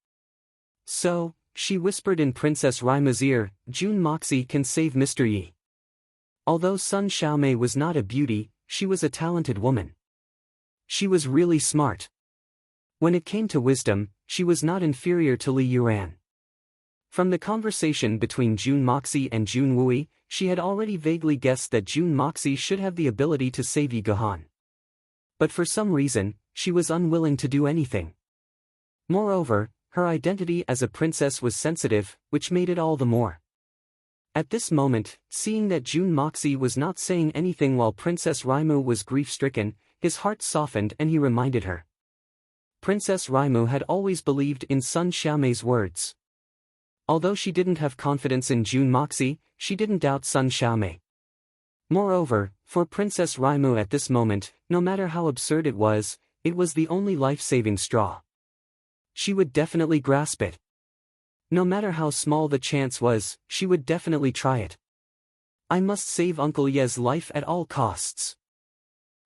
So, she whispered in Princess Raimu's ear, "Jun Moxie can save Mr. Yi." Although Sun Xiaomei was not a beauty, she was a talented woman. She was really smart. When it came to wisdom, she was not inferior to Li Yuan. From the conversation between Jun Moxie and Jun Wui, she had already vaguely guessed that Jun Moxie should have the ability to save Yi Guhan. But for some reason, she was unwilling to do anything. Moreover, her identity as a princess was sensitive, which made it all the more. At this moment, seeing that Jun Moxie was not saying anything while Princess Raimu was grief-stricken, his heart softened and he reminded her. Princess Raimu had always believed in Sun Xiaomei's words. Although she didn't have confidence in Jun Moxie, she didn't doubt Sun Xiaomei. Moreover, for Princess Raimu at this moment, no matter how absurd it was the only life-saving straw. She would definitely grasp it. No matter how small the chance was, she would definitely try it. I must save Uncle Ye's life at all costs.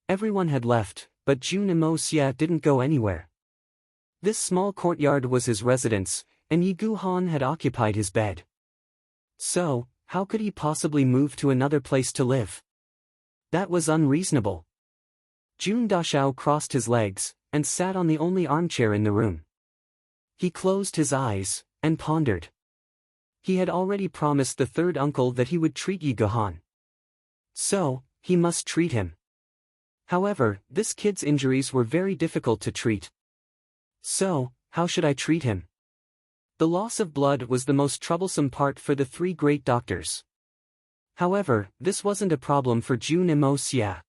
Everyone had left, but Jun Imo Xia didn't go anywhere. This small courtyard was his residence, and Yi Guhan had occupied his bed. So, how could he possibly move to another place to live? That was unreasonable. Jun Dashao crossed his legs, and sat on the only armchair in the room. He closed his eyes, and pondered. He had already promised the third uncle that he would treat Yi Guhan. So, he must treat him. However, this kid's injuries were very difficult to treat. So, how should I treat him? The loss of blood was the most troublesome part for the three great doctors. However, this wasn't a problem for Jun Imo Xia.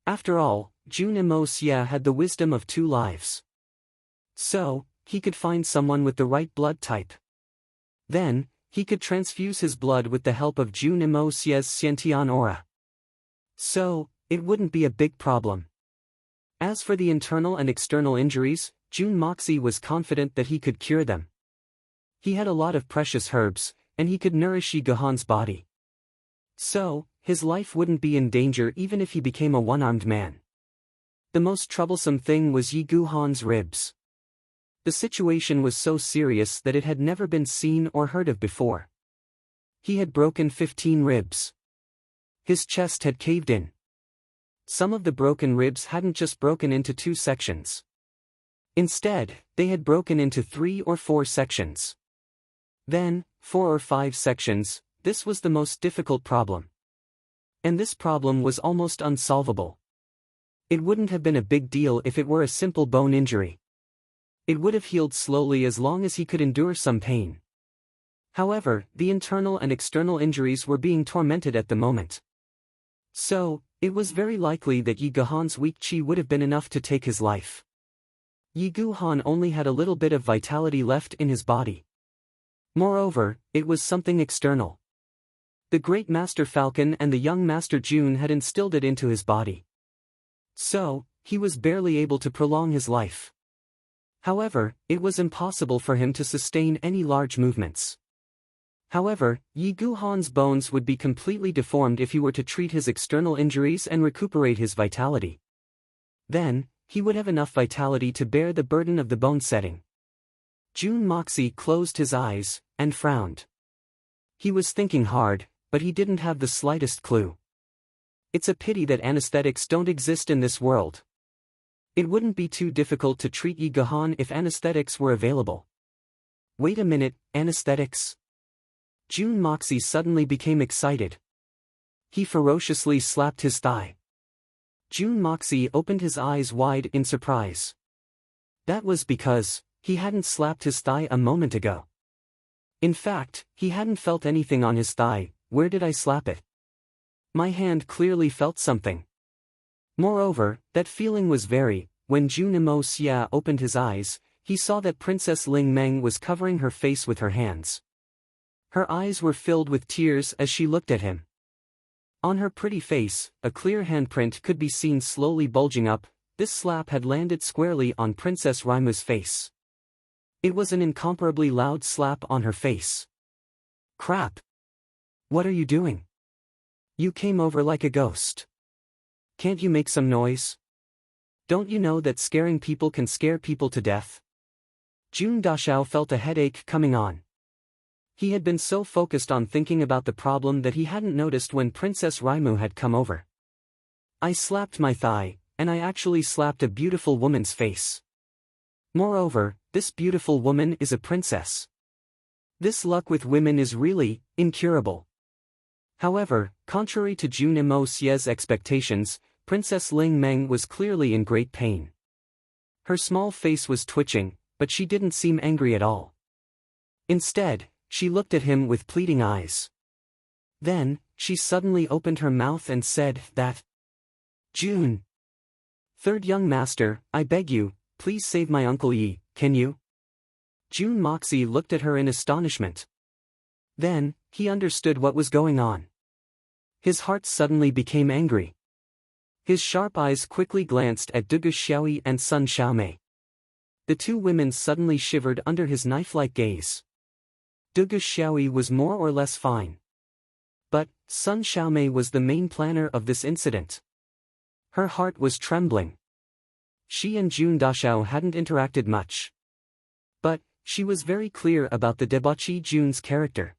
After all, Jun Imo Xia had the wisdom of 2 lives. So, he could find someone with the right blood type. Then, he could transfuse his blood with the help of Jun Imo Xia's Xiantian aura. So, it wouldn't be a big problem. As for the internal and external injuries, Jun Moxie was confident that he could cure them. He had a lot of precious herbs, and he could nourish Yi Guhan's body. So, his life wouldn't be in danger even if he became a one-armed man. The most troublesome thing was Yi Guhan's ribs. The situation was so serious that it had never been seen or heard of before. He had broken 15 ribs. His chest had caved in. Some of the broken ribs hadn't just broken into 2 sections. Instead, they had broken into 3 or 4 sections. Then, 4 or 5 sections. This was the most difficult problem. And this problem was almost unsolvable. It wouldn't have been a big deal if it were a simple bone injury. It would have healed slowly as long as he could endure some pain. However, the internal and external injuries were being tormented at the moment. So, it was very likely that Yi Guhan's weak qi would have been enough to take his life. Yi Guhan only had a little bit of vitality left in his body. Moreover, it was something external. The great Master Falcon and the young Master Jun had instilled it into his body. So, he was barely able to prolong his life. However, it was impossible for him to sustain any large movements. However, Yi Guhan's bones would be completely deformed if he were to treat his external injuries and recuperate his vitality. Then, he would have enough vitality to bear the burden of the bone setting. Jun Moxie closed his eyes, and frowned. He was thinking hard, but he didn't have the slightest clue. It's a pity that anesthetics don't exist in this world. It wouldn't be too difficult to treat Yi Guhan if anesthetics were available. Wait a minute, anesthetics? Jun Moxie suddenly became excited. He ferociously slapped his thigh. June Moxie opened his eyes wide in surprise. That was because he hadn't slapped his thigh a moment ago. In fact, he hadn't felt anything on his thigh. Where did I slap it? My hand clearly felt something. Moreover, that feeling was when June Moxie opened his eyes, he saw that Princess Ling Meng was covering her face with her hands. Her eyes were filled with tears as she looked at him. On her pretty face, a clear handprint could be seen slowly bulging up. This slap had landed squarely on Princess Raimu's face. It was an incomparably loud slap on her face. Crap! What are you doing? You came over like a ghost. Can't you make some noise? Don't you know that scaring people can scare people to death? June Dashao felt a headache coming on. He had been so focused on thinking about the problem that he hadn't noticed when Princess Raimu had come over. I slapped my thigh, and I actually slapped a beautiful woman's face. Moreover, this beautiful woman is a princess. This luck with women is really incurable. However, contrary to June Moxie's expectations, Princess Ling Meng was clearly in great pain. Her small face was twitching, but she didn't seem angry at all. Instead, she looked at him with pleading eyes. Then, she suddenly opened her mouth and said that, June. Third young master, I beg you, please save my Uncle Yi, can you? June Moxie looked at her in astonishment. Then, he understood what was going on. His heart suddenly became angry. His sharp eyes quickly glanced at Dugu Xiaoyi and Sun Xiaomei. The two women suddenly shivered under his knife-like gaze. Dugu Xiaoyi was more or less fine. But, Sun Xiaomei was the main planner of this incident. Her heart was trembling. She and June Dashao hadn't interacted much. But, she was very clear about the debauchee June's character.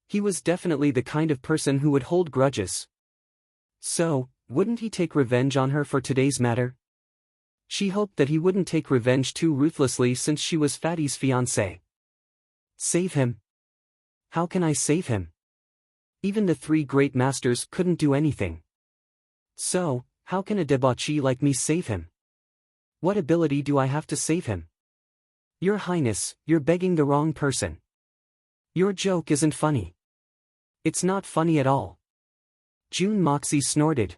He was definitely the kind of person who would hold grudges. So, wouldn't he take revenge on her for today's matter? She hoped that he wouldn't take revenge too ruthlessly since she was Fatty's fiancé. Save him? How can I save him? Even the three great masters couldn't do anything. So, how can a debauchee like me save him? What ability do I have to save him? Your Highness, you're begging the wrong person. Your joke isn't funny. It's not funny at all. June Moxie snorted.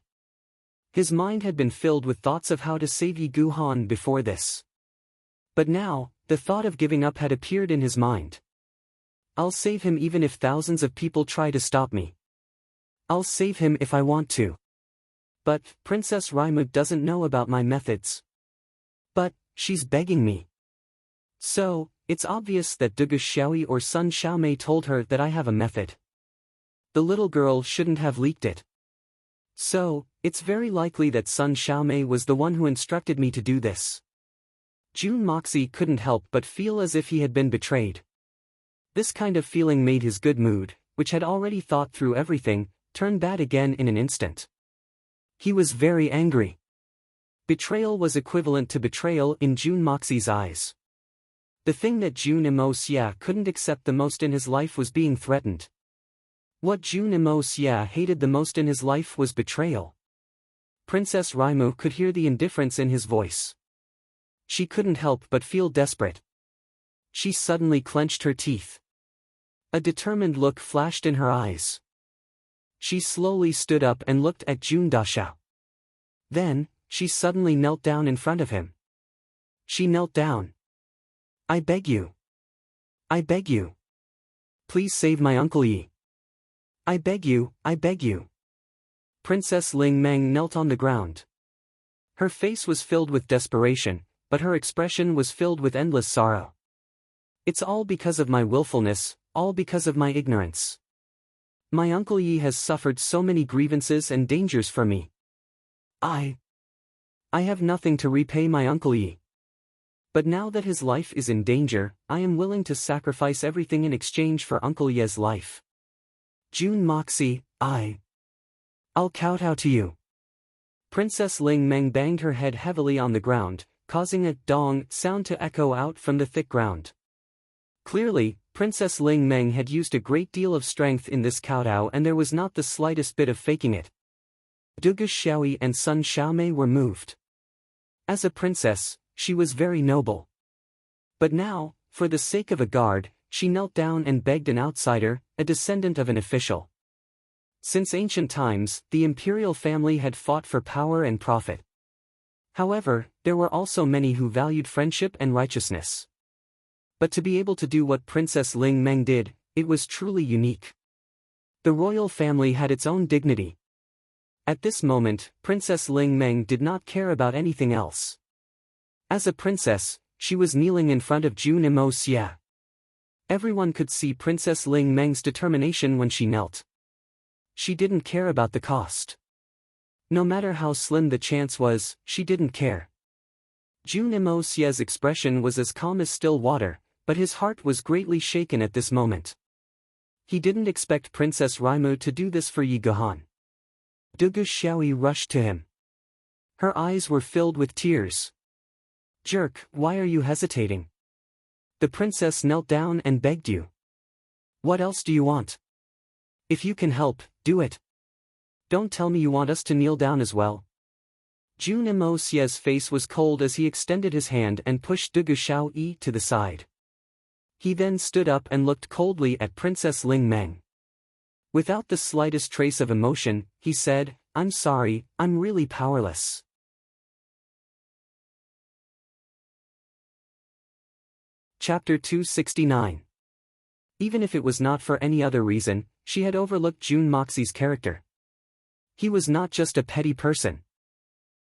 His mind had been filled with thoughts of how to save Yi Guhan before this. But now, the thought of giving up had appeared in his mind. I'll save him even if thousands of people try to stop me. I'll save him if I want to. But, Princess Raimu doesn't know about my methods. But, she's begging me. So, it's obvious that Dugu Xiaoyi or Sun Xiaomei told her that I have a method. The little girl shouldn't have leaked it. So, it's very likely that Sun Xiaomei was the one who instructed me to do this. June Moxie couldn't help but feel as if he had been betrayed. This kind of feeling made his good mood, which had already thought through everything, turn bad again in an instant. He was very angry. Betrayal was equivalent to betrayal in June Moxie's eyes. The thing that June Moxie couldn't accept the most in his life was being threatened. What June Moxie hated the most in his life was betrayal. Princess Raimu could hear the indifference in his voice. She couldn't help but feel desperate. She suddenly clenched her teeth. A determined look flashed in her eyes. She slowly stood up and looked at June Dashao. Then, she suddenly knelt down in front of him. She knelt down. I beg you. I beg you. Please save my Uncle Yi. I beg you, I beg you. Princess Ling Meng knelt on the ground. Her face was filled with desperation, but her expression was filled with endless sorrow. It's all because of my willfulness, all because of my ignorance. My Uncle Yi has suffered so many grievances and dangers from me. I have nothing to repay my Uncle Yi. But now that his life is in danger, I am willing to sacrifice everything in exchange for Uncle Yi's life. June Moxie, I'll kowtow to you. Princess Ling Meng banged her head heavily on the ground, causing a dong sound to echo out from the thick ground. Clearly, Princess Ling Meng had used a great deal of strength in this kowtow and there was not the slightest bit of faking it. Dugu Xiaoyi and Sun Xiaomei were moved. As a princess, she was very noble. But now, for the sake of a guard, she knelt down and begged an outsider, a descendant of an official. Since ancient times, the imperial family had fought for power and profit. However, there were also many who valued friendship and righteousness. But to be able to do what Princess Ling Meng did, it was truly unique. The royal family had its own dignity. At this moment, Princess Ling Meng did not care about anything else. As a princess, she was kneeling in front of Jun Imo Xia. Everyone could see Princess Ling Meng's determination when she knelt. She didn't care about the cost. No matter how slim the chance was, she didn't care. Jun Imo Xia's expression was as calm as still water, but his heart was greatly shaken at this moment. He didn't expect Princess Raimu to do this for Yi Gahan. Dugu Xiaoyi rushed to him. Her eyes were filled with tears. "Jerk, why are you hesitating? The princess knelt down and begged you. What else do you want? If you can help, do it. Don't tell me you want us to kneel down as well." Jun Imo Xia's face was cold as he extended his hand and pushed Dugu Xiaoyi to the side. He then stood up and looked coldly at Princess Ling Meng. Without the slightest trace of emotion, he said, "I'm sorry, I'm really powerless." Chapter 269. Even if it was not for any other reason, she had overlooked Jun Moxi's character. He was not just a petty person.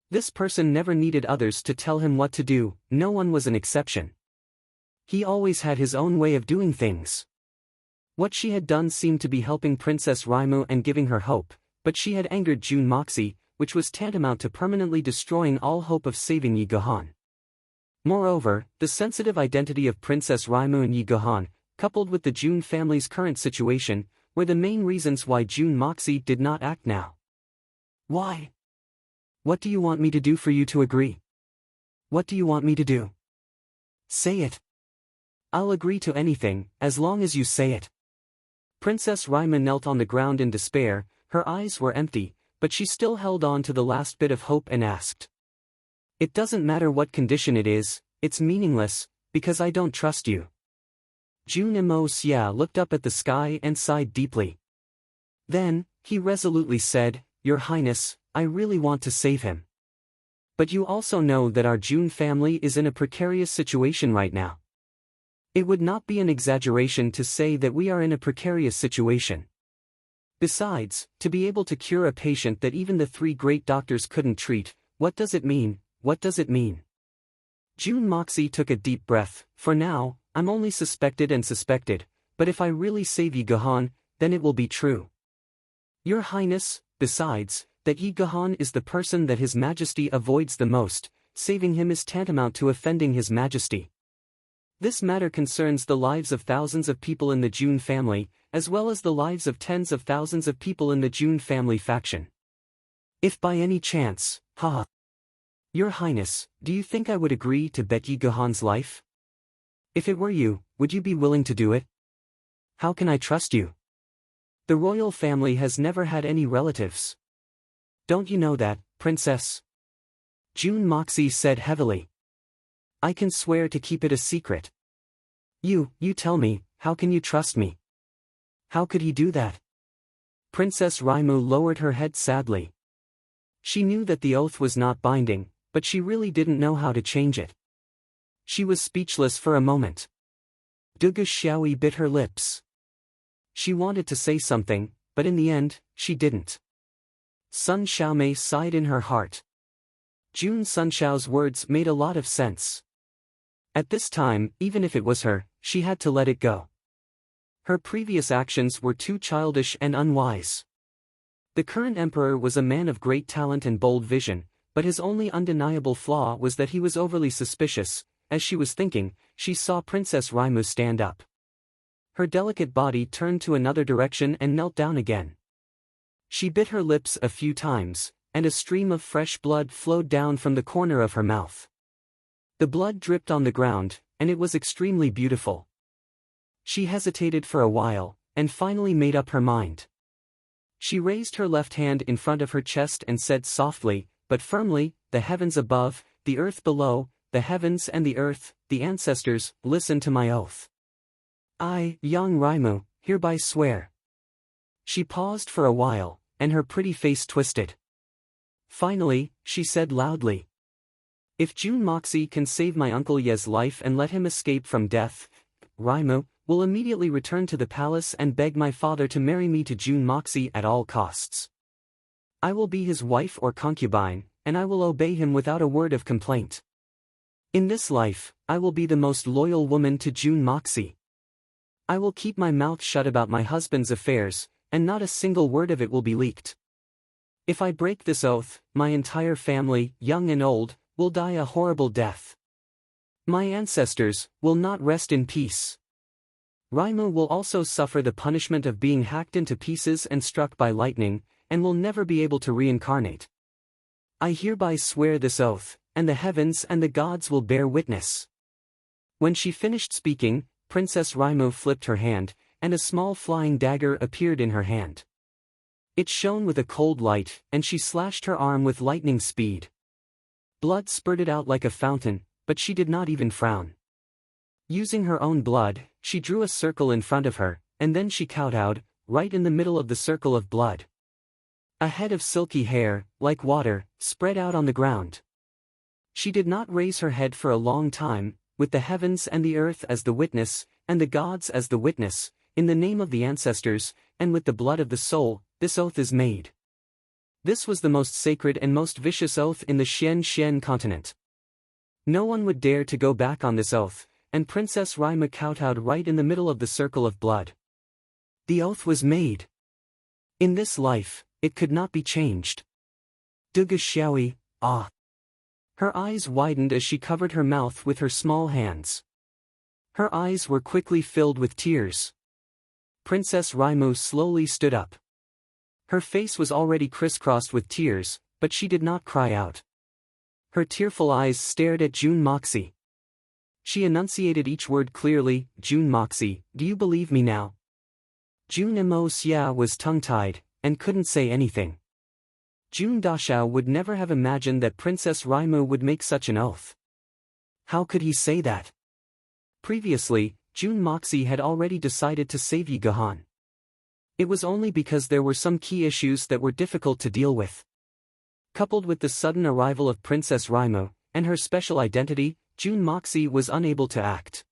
This person never needed others to tell him what to do, no one was an exception. He always had his own way of doing things. What she had done seemed to be helping Princess Raimu and giving her hope, but she had angered Jun Moxi, which was tantamount to permanently destroying all hope of saving Yi Gahan. Moreover, the sensitive identity of Princess Raimu and Yi Gahan, coupled with the Jun family's current situation, were the main reasons why Jun Moxi did not act now. "Why? What do you want me to do for you to agree? What do you want me to do? Say it. I'll agree to anything, as long as you say it." Princess Raimu knelt on the ground in despair, her eyes were empty, but she still held on to the last bit of hope and asked. "It doesn't matter what condition it is, it's meaningless, because I don't trust you." Jun Imo Xia looked up at the sky and sighed deeply. Then, he resolutely said, "Your Highness, I really want to save him. But you also know that our Jun family is in a precarious situation right now. It would not be an exaggeration to say that we are in a precarious situation. Besides, to be able to cure a patient that even the 3 great doctors couldn't treat, what does it mean, what does it mean?" Jun Moxi took a deep breath. "For now, I'm only suspected and suspected, but if I really save Yi Gahan, then it will be true. Your Highness, besides, that Yi Gahan is the person that His Majesty avoids the most, saving him is tantamount to offending His Majesty. This matter concerns the lives of thousands of people in the Jun family, as well as the lives of tens of thousands of people in the Jun family faction. If by any chance, Your Highness, do you think I would agree to bet Yi Gahan's life? If it were you, would you be willing to do it? How can I trust you? The royal family has never had any relatives. Don't you know that, Princess?" Jun Moxi said heavily. "I can swear to keep it a secret." You tell me, how can you trust me? How could he do that?" Princess Raimu lowered her head sadly. She knew that the oath was not binding, but she really didn't know how to change it. She was speechless for a moment. Dugu Xiaoyi bit her lips. She wanted to say something, but in the end, she didn't. Sun Xiaomei sighed in her heart. Jun Sunxiao's words made a lot of sense. At this time, even if it was her, she had to let it go. Her previous actions were too childish and unwise. The current emperor was a man of great talent and bold vision, but his only undeniable flaw was that he was overly suspicious. As she was thinking, she saw Princess Raimu stand up. Her delicate body turned to another direction and knelt down again. She bit her lips a few times, and a stream of fresh blood flowed down from the corner of her mouth. The blood dripped on the ground, and it was extremely beautiful. She hesitated for a while, and finally made up her mind. She raised her left hand in front of her chest and said softly, but firmly, "The heavens above, the earth below, the heavens and the earth, the ancestors, listen to my oath. I, young Raimu, hereby swear." She paused for a while, and her pretty face twisted. Finally, she said loudly, "If June Moxie can save my Uncle Ye's life and let him escape from death, Raimu will immediately return to the palace and beg my father to marry me to June Moxie at all costs. I will be his wife or concubine, and I will obey him without a word of complaint. In this life, I will be the most loyal woman to June Moxie. I will keep my mouth shut about my husband's affairs, and not a single word of it will be leaked. If I break this oath, my entire family, young and old, will die a horrible death. My ancestors will not rest in peace. Raimu will also suffer the punishment of being hacked into pieces and struck by lightning, and will never be able to reincarnate. I hereby swear this oath, and the heavens and the gods will bear witness." When she finished speaking, Princess Raimu flipped her hand, and a small flying dagger appeared in her hand. It shone with a cold light, and she slashed her arm with lightning speed. Blood spurted out like a fountain, but she did not even frown. Using her own blood, she drew a circle in front of her, and then she kowtowed, right in the middle of the circle of blood. A head of silky hair, like water, spread out on the ground. She did not raise her head for a long time, with the heavens and the earth as the witness, and the gods as the witness, in the name of the ancestors, and with the blood of the soul, this oath is made. This was the most sacred and most vicious oath in the Xian continent. No one would dare to go back on this oath, and Princess Raimu kowtowed right in the middle of the circle of blood. The oath was made. In this life, it could not be changed. Duga Xiaoyi, ah. Her eyes widened as she covered her mouth with her small hands. Her eyes were quickly filled with tears. Princess Raimu slowly stood up. Her face was already crisscrossed with tears, but she did not cry out. Her tearful eyes stared at June Moxie. She enunciated each word clearly, "June Moxie, do you believe me now?" June Xia was tongue-tied, and couldn't say anything. June Dashao would never have imagined that Princess Raimu would make such an oath. How could he say that? Previously, June Moxie had already decided to save Yi Gahan. It was only because there were some key issues that were difficult to deal with. Coupled with the sudden arrival of Princess Raimu, and her special identity, June Moxie was unable to act.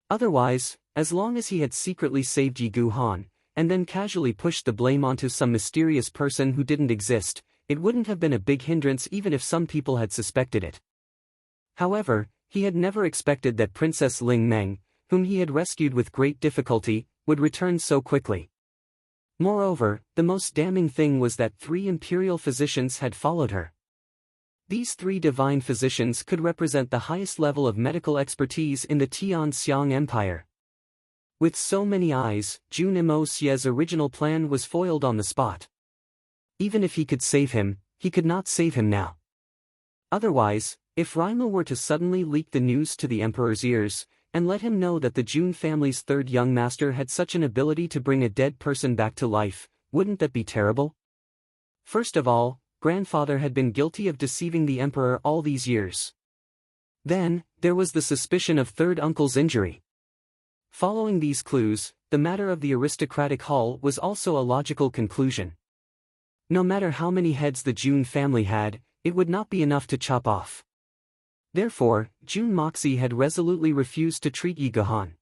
Otherwise, as long as he had secretly saved Yi Gahan, and then casually pushed the blame onto some mysterious person who didn't exist, it wouldn't have been a big hindrance even if some people had suspected it. However, he had never expected that Princess Ling Meng, whom he had rescued with great difficulty, would return so quickly. Moreover, the most damning thing was that 3 imperial physicians had followed her. These 3 divine physicians could represent the highest level of medical expertise in the Tianxiang Empire. With so many eyes, June Xie's original plan was foiled on the spot. Even if he could save him, he could not save him now. Otherwise, if Raimu were to suddenly leak the news to the emperor's ears, and let him know that the June family's 3rd young master had such an ability to bring a dead person back to life, wouldn't that be terrible? First of all, grandfather had been guilty of deceiving the emperor all these years. Then, there was the suspicion of 3rd uncle's injury. Following these clues, the matter of the aristocratic hall was also a logical conclusion. No matter how many heads the June family had, it would not be enough to chop off. Therefore, June Moxie had resolutely refused to treat Yi Gahan.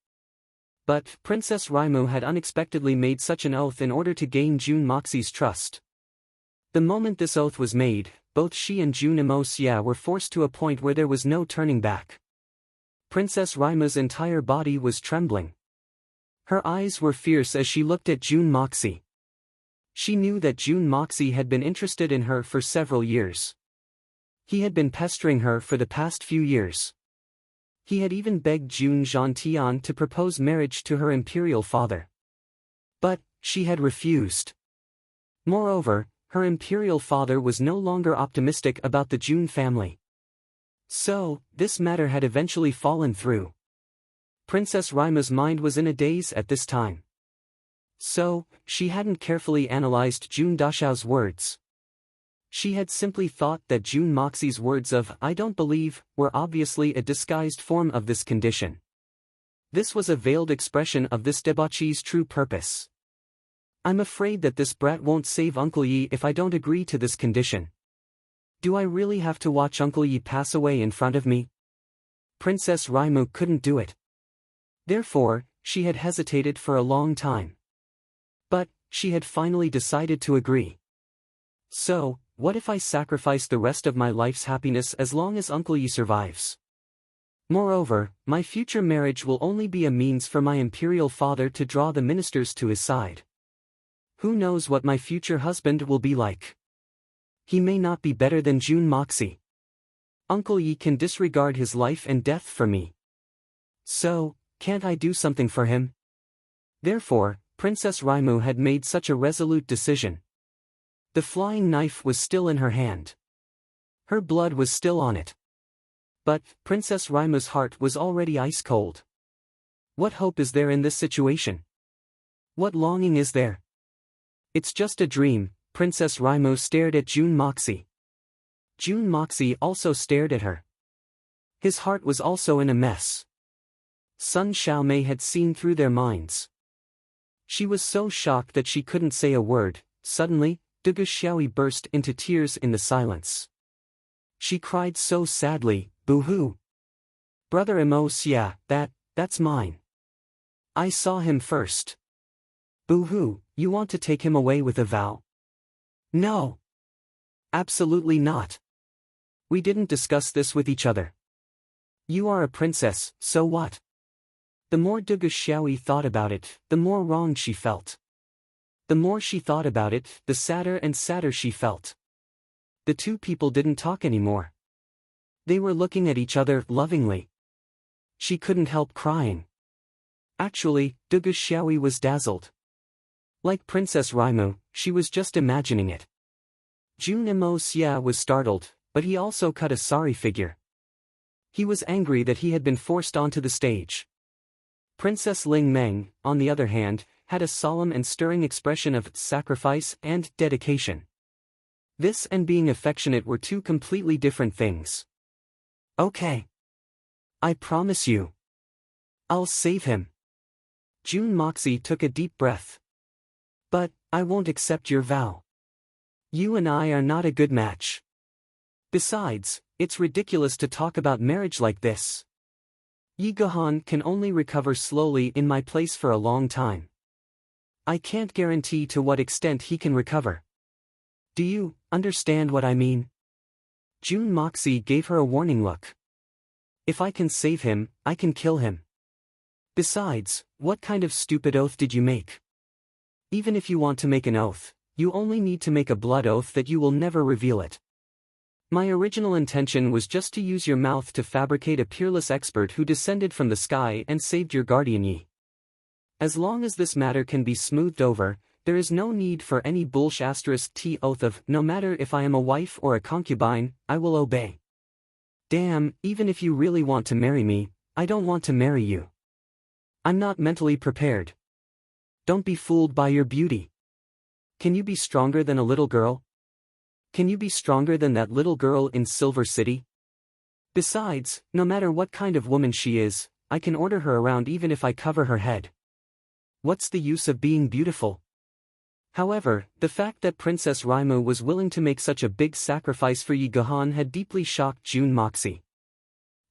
But Princess Raimu had unexpectedly made such an oath in order to gain June Moxie's trust. The moment this oath was made, both she and June Xia were forced to a point where there was no turning back. Princess Raimu's entire body was trembling. Her eyes were fierce as she looked at June Moxie. She knew that June Moxie had been interested in her for several years. He had been pestering her for the past few years. He had even begged June Zhantian to propose marriage to her imperial father. But she had refused. Moreover, her imperial father was no longer optimistic about the June family. So, this matter had eventually fallen through. Princess Raimu's mind was in a daze at this time. So, she hadn't carefully analyzed Jun Dashao's words. She had simply thought that Jun Moxie's words of "I don't believe" were obviously a disguised form of this condition. This was a veiled expression of this debauchee's true purpose. I'm afraid that this brat won't save Uncle Yi if I don't agree to this condition. Do I really have to watch Uncle Yi pass away in front of me? Princess Raimu couldn't do it. Therefore, she had hesitated for a long time. But, she had finally decided to agree. So, what if I sacrifice the rest of my life's happiness as long as Uncle Yi survives? Moreover, my future marriage will only be a means for my imperial father to draw the ministers to his side. Who knows what my future husband will be like? He may not be better than Jun Moxie. Uncle Yi can disregard his life and death for me. So, can't I do something for him? Therefore, Princess Raimu had made such a resolute decision. The flying knife was still in her hand. Her blood was still on it. But, Princess Raimu's heart was already ice cold. What hope is there in this situation? What longing is there? It's just a dream. Princess Raimu stared at Jun Moxie. Jun Moxie also stared at her. His heart was also in a mess. Sun Xiaomei had seen through their minds. She was so shocked that she couldn't say a word. Suddenly, Dugu Xiaoyi burst into tears in the silence. She cried so sadly, "Boo-hoo! Brother Imo Xia, that's mine. I saw him first. Boo-hoo, you want to take him away with a vow?" "No. Absolutely not. We didn't discuss this with each other. You are a princess, so what?" The more Dugu Xiaoyi thought about it, the more wronged she felt. The more she thought about it, the sadder and sadder she felt. The two people didn't talk anymore. They were looking at each other lovingly. She couldn't help crying. Actually, Dugu Xiaoyi was dazzled. Like Princess Raimu, she was just imagining it. Jun Imo Xia was startled, but he also cut a sorry figure. He was angry that he had been forced onto the stage. Princess Ling Meng, on the other hand, had a solemn and stirring expression of sacrifice and dedication. This and being affectionate were two completely different things. "Okay. I promise you. I'll save him." Jun Moxie took a deep breath. "But, I won't accept your vow. You and I are not a good match. Besides, it's ridiculous to talk about marriage like this. Yi Guhan can only recover slowly in my place for a long time. I can't guarantee to what extent he can recover. Do you understand what I mean?" Jun Moxie gave her a warning look. "If I can save him, I can kill him. Besides, what kind of stupid oath did you make? Even if you want to make an oath, you only need to make a blood oath that you will never reveal it. My original intention was just to use your mouth to fabricate a peerless expert who descended from the sky and saved your guardian Yi. As long as this matter can be smoothed over, there is no need for any *T oath of, no matter if I am a wife or a concubine, I will obey. Damn, even if you really want to marry me, I don't want to marry you. I'm not mentally prepared. Don't be fooled by your beauty. Can you be stronger than a little girl? Can you be stronger than that little girl in Silver City? Besides, no matter what kind of woman she is, I can order her around even if I cover her head. What's the use of being beautiful?" However, the fact that Princess Raimu was willing to make such a big sacrifice for Yi Guhan had deeply shocked Jun Moxie.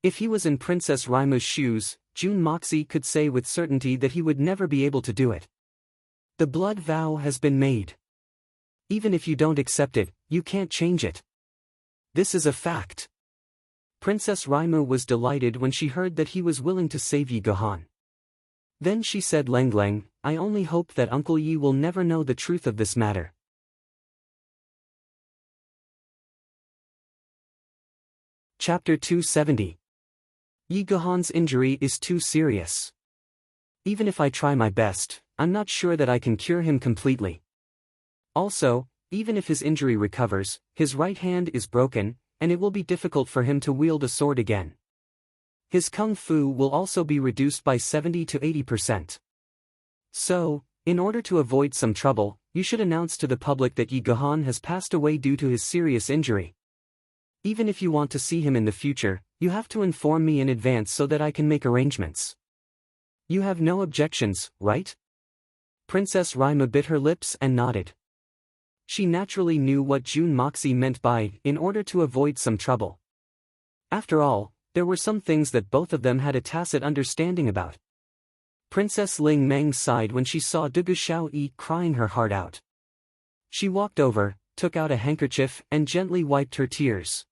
If he was in Princess Raimu's shoes, Jun Moxie could say with certainty that he would never be able to do it. The blood vow has been made. Even if you don't accept it, you can't change it. This is a fact. Princess Raimu was delighted when she heard that he was willing to save Yi Guhan. Then she said, "Leng, I only hope that Uncle Yi will never know the truth of this matter." Chapter 270. Yi Guhan's injury is too serious. Even if I try my best, I'm not sure that I can cure him completely. Also, even if his injury recovers, his right hand is broken, and it will be difficult for him to wield a sword again. His kung fu will also be reduced by 70 to 80%. So, In order to avoid some trouble, you should announce to the public that Yi Gahan has passed away due to his serious injury. Even if you want to see him in the future, you have to inform me in advance so that I can make arrangements. You have no objections, right? Princess Raima bit her lips and nodded. She naturally knew what Jun Moxie meant by, in order to avoid some trouble. After all, there were some things that both of them had a tacit understanding about. Princess Ling Meng sighed when she saw Dugu Xiaoyi crying her heart out. She walked over, took out a handkerchief and gently wiped her tears.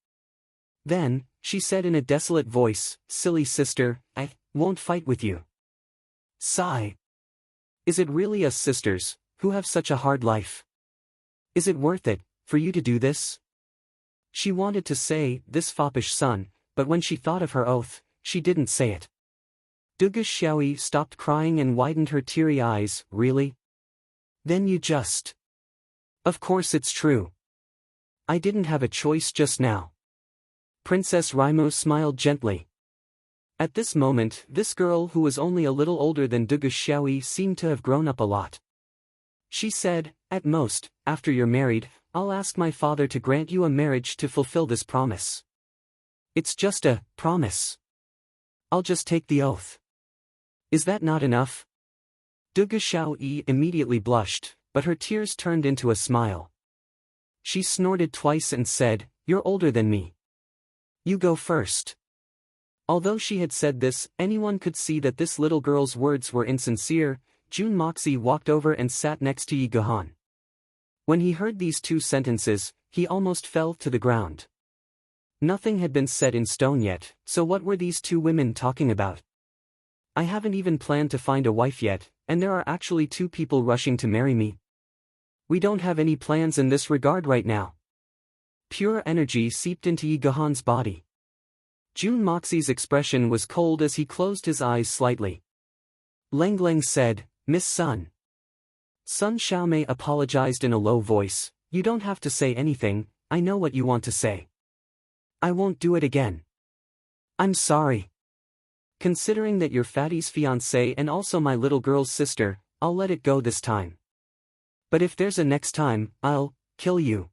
Then, she said in a desolate voice, "Silly sister, I won't fight with you." Sigh. Is it really us sisters, who have such a hard life? Is it worth it, for you to do this? She wanted to say, this foppish son, but when she thought of her oath, she didn't say it. Dugu Xiaoyi stopped crying and widened her teary eyes. Really? Then you just... Of course it's true. I didn't have a choice just now. Princess Raimo smiled gently. At this moment, this girl who was only a little older than Dugu Xiaoyi seemed to have grown up a lot. She said, at most, after you're married, I'll ask my father to grant you a marriage to fulfill this promise. It's just a promise. I'll just take the oath. Is that not enough? Dugu Xiaoyi immediately blushed, but her tears turned into a smile. She snorted twice and said, "You're older than me. You go first." Although she had said this, anyone could see that this little girl's words were insincere. Jun Moxie walked over and sat next to Yi Gahan. When he heard these two sentences, he almost fell to the ground. Nothing had been set in stone yet, so what were these two women talking about? I haven't even planned to find a wife yet, and there are actually two people rushing to marry me. We don't have any plans in this regard right now. Pure energy seeped into Yi Gahan's body. Jun Moxie's expression was cold as he closed his eyes slightly. Leng Leng said, "Miss Sun." Sun Xiaomei apologized in a low voice, "You don't have to say anything, I know what you want to say. I won't do it again. I'm sorry. Considering that you're Fatty's fiancée and also my little girl's sister, I'll let it go this time. But if there's a next time, I'll kill you.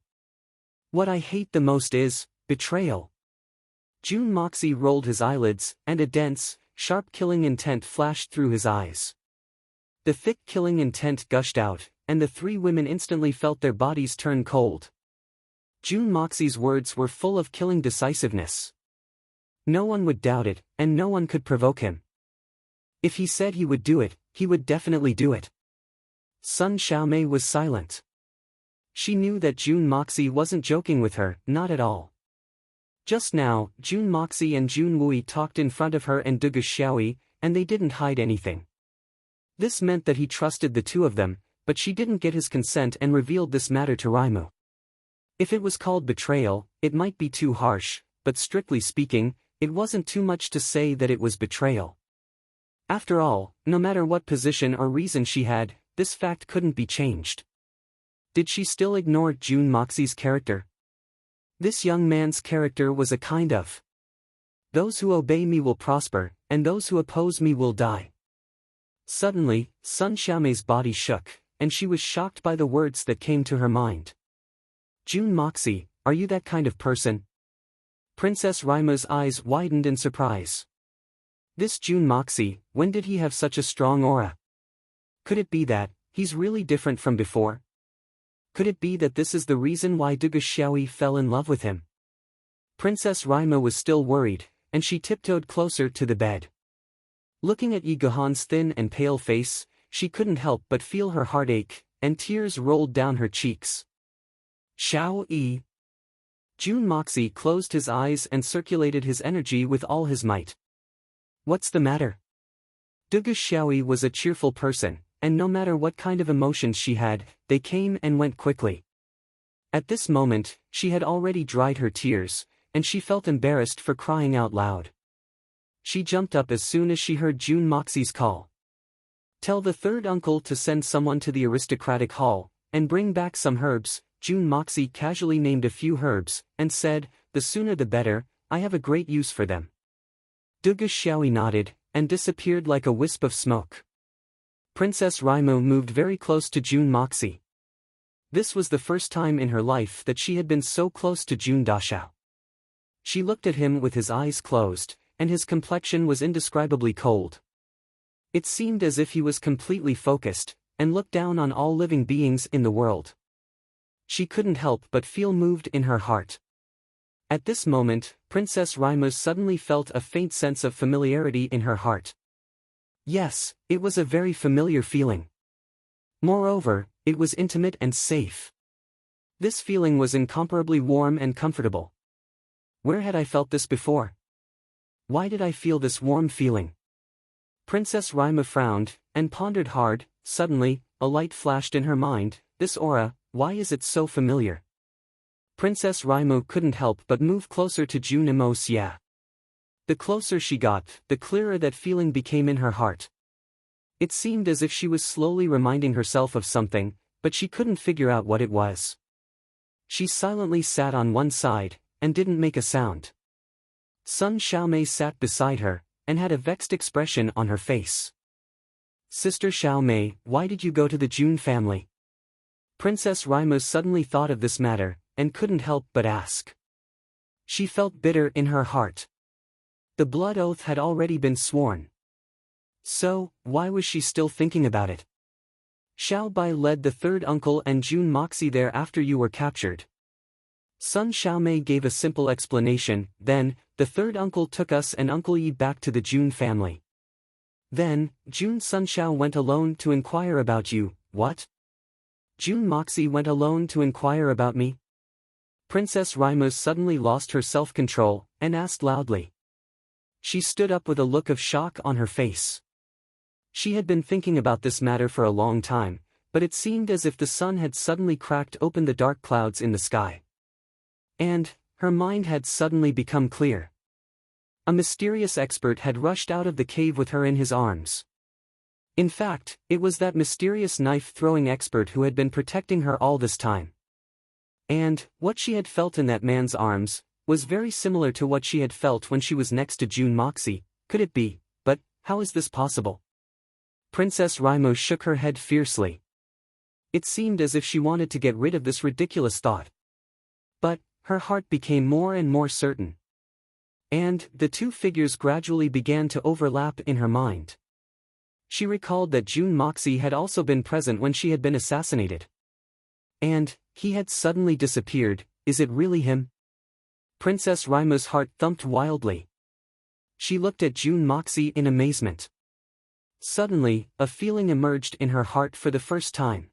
What I hate the most is betrayal." Jun Moxie rolled his eyelids, and a dense, sharp killing intent flashed through his eyes. The thick killing intent gushed out, and the three women instantly felt their bodies turn cold. Jun Moxie's words were full of killing decisiveness. No one would doubt it, and no one could provoke him. If he said he would do it, he would definitely do it. Sun Xiaomei was silent. She knew that Jun Moxie wasn't joking with her, not at all. Just now, Jun Moxie and Jun Wui talked in front of her and Dugu Xiaoyi, and they didn't hide anything. This meant that he trusted the two of them, but she didn't get his consent and revealed this matter to Raimu. If it was called betrayal, it might be too harsh, but strictly speaking, it wasn't too much to say that it was betrayal. After all, no matter what position or reason she had, this fact couldn't be changed. Did she still ignore Jun Moxie's character? This young man's character was a kind of, "Those who obey me will prosper, and those who oppose me will die." Suddenly, Sun Xiaomei's body shook, and she was shocked by the words that came to her mind. "Jun Moxie, are you that kind of person?" Princess Raima's eyes widened in surprise. This Jun Moxie, when did he have such a strong aura? Could it be that he's really different from before? Could it be that this is the reason why Dugu Xiaoyi fell in love with him? Princess Raima was still worried, and she tiptoed closer to the bed. Looking at Yi Gahan's thin and pale face, she couldn't help but feel her heart ache, and tears rolled down her cheeks. Xiaoyi. Jun Moxie closed his eyes and circulated his energy with all his might. What's the matter? Dugu Xiaoyi was a cheerful person, and no matter what kind of emotions she had, they came and went quickly. At this moment, she had already dried her tears, and she felt embarrassed for crying out loud. She jumped up as soon as she heard Jun Moxie's call. "Tell the third uncle to send someone to the aristocratic hall, and bring back some herbs." Jun Moxie casually named a few herbs, and said, "The sooner the better, I have a great use for them." Dugu Xiaoyi nodded, and disappeared like a wisp of smoke. Princess Raimo moved very close to June Moxie. This was the first time in her life that she had been so close to June Dashao. She looked at him with his eyes closed, and his complexion was indescribably cold. It seemed as if he was completely focused, and looked down on all living beings in the world. She couldn't help but feel moved in her heart. At this moment, Princess Raimo suddenly felt a faint sense of familiarity in her heart. Yes, it was a very familiar feeling. Moreover, it was intimate and safe. This feeling was incomparably warm and comfortable. Where had I felt this before? Why did I feel this warm feeling? Princess Raima frowned, and pondered hard. Suddenly, a light flashed in her mind. This aura, why is it so familiar? Princess Raimo couldn't help but move closer to June Xia. The closer she got, the clearer that feeling became in her heart. It seemed as if she was slowly reminding herself of something, but she couldn't figure out what it was. She silently sat on one side, and didn't make a sound. Sun Xiaomei sat beside her, and had a vexed expression on her face. Sister Xiaomei, why did you go to the June family? Princess Raimo suddenly thought of this matter, and couldn't help but ask. She felt bitter in her heart. The blood oath had already been sworn. So, why was she still thinking about it? Xiao Bai led the third uncle and June Moxie there after you were captured. Sun Xiaomei gave a simple explanation. Then, the third uncle took us and Uncle Yi back to the June family. Then, June Sunshao went alone to inquire about you. What? June Moxie went alone to inquire about me? Princess Raimo suddenly lost her self-control, and asked loudly. She stood up with a look of shock on her face. She had been thinking about this matter for a long time, but it seemed as if the sun had suddenly cracked open the dark clouds in the sky. And, her mind had suddenly become clear. A mysterious expert had rushed out of the cave with her in his arms. In fact, it was that mysterious knife-throwing expert who had been protecting her all this time. And, what she had felt in that man's arms, was very similar to what she had felt when she was next to June Moxie. Could it be? But, how is this possible? Princess Raimo shook her head fiercely. It seemed as if she wanted to get rid of this ridiculous thought. But, her heart became more and more certain. And, the two figures gradually began to overlap in her mind. She recalled that June Moxie had also been present when she had been assassinated. And, he had suddenly disappeared. Is it really him? Princess Raimo's heart thumped wildly. She looked at June Moxie in amazement. Suddenly, a feeling emerged in her heart for the first time.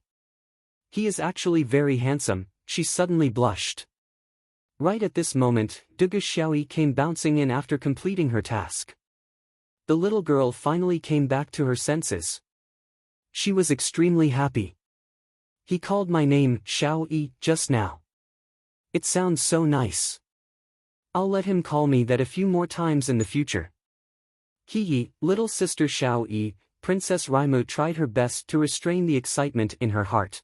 He is actually very handsome. She suddenly blushed. Right at this moment, Dugu Xiaoyi came bouncing in after completing her task. The little girl finally came back to her senses. She was extremely happy. He called my name, Xiao Yi, just now. It sounds so nice. I'll let him call me that a few more times in the future. Yi, little sister Xiao Yi. Princess Raimo tried her best to restrain the excitement in her heart.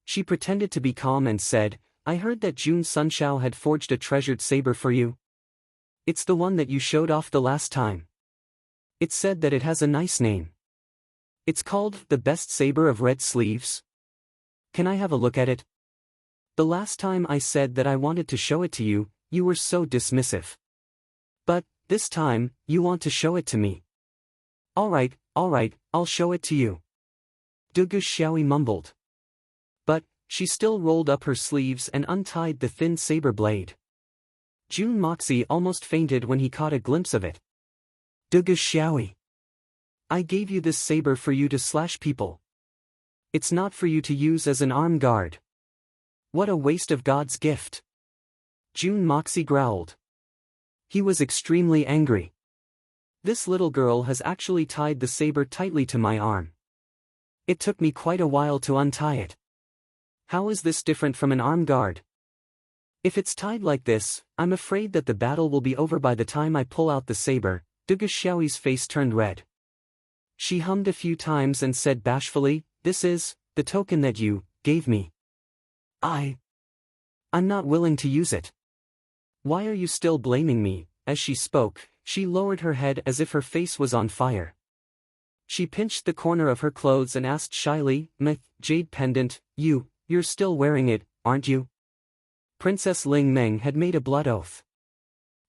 She pretended to be calm and said, I heard that June Sunshao had forged a treasured saber for you. It's the one that you showed off the last time. It said that it has a nice name. It's called the best saber of red sleeves. Can I have a look at it? The last time I said that I wanted to show it to you, you were so dismissive. But, this time, you want to show it to me. Alright, I'll show it to you. Dugu Xiaoyi mumbled. But, she still rolled up her sleeves and untied the thin saber blade. June Moxie almost fainted when he caught a glimpse of it. Dugu Xiaoyi. I gave you this saber for you to slash people. It's not for you to use as an arm guard. What a waste of God's gift. June Moxie growled. He was extremely angry. This little girl has actually tied the saber tightly to my arm. It took me quite a while to untie it. How is this different from an arm guard? If it's tied like this, I'm afraid that the battle will be over by the time I pull out the saber. Dugu Xiaoyi's face turned red. She hummed a few times and said bashfully, This is the token that you gave me. I'm not willing to use it. Why are you still blaming me? As she spoke, she lowered her head as if her face was on fire. She pinched the corner of her clothes and asked shyly, Jade pendant, you're still wearing it, aren't you? Princess Ling Meng had made a blood oath.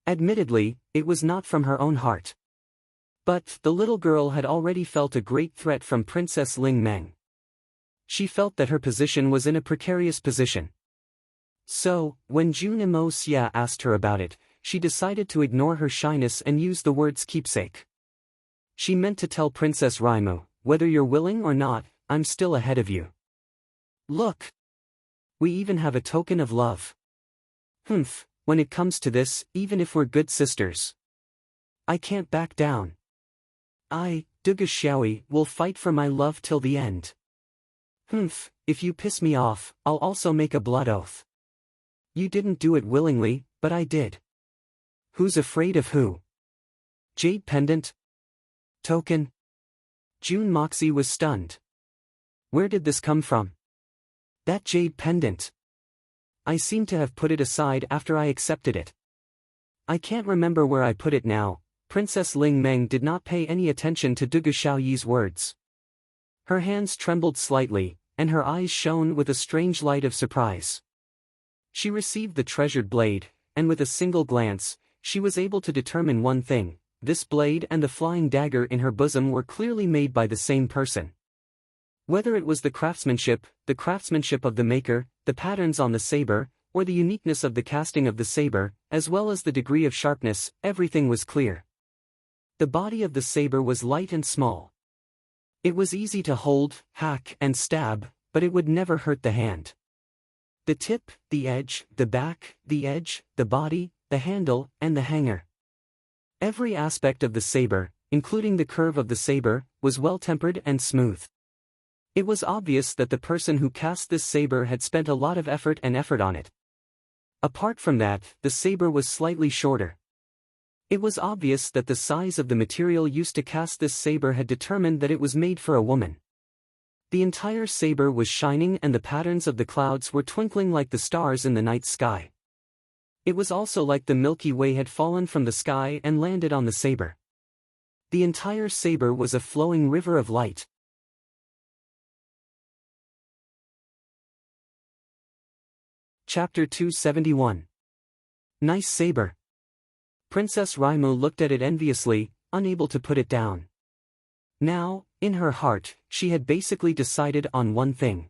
Admittedly, it was not from her own heart. But the little girl had already felt a great threat from Princess Ling Meng. She felt that her position was in a precarious position. So, when Jun Mo Xia asked her about it, she decided to ignore her shyness and use the words keepsake. She meant to tell Princess Raimu, whether you're willing or not, I'm still ahead of you. Look! We even have a token of love. When it comes to this, even if we're good sisters, I can't back down. Duga Xiaoyi, will fight for my love till the end. If you piss me off, I'll also make a blood oath. You didn't do it willingly, but I did. Who's afraid of who? Jade pendant? Token? Jun Moxie was stunned. Where did this come from? That jade pendant. I seem to have put it aside after I accepted it. I can't remember where I put it now. Princess Ling Meng did not pay any attention to Dugu Xiaoyi's words. Her hands trembled slightly, and her eyes shone with a strange light of surprise. She received the treasured blade, and with a single glance, she was able to determine one thing: this blade and the flying dagger in her bosom were clearly made by the same person. Whether it was the craftsmanship of the maker, the patterns on the saber, or the uniqueness of the casting of the saber, as well as the degree of sharpness, everything was clear. The body of the saber was light and small. It was easy to hold, hack, and stab, but it would never hurt the hand. The tip, the edge, the back, the edge, the body, the handle, and the hanger. Every aspect of the saber, including the curve of the saber, was well-tempered and smooth. It was obvious that the person who cast this saber had spent a lot of effort on it. Apart from that, the saber was slightly shorter. It was obvious that the size of the material used to cast this saber had determined that it was made for a woman. The entire saber was shining and the patterns of the clouds were twinkling like the stars in the night sky. It was also like the Milky Way had fallen from the sky and landed on the saber. The entire saber was a flowing river of light. Chapter 271. Nice saber. Princess Raimu looked at it enviously, unable to put it down. Now, in her heart, she had basically decided on one thing.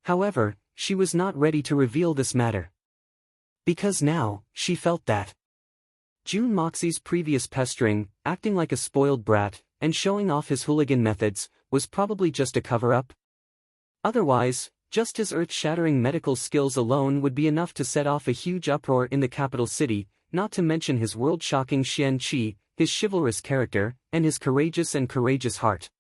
However, she was not ready to reveal this matter. Because now, she felt that Jun Moxie's previous pestering, acting like a spoiled brat, and showing off his hooligan methods, was probably just a cover-up. Otherwise, just his earth-shattering medical skills alone would be enough to set off a huge uproar in the capital city, not to mention his world-shocking Xian Qi, his chivalrous character, and his courageous heart.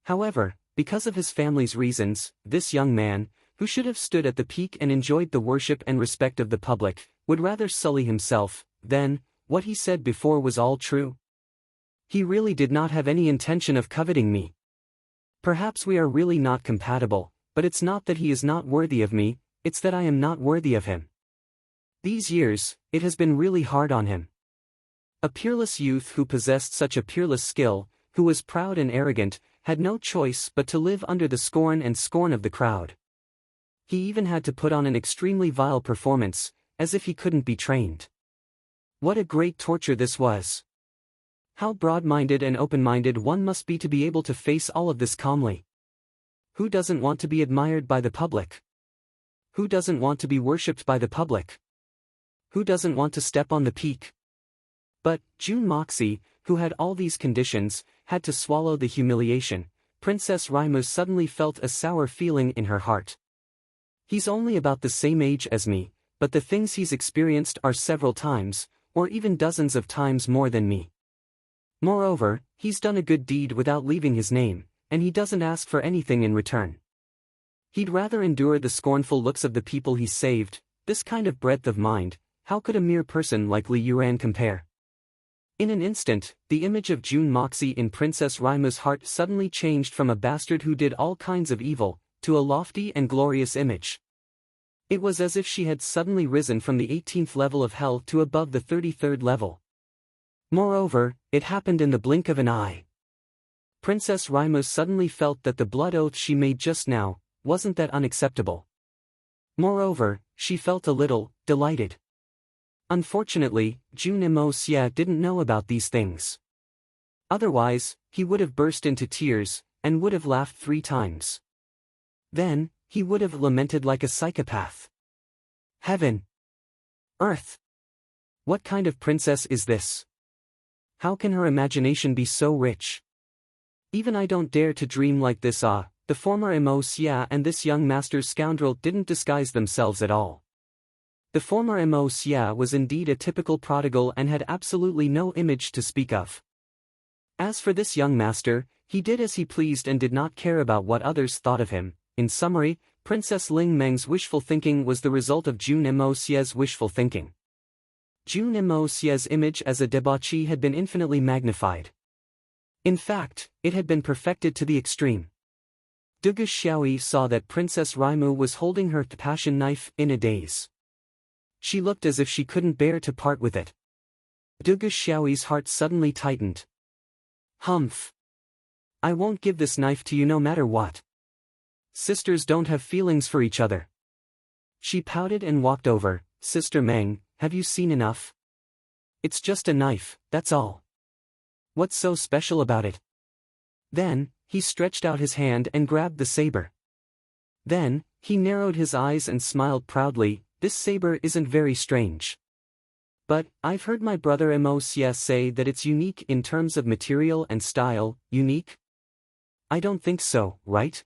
However, because of his family's reasons, this young man, who should have stood at the peak and enjoyed the worship and respect of the public, would rather sully himself. Then, what he said before was all true. He really did not have any intention of coveting me. Perhaps we are really not compatible, but it's not that he is not worthy of me, it's that I am not worthy of him. These years, it has been really hard on him. A peerless youth who possessed such a peerless skill, who was proud and arrogant, had no choice but to live under the scorn of the crowd. He even had to put on an extremely vile performance, as if he couldn't be trained. What a great torture this was. How broad-minded and open-minded one must be to be able to face all of this calmly. Who doesn't want to be admired by the public? Who doesn't want to be worshipped by the public? Who doesn't want to step on the peak? But, Jun Moxie, who had all these conditions, had to swallow the humiliation. Princess Raimu suddenly felt a sour feeling in her heart. He's only about the same age as me, but the things he's experienced are several times, or even dozens of times more than me. Moreover, he's done a good deed without leaving his name, and he doesn't ask for anything in return. He'd rather endure the scornful looks of the people he saved. This kind of breadth of mind, how could a mere person like Li Yuan compare? In an instant, the image of Jun Moxie in Princess Raimu's heart suddenly changed from a bastard who did all kinds of evil, to a lofty and glorious image. It was as if she had suddenly risen from the 18th level of hell to above the 33rd level. Moreover, it happened in the blink of an eye. Princess Raimo suddenly felt that the blood oath she made just now wasn't that unacceptable. Moreover, she felt a little delighted. Unfortunately, Jun Imo Xia didn't know about these things. Otherwise, he would have burst into tears, and would have laughed 3 times. Then, he would have lamented like a psychopath. Heaven! Earth! What kind of princess is this? How can her imagination be so rich? Even I don't dare to dream like this. The former Imo Xia and this young master's scoundrel didn't disguise themselves at all. The former Imo Xia was indeed a typical prodigal and had absolutely no image to speak of. As for this young master, he did as he pleased and did not care about what others thought of him. In summary, Princess Ling Meng's wishful thinking was the result of Jun Imo Xia's wishful thinking. Jun Imo Xia's image as a debauchee had been infinitely magnified. In fact, it had been perfected to the extreme. Dugu Xiaoyi saw that Princess Raimo was holding her passion knife in a daze. She looked as if she couldn't bear to part with it. Dugu Xiaoyi's heart suddenly tightened. Humph! I won't give this knife to you no matter what. Sisters don't have feelings for each other. She pouted and walked over. Sister Meng, have you seen enough? It's just a knife, that's all. What's so special about it? Then, he stretched out his hand and grabbed the saber. Then, he narrowed his eyes and smiled proudly. This saber isn't very strange. But, I've heard my brother Imo Xia say that it's unique in terms of material and style. Unique? I don't think so, right?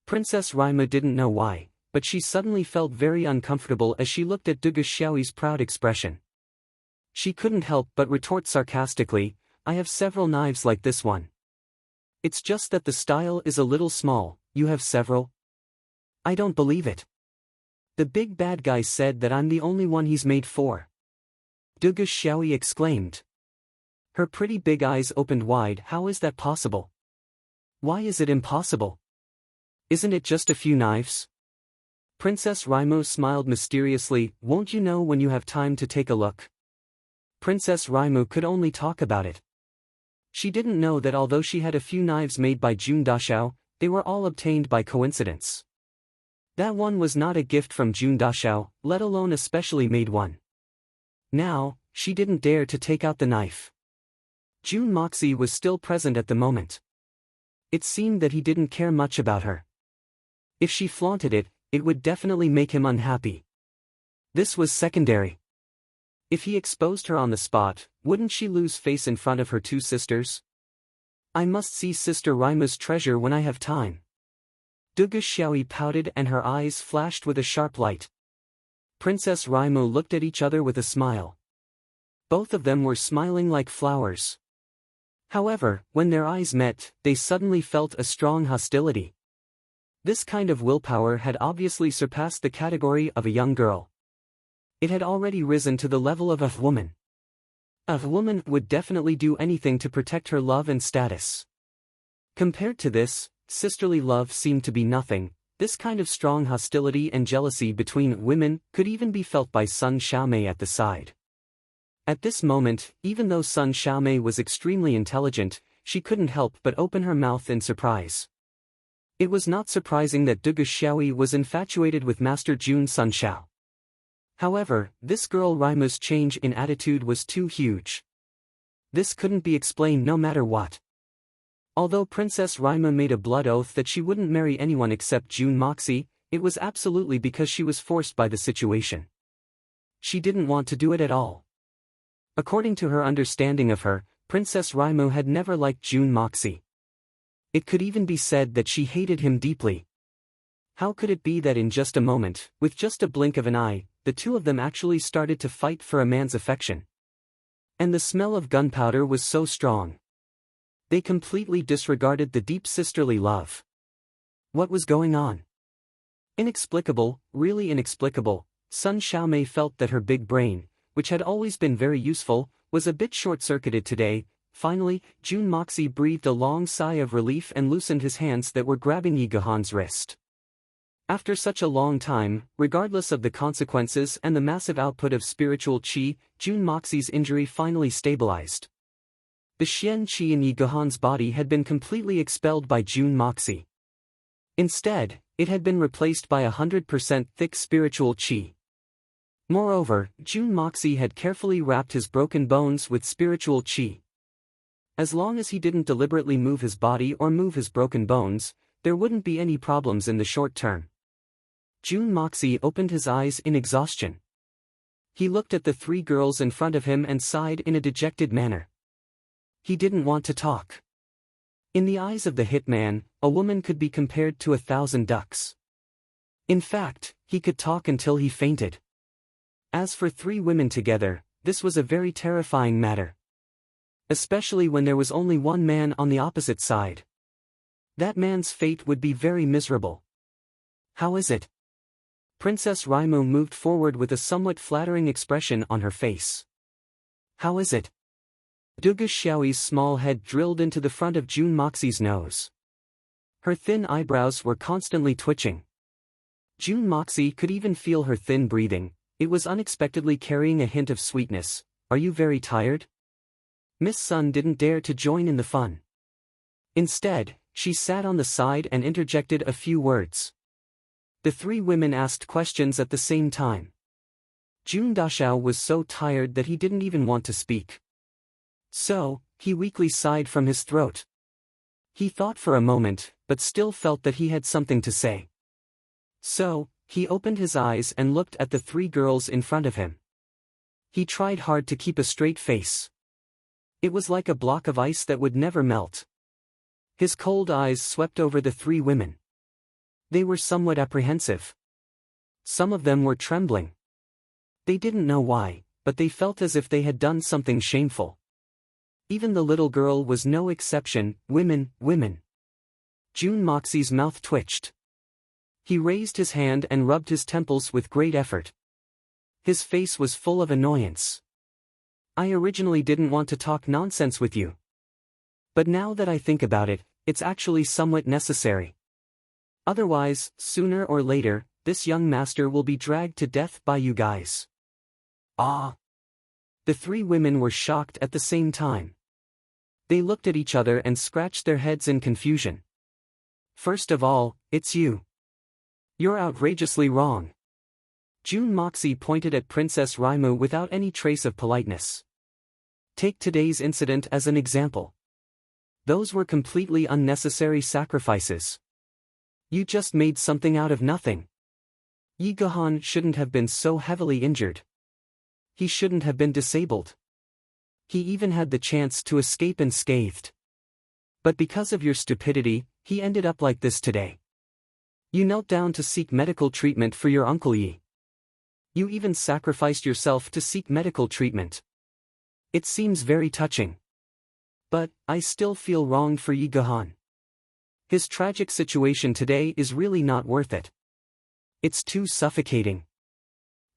Princess Raima didn't know why, but she suddenly felt very uncomfortable as she looked at Dugu Xiaoyi's proud expression. She couldn't help but retort sarcastically, I have several knives like this one. It's just that the style is a little small. You have several? I don't believe it. The big bad guy said that I'm the only one he's made for. Dugu Xiaoyi exclaimed. Her pretty big eyes opened wide. How is that possible? Why is it impossible? Isn't it just a few knives? Princess Raimo smiled mysteriously. Won't you know when you have time to take a look? Princess Raimo could only talk about it. She didn't know that although she had a few knives made by Jun Dashao, they were all obtained by coincidence. That one was not a gift from Jun Dashao, let alone a specially made one. Now, she didn't dare to take out the knife. Jun Moxie was still present at the moment. It seemed that he didn't care much about her. If she flaunted it, it would definitely make him unhappy. This was secondary. If he exposed her on the spot, wouldn't she lose face in front of her 2 sisters? I must see Sister Raima's treasure when I have time. Dugu Xiaoyi pouted and her eyes flashed with a sharp light. Princess Raimo looked at each other with a smile. Both of them were smiling like flowers. However, when their eyes met, they suddenly felt a strong hostility. This kind of willpower had obviously surpassed the category of a young girl. It had already risen to the level of a woman. A woman would definitely do anything to protect her love and status. Compared to this, sisterly love seemed to be nothing. This kind of strong hostility and jealousy between women could even be felt by Sun Xiaomei at the side. At this moment, even though Sun Xiaomei was extremely intelligent, she couldn't help but open her mouth in surprise. It was not surprising that Dugu Xiaoyi was infatuated with Master Jun Sunshao. However, this girl Raima's change in attitude was too huge. This couldn't be explained no matter what. Although Princess Raima made a blood oath that she wouldn't marry anyone except Jun Moxie, it was absolutely because she was forced by the situation. She didn't want to do it at all. According to her understanding of her, Princess Raimo had never liked Jun Moxie. It could even be said that she hated him deeply. How could it be that in just a moment, with just a blink of an eye, the 2 of them actually started to fight for a man's affection? And the smell of gunpowder was so strong. They completely disregarded the deep sisterly love. What was going on? Inexplicable, really inexplicable. Sun Xiaomei felt that her big brain, which had always been very useful, was a bit short-circuited today. Finally, Jun Moxie breathed a long sigh of relief and loosened his hands that were grabbing Yi Gahan's wrist. After such a long time, regardless of the consequences and the massive output of spiritual qi, Jun Moxie's injury finally stabilized. The Xian Qi in Yi Gehan's body had been completely expelled by Jun Moxie. Instead, it had been replaced by 100% thick spiritual qi. Moreover, Jun Moxie had carefully wrapped his broken bones with spiritual qi. As long as he didn't deliberately move his body or move his broken bones, there wouldn't be any problems in the short term. Jun Moxie opened his eyes in exhaustion. He looked at the three girls in front of him and sighed in a dejected manner. He didn't want to talk. In the eyes of the hitman, a woman could be compared to 1,000 ducks. In fact, he could talk until he fainted. As for three women together, this was a very terrifying matter. Especially when there was only one man on the opposite side. That man's fate would be very miserable. How is it? Princess Raimu moved forward with a somewhat flattering expression on her face. How is it? Dugu Xiaoyi's small head drilled into the front of Jun Moxie's nose. Her thin eyebrows were constantly twitching. Jun Moxie could even feel her thin breathing. It was unexpectedly carrying a hint of sweetness. Are you very tired? Miss Sun didn't dare to join in the fun. Instead, she sat on the side and interjected a few words. The three women asked questions at the same time. Jun Dashao was so tired that he didn't even want to speak. So, he weakly sighed from his throat. He thought for a moment, but still felt that he had something to say. So, he opened his eyes and looked at the three girls in front of him. He tried hard to keep a straight face. It was like a block of ice that would never melt. His cold eyes swept over the three women. They were somewhat apprehensive. Some of them were trembling. They didn't know why, but they felt as if they had done something shameful. Even the little girl was no exception. Women. Jun Moxie's mouth twitched. He raised his hand and rubbed his temples with great effort. His face was full of annoyance. I originally didn't want to talk nonsense with you. But now that I think about it, it's actually somewhat necessary. Otherwise, sooner or later, this young master will be dragged to death by you guys. Ah! The three women were shocked at the same time. They looked at each other and scratched their heads in confusion. First of all, it's you. You're outrageously wrong. Jun Moxie pointed at Princess Raimu without any trace of politeness. Take today's incident as an example. Those were completely unnecessary sacrifices. You just made something out of nothing. Yi Gehan shouldn't have been so heavily injured. He shouldn't have been disabled. He even had the chance to escape unscathed. But because of your stupidity, he ended up like this today. You knelt down to seek medical treatment for your Uncle Yi. You even sacrificed yourself to seek medical treatment. It seems very touching. But, I still feel wronged for Yi Gehan. His tragic situation today is really not worth it. It's too suffocating.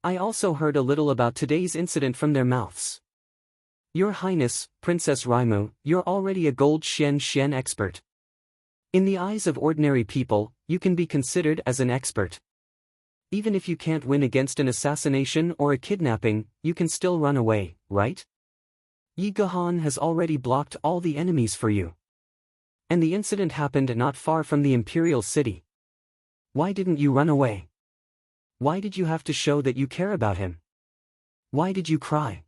I also heard a little about today's incident from their mouths. Your Highness, Princess Raimu, you're already a gold Xian expert. In the eyes of ordinary people, you can be considered as an expert. Even if you can't win against an assassination or a kidnapping, you can still run away, right? Yi Gehan has already blocked all the enemies for you. And the incident happened not far from the Imperial City. Why didn't you run away? Why did you have to show that you care about him? Why did you cry?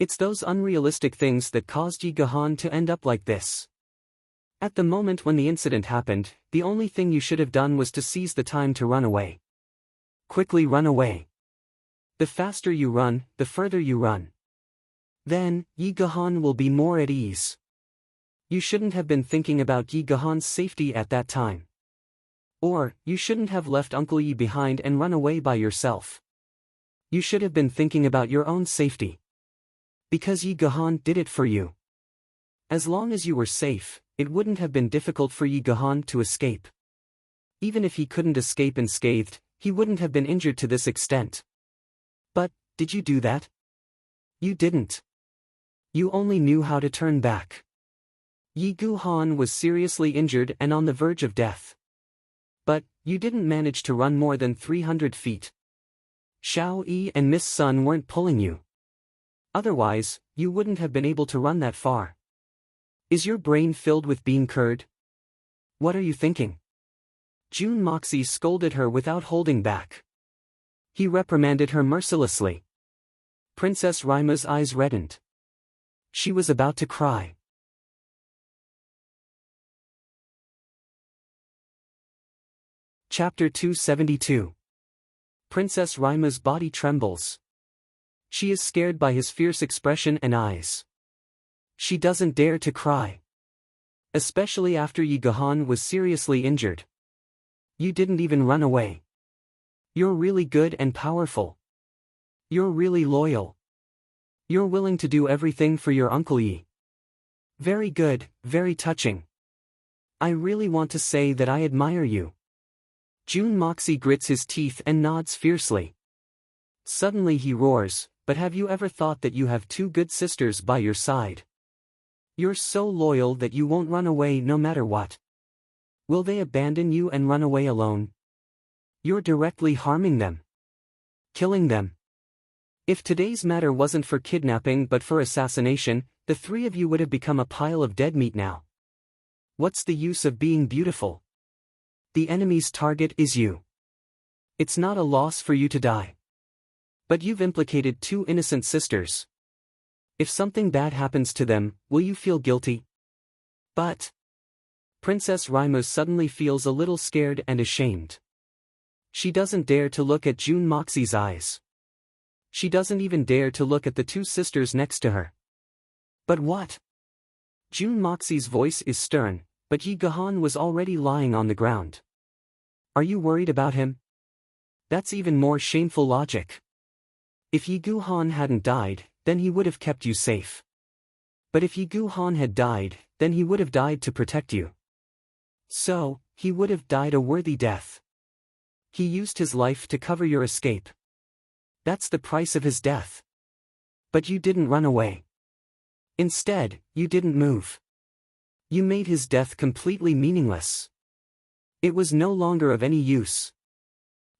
It's those unrealistic things that caused Yi Gehan to end up like this. At the moment when the incident happened, the only thing you should have done was to seize the time to run away. Quickly run away. The faster you run, the further you run. Then, Yi Gehan will be more at ease. You shouldn't have been thinking about Yi Gehan's safety at that time. Or, you shouldn't have left Uncle Yi behind and run away by yourself. You should have been thinking about your own safety. Because Yi Gehan did it for you. As long as you were safe, it wouldn't have been difficult for Yi Gehan to escape. Even if he couldn't escape unscathed, he wouldn't have been injured to this extent. But, did you do that? You didn't. You only knew how to turn back. Yi Gehan was seriously injured and on the verge of death. But, you didn't manage to run more than 300 feet. Xiao Yi and Miss Sun weren't pulling you. Otherwise, you wouldn't have been able to run that far. Is your brain filled with bean curd? What are you thinking? June Moxie scolded her without holding back. He reprimanded her mercilessly. Princess Rima's eyes reddened. She was about to cry. Chapter 272. Princess Rima's body trembles. She is scared by his fierce expression and eyes. She doesn't dare to cry. Especially after Yi Gahan was seriously injured. You didn't even run away. You're really good and powerful. You're really loyal. You're willing to do everything for your Uncle Yi. Very good, very touching. I really want to say that I admire you. June Moxie grits his teeth and nods fiercely. Suddenly he roars, but have you ever thought that you have two good sisters by your side? You're so loyal that you won't run away no matter what. Will they abandon you and run away alone? You're directly harming them. Killing them. If today's matter wasn't for kidnapping but for assassination, the three of you would have become a pile of dead meat now. What's the use of being beautiful? The enemy's target is you. It's not a loss for you to die. But you've implicated two innocent sisters. If something bad happens to them, will you feel guilty? But Princess Rima suddenly feels a little scared and ashamed. She doesn't dare to look at June Moxie's eyes. She doesn't even dare to look at the two sisters next to her. But what? June Moxie's voice is stern, but Yi Gahan was already lying on the ground. Are you worried about him? That's even more shameful logic. If Yi Gahan hadn't died, then he would have kept you safe. But if Yi Gahan had died, then he would have died to protect you. So, he would have died a worthy death. He used his life to cover your escape. That's the price of his death. But you didn't run away. Instead, you didn't move. You made his death completely meaningless. It was no longer of any use.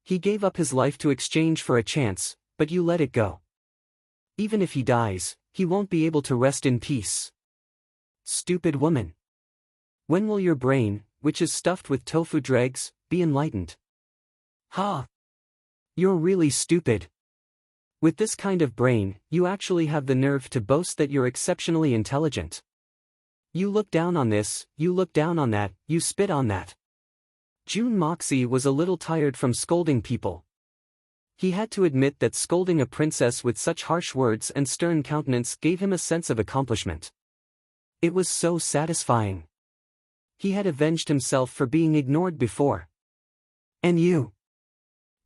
He gave up his life to exchange for a chance, but you let it go. Even if he dies, he won't be able to rest in peace. Stupid woman. When will your brain, which is stuffed with tofu dregs, be enlightened? Ha! You're really stupid. With this kind of brain, you actually have the nerve to boast that you're exceptionally intelligent. You look down on this, you look down on that, you spit on that. June Moxie was a little tired from scolding people. He had to admit that scolding a princess with such harsh words and stern countenance gave him a sense of accomplishment. It was so satisfying. He had avenged himself for being ignored before. And you?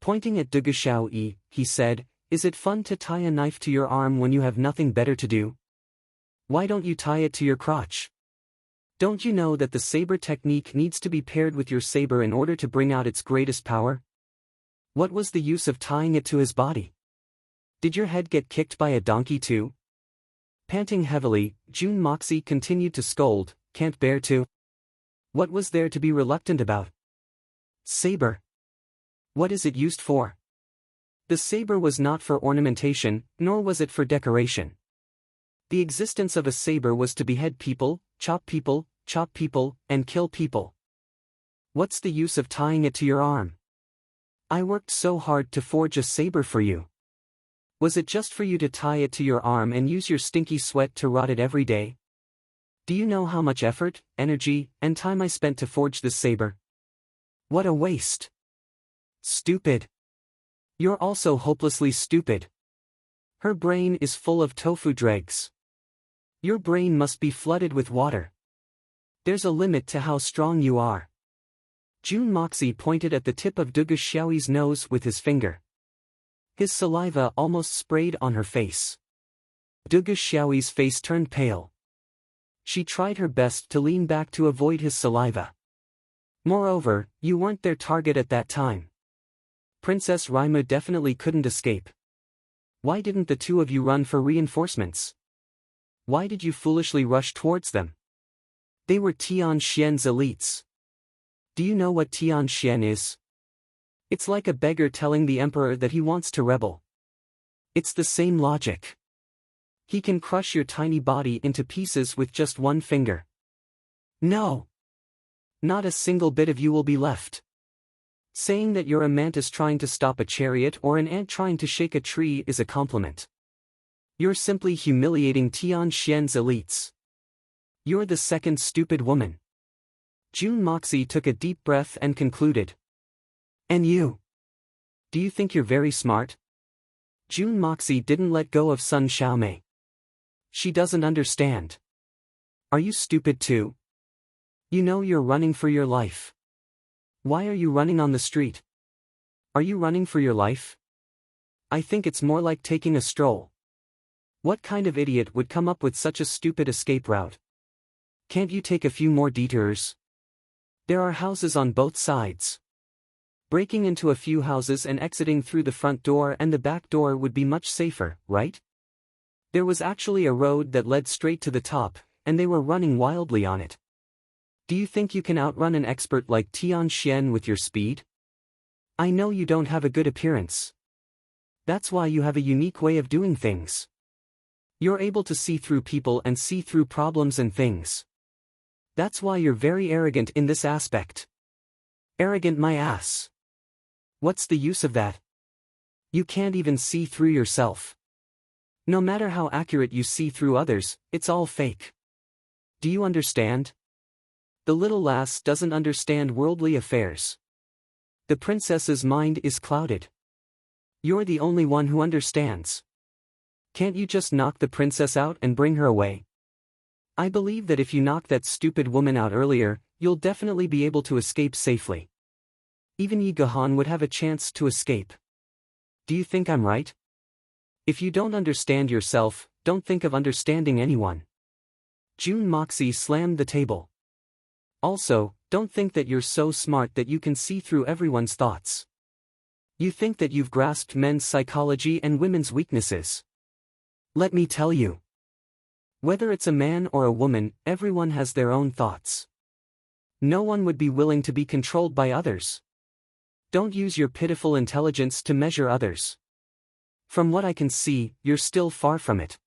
Pointing at Dugu Xiaoyi, he said, is it fun to tie a knife to your arm when you have nothing better to do? Why don't you tie it to your crotch? Don't you know that the saber technique needs to be paired with your saber in order to bring out its greatest power? What was the use of tying it to his body? Did your head get kicked by a donkey too? Panting heavily, June Moxie continued to scold, can't bear to. What was there to be reluctant about? Saber. What is it used for? The saber was not for ornamentation, nor was it for decoration. The existence of a saber was to behead people, chop people, and kill people. What's the use of tying it to your arm? I worked so hard to forge a saber for you. Was it just for you to tie it to your arm and use your stinky sweat to rot it every day? Do you know how much effort, energy, and time I spent to forge this saber? What a waste. Stupid. You're also hopelessly stupid. Her brain is full of tofu dregs. Your brain must be flooded with water. There's a limit to how strong you are. June Moxie pointed at the tip of Dugu Xiaoyi's nose with his finger. His saliva almost sprayed on her face. Dugu Xiaoyi's face turned pale. She tried her best to lean back to avoid his saliva. Moreover, you weren't their target at that time. Princess Rima definitely couldn't escape. Why didn't the two of you run for reinforcements? Why did you foolishly rush towards them? They were Tian Xian's elites. Do you know what Tian Xian is? It's like a beggar telling the emperor that he wants to rebel. It's the same logic. He can crush your tiny body into pieces with just one finger. No. Not a single bit of you will be left. Saying that you're a mantis trying to stop a chariot or an ant trying to shake a tree is a compliment. You're simply humiliating Tian Xian's elites. You're the second stupid woman. June Moxie took a deep breath and concluded. And you? Do you think you're very smart? June Moxie didn't let go of Sun Xiaomei. She doesn't understand. Are you stupid too? You know you're running for your life. Why are you running on the street? Are you running for your life? I think it's more like taking a stroll. What kind of idiot would come up with such a stupid escape route? Can't you take a few more detours? There are houses on both sides. Breaking into a few houses and exiting through the front door and the back door would be much safer, right? There was actually a road that led straight to the top, and they were running wildly on it. Do you think you can outrun an expert like Tian Xian with your speed? I know you don't have a good appearance. That's why you have a unique way of doing things. You're able to see through people and see through problems and things. That's why you're very arrogant in this aspect. Arrogant my ass. What's the use of that? You can't even see through yourself. No matter how accurate you see through others, it's all fake. Do you understand? The little lass doesn't understand worldly affairs. The princess's mind is clouded. You're the only one who understands. Can't you just knock the princess out and bring her away? I believe that if you knock that stupid woman out earlier, you'll definitely be able to escape safely. Even Yi Gahan would have a chance to escape. Do you think I'm right? If you don't understand yourself, don't think of understanding anyone. June Moxie slammed the table. Also, don't think that you're so smart that you can see through everyone's thoughts. You think that you've grasped men's psychology and women's weaknesses. Let me tell you. Whether it's a man or a woman, everyone has their own thoughts. No one would be willing to be controlled by others. Don't use your pitiful intelligence to measure others. From what I can see, you're still far from it.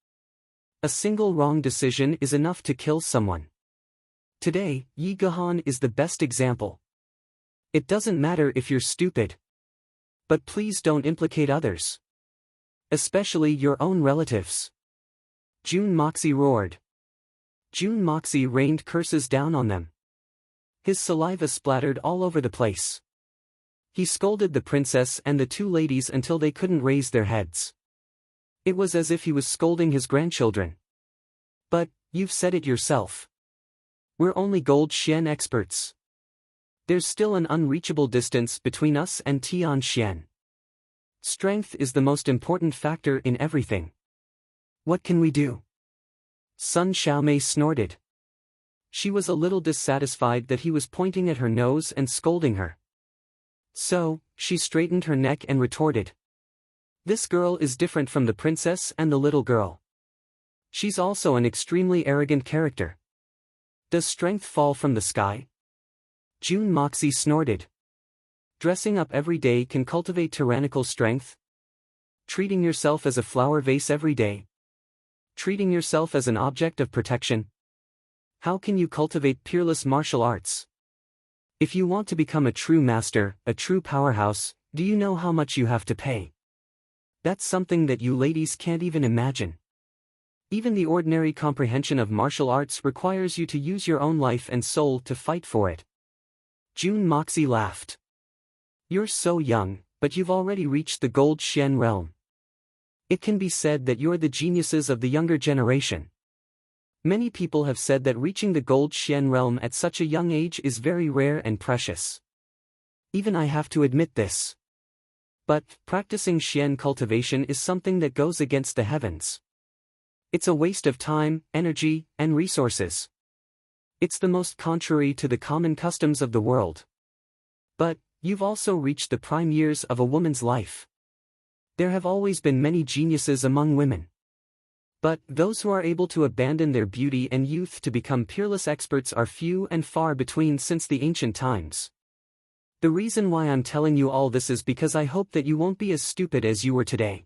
A single wrong decision is enough to kill someone. Today, Yi Gahan is the best example. It doesn't matter if you're stupid. But please don't implicate others. Especially your own relatives. June Moxie roared. June Moxie rained curses down on them. His saliva splattered all over the place. He scolded the princess and the two ladies until they couldn't raise their heads. It was as if he was scolding his grandchildren. But, you've said it yourself. We're only gold Xian experts. There's still an unreachable distance between us and Tian Xian. Strength is the most important factor in everything. What can we do? Sun Xiaomei snorted. She was a little dissatisfied that he was pointing at her nose and scolding her. So, she straightened her neck and retorted. This girl is different from the princess and the little girl. She's also an extremely arrogant character. Does strength fall from the sky? June Moxie snorted. Dressing up every day can cultivate tyrannical strength? Treating yourself as a flower vase every day? Treating yourself as an object of protection? How can you cultivate peerless martial arts? If you want to become a true master, a true powerhouse, do you know how much you have to pay? That's something that you ladies can't even imagine. Even the ordinary comprehension of martial arts requires you to use your own life and soul to fight for it. June Moxie laughed. You're so young, but you've already reached the gold Xian realm. It can be said that you're the geniuses of the younger generation. Many people have said that reaching the gold Xian realm at such a young age is very rare and precious. Even I have to admit this. But, practicing Xian cultivation is something that goes against the heavens. It's a waste of time, energy, and resources. It's the most contrary to the common customs of the world. But, you've also reached the prime years of a woman's life. There have always been many geniuses among women. But, those who are able to abandon their beauty and youth to become peerless experts are few and far between since the ancient times. The reason why I'm telling you all this is because I hope that you won't be as stupid as you were today.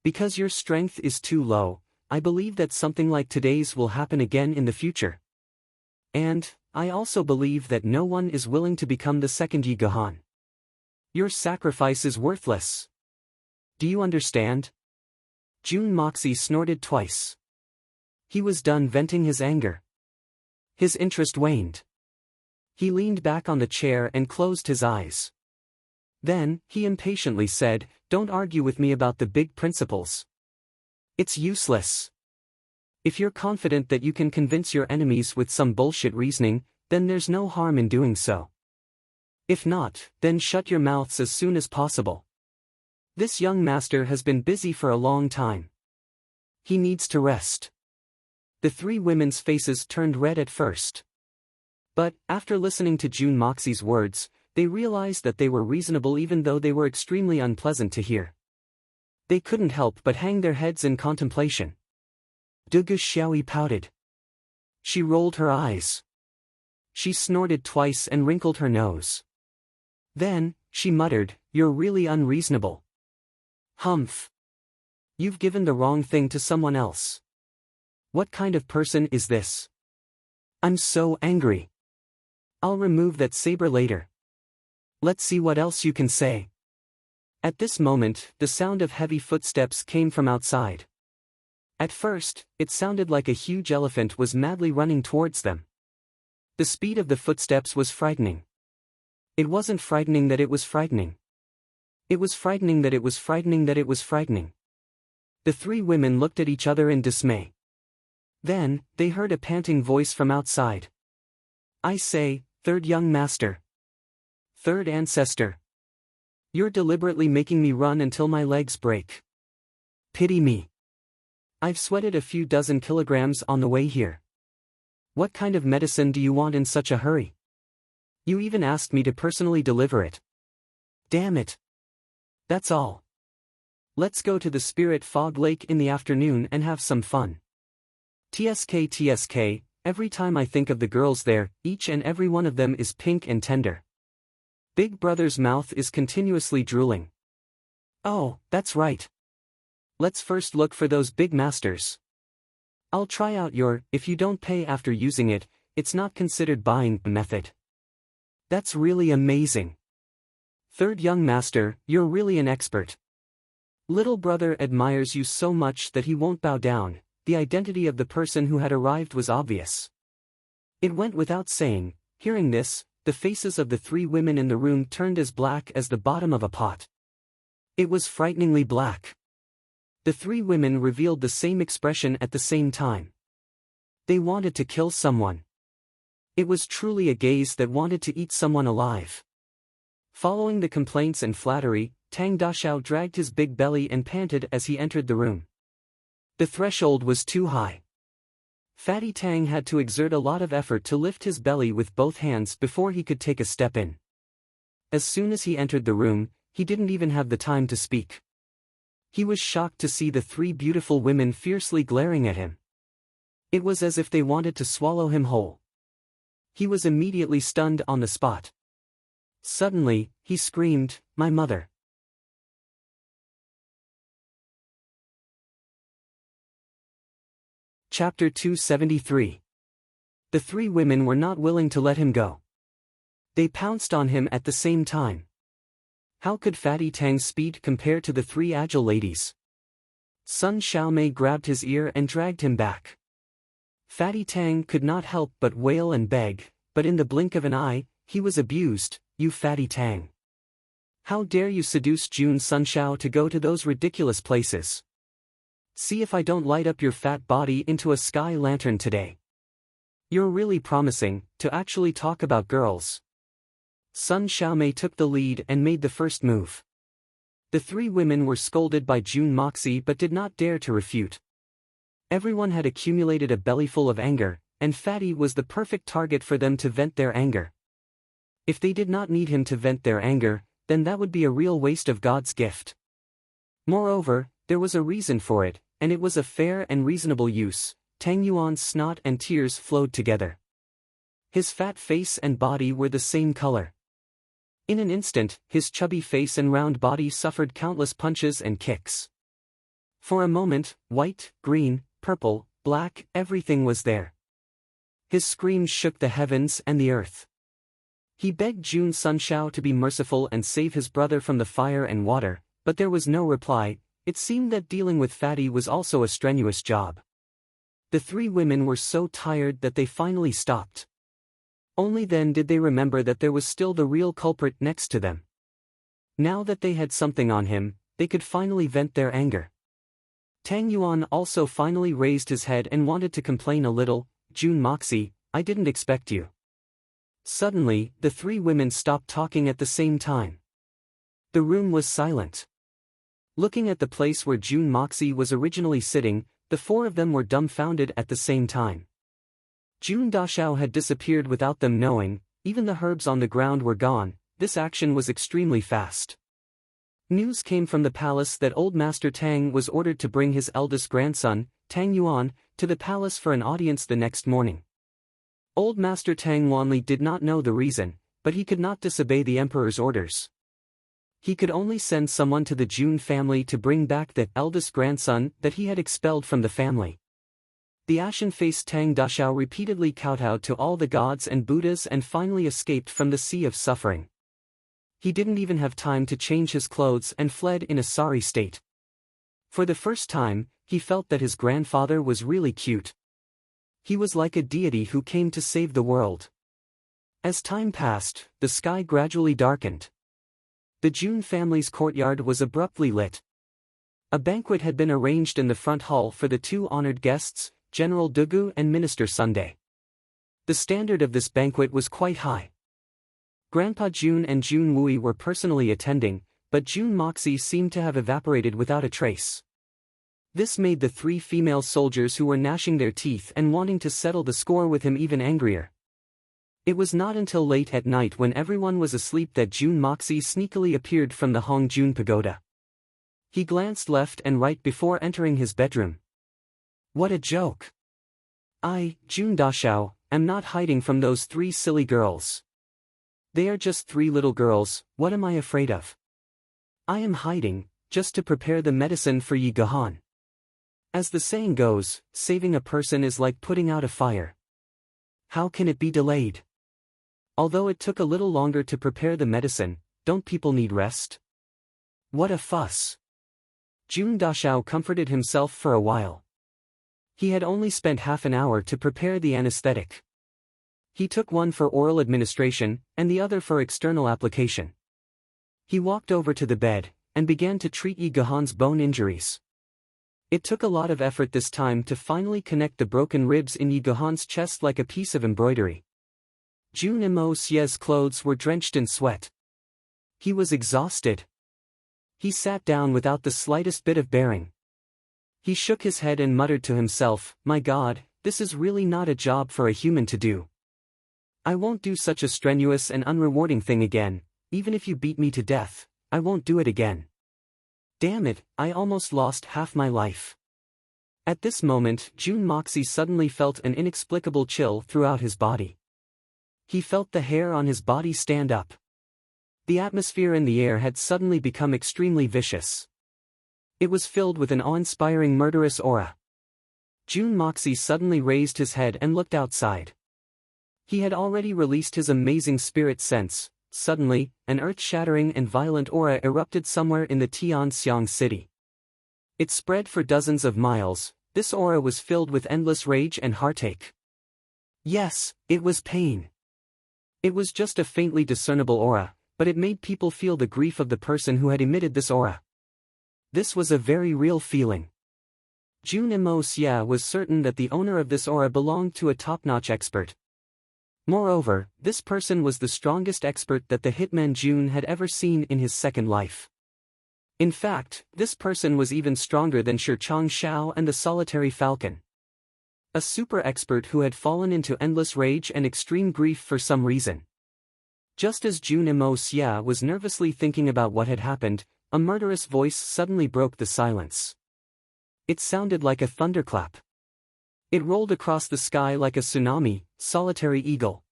Because your strength is too low, I believe that something like today's will happen again in the future. And, I also believe that no one is willing to become the second Yi Gohan. Your sacrifice is worthless. Do you understand? Jun Moxie snorted twice. He was done venting his anger. His interest waned. He leaned back on the chair and closed his eyes. Then, he impatiently said, "Don't argue with me about the big principles. It's useless. If you're confident that you can convince your enemies with some bullshit reasoning, then there's no harm in doing so. If not, then shut your mouths as soon as possible. This young master has been busy for a long time. He needs to rest." The three women's faces turned red at first. But, after listening to Jun Moxie's words, they realized that they were reasonable even though they were extremely unpleasant to hear. They couldn't help but hang their heads in contemplation. Dugu Xiaoyi pouted. She rolled her eyes. She snorted twice and wrinkled her nose. Then, she muttered, "You're really unreasonable. Humph. You've given the wrong thing to someone else. What kind of person is this? I'm so angry. I'll remove that saber later. Let's see what else you can say." At this moment, the sound of heavy footsteps came from outside. At first, it sounded like a huge elephant was madly running towards them. The speed of the footsteps was frightening. It wasn't frightening that it was frightening. It was frightening that it was frightening that it was frightening. The three women looked at each other in dismay. Then, they heard a panting voice from outside. "I say, third young master. Third ancestor. You're deliberately making me run until my legs break. Pity me. I've sweated a few dozen kilograms on the way here. What kind of medicine do you want in such a hurry? You even asked me to personally deliver it. Damn it. That's all. Let's go to the Spirit Fog Lake in the afternoon and have some fun. TSK, every time I think of the girls there, each and every one of them is pink and tender. Big Brother's mouth is continuously drooling. Oh, that's right. Let's first look for those big masters. I'll try out your, if you don't pay after using it, it's not considered buying method. That's really amazing. Third young master, you're really an expert. Little brother admires you so much that he won't bow down. The identity of the person who had arrived was obvious. It went without saying. Hearing this, the faces of the three women in the room turned as black as the bottom of a pot. It was frighteningly black. The three women revealed the same expression at the same time. They wanted to kill someone. It was truly a gaze that wanted to eat someone alive. Following the complaints and flattery, Tang Dashao dragged his big belly and panted as he entered the room. The threshold was too high. Fatty Tang had to exert a lot of effort to lift his belly with both hands before he could take a step in. As soon as he entered the room, he didn't even have the time to speak. He was shocked to see the three beautiful women fiercely glaring at him. It was as if they wanted to swallow him whole. He was immediately stunned on the spot. Suddenly, he screamed, "My mother!" Chapter 273. The three women were not willing to let him go. They pounced on him at the same time. How could Fatty Tang's speed compare to the three agile ladies? Sun Xiaomei grabbed his ear and dragged him back. Fatty Tang could not help but wail and beg, but in the blink of an eye, he was abused. "You Fatty Tang. How dare you seduce Jun Sunshao to go to those ridiculous places? See if I don't light up your fat body into a sky lantern today. You're really promising to actually talk about girls." Sun Xiaomei took the lead and made the first move. The three women were scolded by Jun Moxie but did not dare to refute. Everyone had accumulated a bellyful of anger, and Fatty was the perfect target for them to vent their anger. If they did not need him to vent their anger, then that would be a real waste of God's gift. Moreover, there was a reason for it, and it was a fair and reasonable use. Tang Yuan's snot and tears flowed together. His fat face and body were the same color. In an instant, his chubby face and round body suffered countless punches and kicks. For a moment, white, green, purple, black, everything was there. His screams shook the heavens and the earth. He begged Jun Sunshao to be merciful and save his brother from the fire and water, but there was no reply. It seemed that dealing with Fatty was also a strenuous job. The three women were so tired that they finally stopped. Only then did they remember that there was still the real culprit next to them. Now that they had something on him, they could finally vent their anger. Tang Yuan also finally raised his head and wanted to complain a little. Jun Moxie, I didn't expect you. Suddenly, the three women stopped talking at the same time. The room was silent. Looking at the place where Jun Moxie was originally sitting, the four of them were dumbfounded at the same time. Jun Dashao had disappeared without them knowing, even the herbs on the ground were gone. This action was extremely fast. News came from the palace that old Master Tang was ordered to bring his eldest grandson, Tang Yuan, to the palace for an audience the next morning. Old Master Tang Wanli did not know the reason, but he could not disobey the emperor's orders. He could only send someone to the Jun family to bring back the eldest grandson that he had expelled from the family. The ashen-faced Tang Dashao repeatedly kowtowed to all the gods and Buddhas and finally escaped from the sea of suffering. He didn't even have time to change his clothes and fled in a sorry state. For the first time, he felt that his grandfather was really cute. He was like a deity who came to save the world. As time passed, the sky gradually darkened. The Jun family's courtyard was abruptly lit. A banquet had been arranged in the front hall for the two honored guests, General Dugu and Minister Sunday. The standard of this banquet was quite high. Grandpa Jun and Jun Wui were personally attending, but Jun Moxie seemed to have evaporated without a trace. This made the three female soldiers who were gnashing their teeth and wanting to settle the score with him even angrier. It was not until late at night when everyone was asleep that Jun Moxie sneakily appeared from the Hongjun Pagoda. He glanced left and right before entering his bedroom. What a joke! I, Jun Dashao, am not hiding from those three silly girls. They are just three little girls, what am I afraid of? I am hiding, just to prepare the medicine for Yi Gahan. As the saying goes, saving a person is like putting out a fire. How can it be delayed? Although it took a little longer to prepare the medicine, don't people need rest? What a fuss! Jun Dashao comforted himself for a while. He had only spent half an hour to prepare the anesthetic. He took one for oral administration, and the other for external application. He walked over to the bed, and began to treat Yi Gahan's bone injuries. It took a lot of effort this time to finally connect the broken ribs in Yi Gahan's chest like a piece of embroidery. Jun Mo Xie's clothes were drenched in sweat. He was exhausted. He sat down without the slightest bit of bearing. He shook his head and muttered to himself, "My God, this is really not a job for a human to do. I won't do such a strenuous and unrewarding thing again, even if you beat me to death, I won't do it again. Damn it, I almost lost half my life." At this moment, Jun Moxie suddenly felt an inexplicable chill throughout his body. He felt the hair on his body stand up. The atmosphere in the air had suddenly become extremely vicious. It was filled with an awe-inspiring murderous aura. Jun Moxie suddenly raised his head and looked outside. He had already released his amazing spirit sense. Suddenly, an earth-shattering and violent aura erupted somewhere in the Tianxiang city. It spread for dozens of miles. This aura was filled with endless rage and heartache. Yes, it was pain. It was just a faintly discernible aura, but it made people feel the grief of the person who had emitted this aura. This was a very real feeling. Jun Mo Xie was certain that the owner of this aura belonged to a top-notch expert. Moreover, this person was the strongest expert that the hitman Jun had ever seen in his second life. In fact, this person was even stronger than Shirchang Shao and the solitary falcon. A super expert who had fallen into endless rage and extreme grief for some reason. Just as Jun Mo Xie was nervously thinking about what had happened, a murderous voice suddenly broke the silence. It sounded like a thunderclap. It rolled across the sky like a tsunami. Solitary eagle.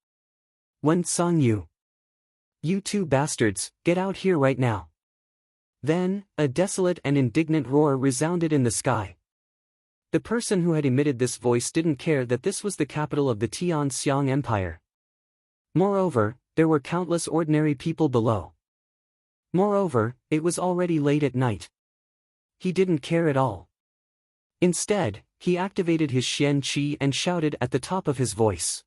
Wen Song Yu. You two bastards, get out here right now. Then, a desolate and indignant roar resounded in the sky. The person who had emitted this voice didn't care that this was the capital of the Tian-Xiang Empire. Moreover, there were countless ordinary people below. Moreover, it was already late at night. He didn't care at all. Instead, he activated his Xian Qi and shouted at the top of his voice.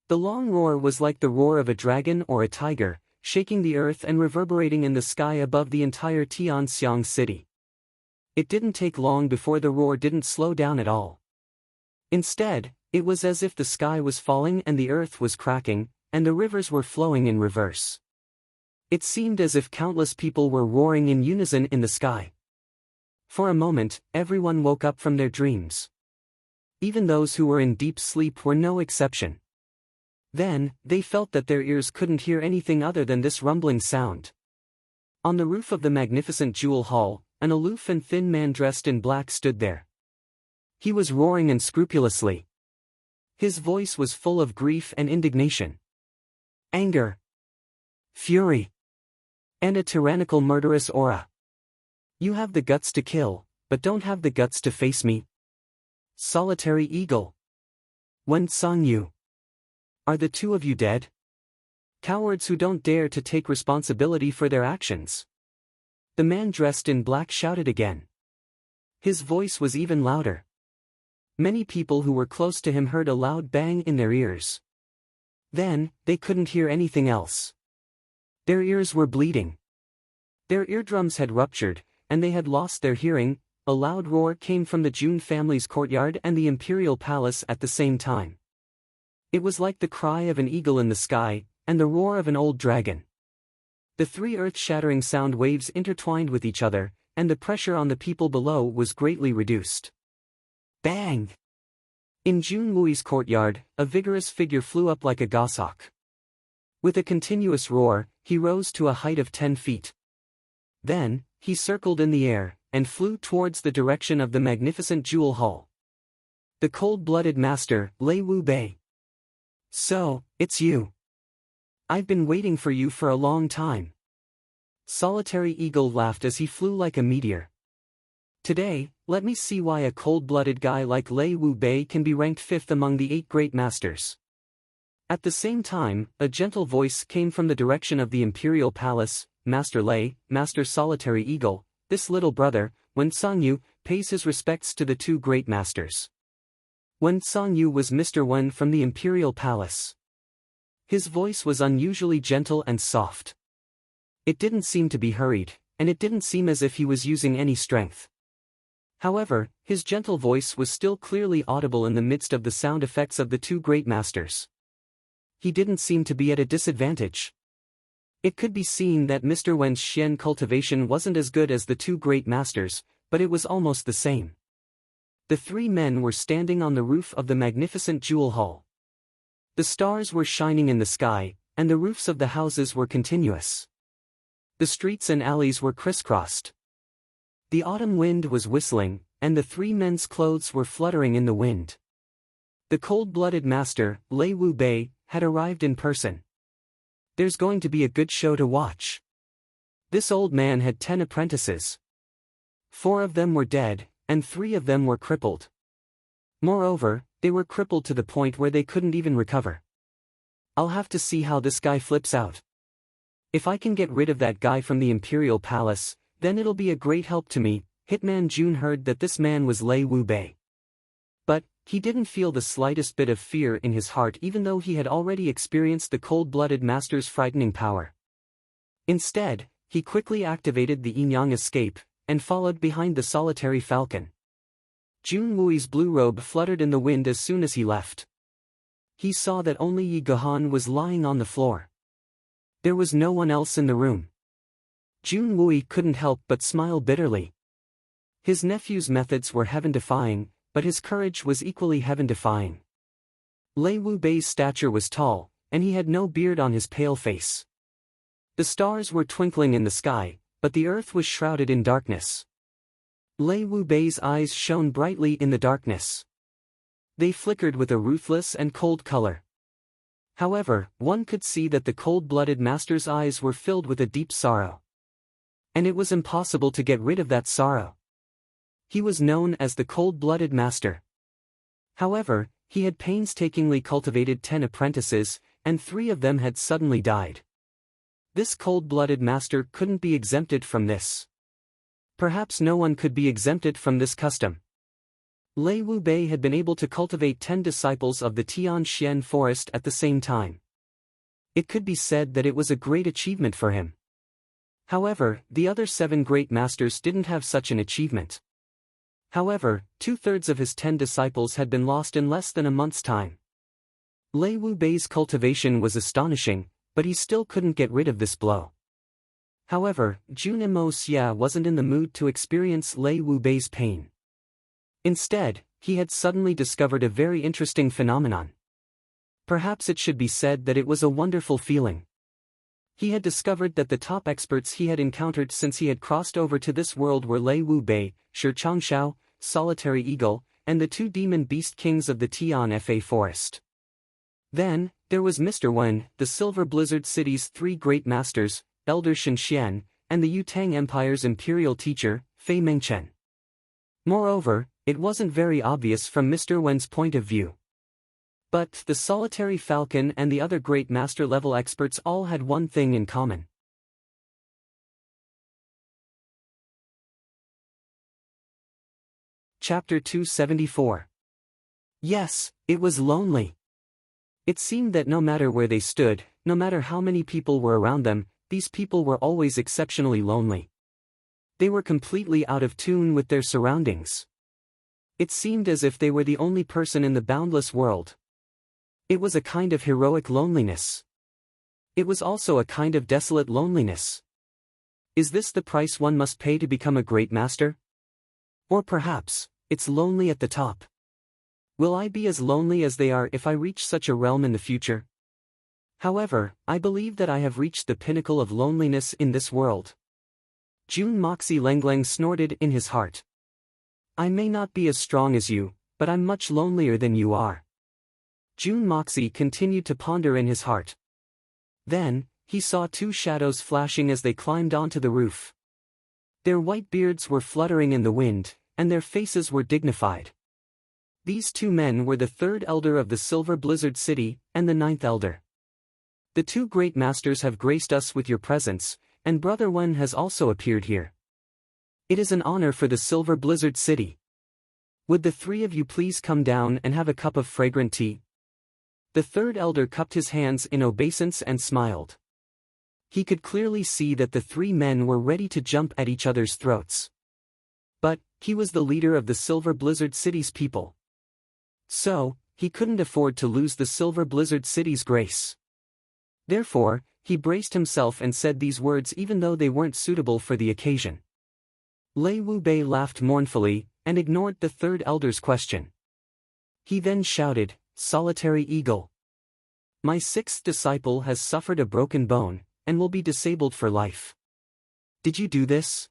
The long roar was like the roar of a dragon or a tiger, shaking the earth and reverberating in the sky above the entire Tianxiang city. It didn't take long before the roar didn't slow down at all. Instead, it was as if the sky was falling and the earth was cracking, and the rivers were flowing in reverse. It seemed as if countless people were roaring in unison in the sky. For a moment, everyone woke up from their dreams. Even those who were in deep sleep were no exception. Then, they felt that their ears couldn't hear anything other than this rumbling sound. On the roof of the magnificent jewel hall, an aloof and thin man dressed in black stood there. He was roaring unscrupulously. His voice was full of grief and indignation. Anger. Fury. And a tyrannical murderous aura. You have the guts to kill, but don't have the guts to face me. Solitary Eagle. Wen Songyu. Are the two of you dead? Cowards who don't dare to take responsibility for their actions. The man dressed in black shouted again. His voice was even louder. Many people who were close to him heard a loud bang in their ears. Then, they couldn't hear anything else. Their ears were bleeding. Their eardrums had ruptured, and they had lost their hearing. A loud roar came from the Jun family's courtyard and the imperial palace at the same time. It was like the cry of an eagle in the sky, and the roar of an old dragon. The three earth-shattering sound waves intertwined with each other, and the pressure on the people below was greatly reduced. Bang! In Jun Wui's courtyard, a vigorous figure flew up like a goshawk. With a continuous roar, he rose to a height of 10 feet. Then, he circled in the air, and flew towards the direction of the magnificent jewel hall. The cold-blooded master, Lei Wu Bei. So, it's you. I've been waiting for you for a long time. Solitary Eagle laughed as he flew like a meteor. Today, let me see why a cold-blooded guy like Lei Wu Bei can be ranked 5th among the 8 great masters. At the same time, a gentle voice came from the direction of the imperial palace. Master Lei, Master Solitary Eagle, this little brother, Wen Songyu, pays his respects to the 2 great masters. Wen Songyu was Mr. Wen from the imperial palace. His voice was unusually gentle and soft. It didn't seem to be hurried, and it didn't seem as if he was using any strength. However, his gentle voice was still clearly audible in the midst of the sound effects of the 2 great masters. He didn't seem to be at a disadvantage. It could be seen that Mr. Wen's Xian cultivation wasn't as good as the 2 great masters, but it was almost the same. The 3 men were standing on the roof of the magnificent jewel hall. The stars were shining in the sky, and the roofs of the houses were continuous. The streets and alleys were crisscrossed. The autumn wind was whistling, and the 3 men's clothes were fluttering in the wind. The cold-blooded master, Lei Wu Bei, had arrived in person. There's going to be a good show to watch. This old man had 10 apprentices. 4 of them were dead, and 3 of them were crippled. Moreover, they were crippled to the point where they couldn't even recover. I'll have to see how this guy flips out. If I can get rid of that guy from the imperial palace, then it'll be a great help to me. Hitman Jun heard that this man was Lei Wu Bei. But, he didn't feel the slightest bit of fear in his heart even though he had already experienced the cold-blooded master's frightening power. Instead, he quickly activated the yin-yang escape, and followed behind the solitary falcon. Jun Wui's blue robe fluttered in the wind as soon as he left. He saw that only Yi Guhan was lying on the floor. There was no one else in the room. Jun Wui couldn't help but smile bitterly. His nephew's methods were heaven-defying, but his courage was equally heaven-defying. Lei Wu Bei's stature was tall, and he had no beard on his pale face. The stars were twinkling in the sky, but the earth was shrouded in darkness. Lei Wu Bei's eyes shone brightly in the darkness. They flickered with a ruthless and cold color. However, one could see that the cold-blooded master's eyes were filled with a deep sorrow. And it was impossible to get rid of that sorrow. He was known as the cold-blooded master. However, he had painstakingly cultivated 10 apprentices, and 3 of them had suddenly died. This cold-blooded master couldn't be exempted from this. Perhaps no one could be exempted from this custom. Lei Wubei had been able to cultivate 10 disciples of the Tianxian forest at the same time. It could be said that it was a great achievement for him. However, the other 7 great masters didn't have such an achievement. However, 2/3 of his 10 disciples had been lost in less than a month's time. Lei Wubei's cultivation was astonishing, but he still couldn't get rid of this blow. However, Junimo Xia wasn't in the mood to experience Lei Wubei's pain. Instead, he had suddenly discovered a very interesting phenomenon. Perhaps it should be said that it was a wonderful feeling. He had discovered that the top experts he had encountered since he had crossed over to this world were Lei Wubei, Shi Changshao, Solitary Eagle, and the 2 demon beast kings of the Tianfa forest. Then, there was Mr. Wen, the Silver Blizzard City's 3 great masters, Elder Shenxian, and the Yutang Empire's imperial teacher, Fei Mengchen. Moreover, it wasn't very obvious from Mr. Wen's point of view. But the Solitary Falcon and the other great master-level experts all had one thing in common. Chapter 274. Yes, it was lonely. It seemed that no matter where they stood, no matter how many people were around them, these people were always exceptionally lonely. They were completely out of tune with their surroundings. It seemed as if they were the only person in the boundless world. It was a kind of heroic loneliness. It was also a kind of desolate loneliness. Is this the price one must pay to become a great master? Or perhaps, it's lonely at the top. Will I be as lonely as they are if I reach such a realm in the future? However, I believe that I have reached the pinnacle of loneliness in this world. Jun Moxie Lenglang snorted in his heart. I may not be as strong as you, but I'm much lonelier than you are. Jun Moxie continued to ponder in his heart. Then, he saw 2 shadows flashing as they climbed onto the roof. Their white beards were fluttering in the wind, and their faces were dignified. These 2 men were the 3rd elder of the Silver Blizzard City, and the 9th elder. The 2 great masters have graced us with your presence, and Brother Wen has also appeared here. It is an honor for the Silver Blizzard City. Would the 3 of you please come down and have a cup of fragrant tea? The 3rd elder cupped his hands in obeisance and smiled. He could clearly see that the 3 men were ready to jump at each other's throats. But, he was the leader of the Silver Blizzard City's people. So, he couldn't afford to lose the Silver Blizzard City's grace. Therefore, he braced himself and said these words even though they weren't suitable for the occasion. Lei Wubei laughed mournfully, and ignored the 3rd elder's question. He then shouted, Solitary Eagle. My 6th disciple has suffered a broken bone, and will be disabled for life. Did you do this?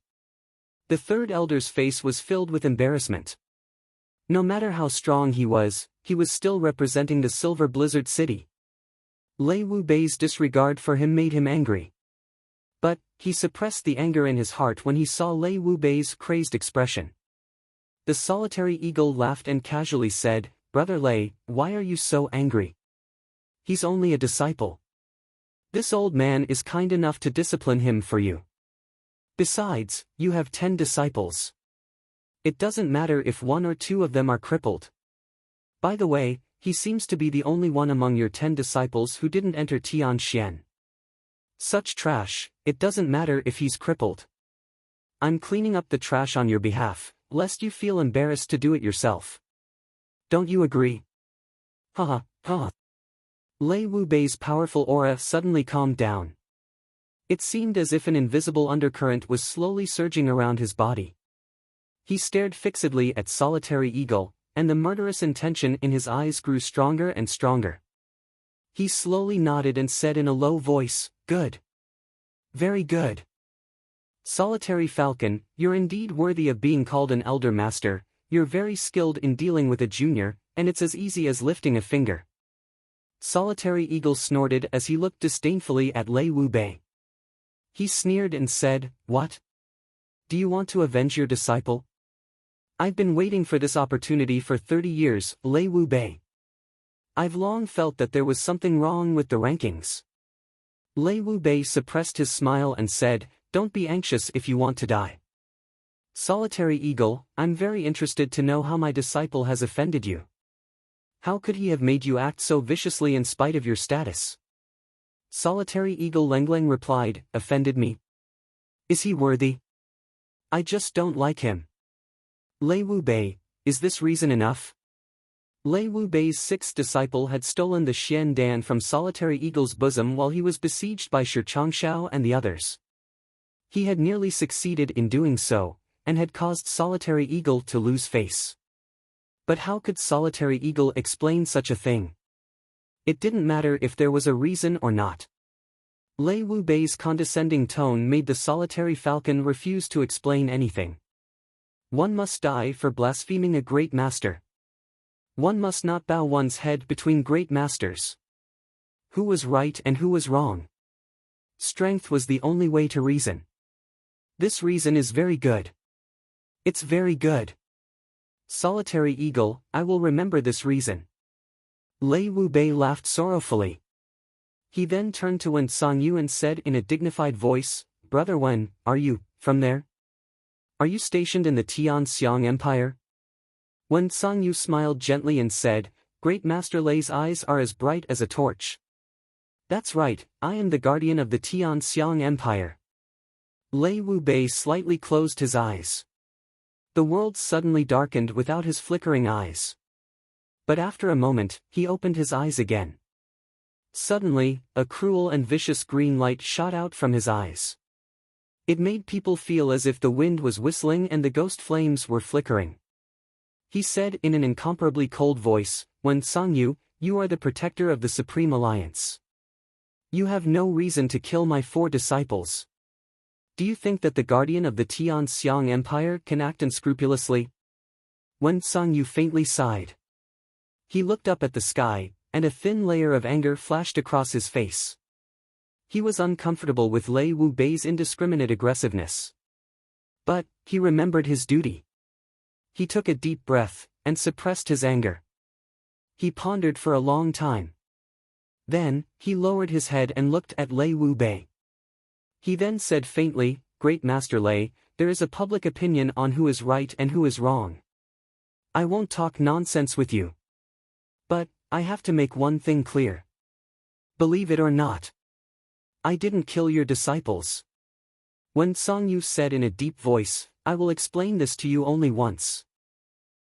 The 3rd elder's face was filled with embarrassment. No matter how strong he was still representing the Silver Blizzard City. Lei Wubei's disregard for him made him angry. But, he suppressed the anger in his heart when he saw Lei Wubei's crazed expression. The Solitary Eagle laughed and casually said, Brother Lei, why are you so angry? He's only a disciple. This old man is kind enough to discipline him for you. Besides, you have 10 disciples. It doesn't matter if 1 or 2 of them are crippled. By the way, he seems to be the only one among your 10 disciples who didn't enter Tianxian. Such trash, it doesn't matter if he's crippled. I'm cleaning up the trash on your behalf, lest you feel embarrassed to do it yourself. Don't you agree? Haha, haha. Lei Wubei's powerful aura suddenly calmed down. It seemed as if an invisible undercurrent was slowly surging around his body. He stared fixedly at Solitary Eagle, and the murderous intention in his eyes grew stronger and stronger. He slowly nodded and said in a low voice, Good. Very good. Solitary Falcon, you're indeed worthy of being called an elder master. You're very skilled in dealing with a junior, and it's as easy as lifting a finger. Solitary Eagle snorted as he looked disdainfully at Lei Wubei. He sneered and said, What? Do you want to avenge your disciple? I've been waiting for this opportunity for 30 years, Lei Wu Bei. I've long felt that there was something wrong with the rankings. Lei Wu Bei suppressed his smile and said, "Don't be anxious if you want to die. Solitary Eagle, I'm very interested to know how my disciple has offended you. How could he have made you act so viciously in spite of your status?" Solitary Eagle Lengleng replied, "Offended me? Is he worthy? I just don't like him." Lei Wu Bei, is this reason enough? Lei Wu Bei's sixth disciple had stolen the Xian Dan from Solitary Eagle's bosom while he was besieged by Shi Changshao and the others. He had nearly succeeded in doing so, and had caused Solitary Eagle to lose face. But how could Solitary Eagle explain such a thing? It didn't matter if there was a reason or not. Lei Wu Bei's condescending tone made the Solitary Falcon refuse to explain anything. One must die for blaspheming a great master. One must not bow one's head between great masters. Who was right and who was wrong? Strength was the only way to reason. This reason is very good. It's very good. Solitary Eagle, I will remember this reason. Lei Wu Bei laughed sorrowfully. He then turned to Wen Songyu and said in a dignified voice, "Brother Wen, are you, from there? Are you stationed in the Tianxiang Empire?" Wen Songyu smiled gently and said, "Great Master Lei's eyes are as bright as a torch." "That's right, I am the guardian of the Tianxiang Empire." Lei Wu Bei slightly closed his eyes. The world suddenly darkened without his flickering eyes. But after a moment, he opened his eyes again. Suddenly, a cruel and vicious green light shot out from his eyes. It made people feel as if the wind was whistling and the ghost flames were flickering. He said in an incomparably cold voice, "Wen Songyu, you are the protector of the Supreme Alliance. You have no reason to kill my 4 disciples. Do you think that the guardian of the Tianxiang Empire can act unscrupulously?" Wen Songyu faintly sighed. He looked up at the sky, and a thin layer of anger flashed across his face. He was uncomfortable with Lei Wu Bei's indiscriminate aggressiveness. But, he remembered his duty. He took a deep breath, and suppressed his anger. He pondered for a long time. Then, he lowered his head and looked at Lei Wu Bei. He then said faintly, "Great Master Lei, there is a public opinion on who is right and who is wrong. I won't talk nonsense with you. But, I have to make one thing clear. Believe it or not, I didn't kill your disciples." Wen Songyu said in a deep voice, "I will explain this to you only once.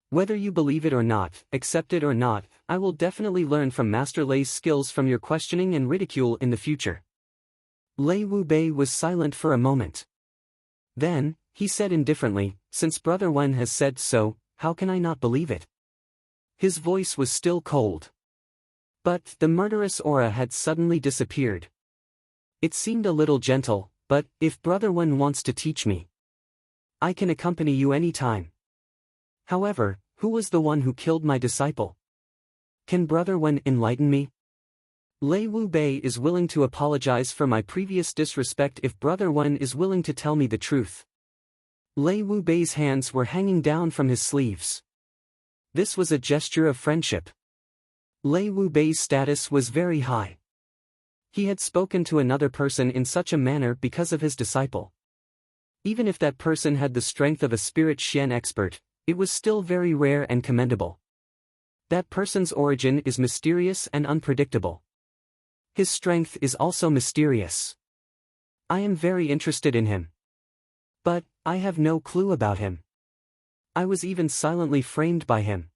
Whether you believe it or not, accept it or not, I will definitely learn from Master Lei's skills from your questioning and ridicule in the future." Lei Wu Bei was silent for a moment. Then, he said indifferently, "Since Brother Wen has said so, how can I not believe it?" His voice was still cold. But the murderous aura had suddenly disappeared. It seemed a little gentle, but, "If Brother Wen wants to teach me, I can accompany you any time. However, who was the one who killed my disciple? Can Brother Wen enlighten me? Lei Wu Bei is willing to apologize for my previous disrespect if Brother Wen is willing to tell me the truth." Lei Wu Bei's hands were hanging down from his sleeves. This was a gesture of friendship. Lei Wu Bei's status was very high. He had spoken to another person in such a manner because of his disciple. Even if that person had the strength of a spirit Xian expert, it was still very rare and commendable. That person's origin is mysterious and unpredictable. His strength is also mysterious. I am very interested in him. But, I have no clue about him. I was even silently framed by him.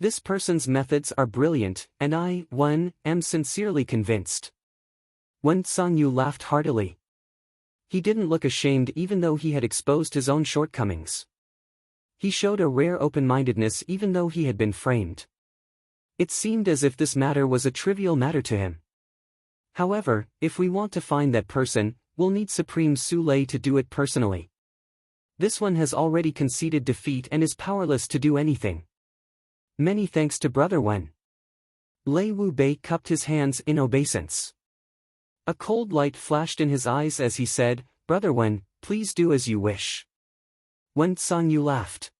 This person's methods are brilliant, and I, Wen, am sincerely convinced. Wen Songyu laughed heartily. He didn't look ashamed even though he had exposed his own shortcomings. He showed a rare open-mindedness even though he had been framed. It seemed as if this matter was a trivial matter to him. However, if we want to find that person, we'll need Supreme Su Lei to do it personally. This one has already conceded defeat and is powerless to do anything. Many thanks to Brother Wen. Lei Wu Bei cupped his hands in obeisance. A cold light flashed in his eyes as he said, "Brother Wen, please do as you wish." Wen Songyu laughed.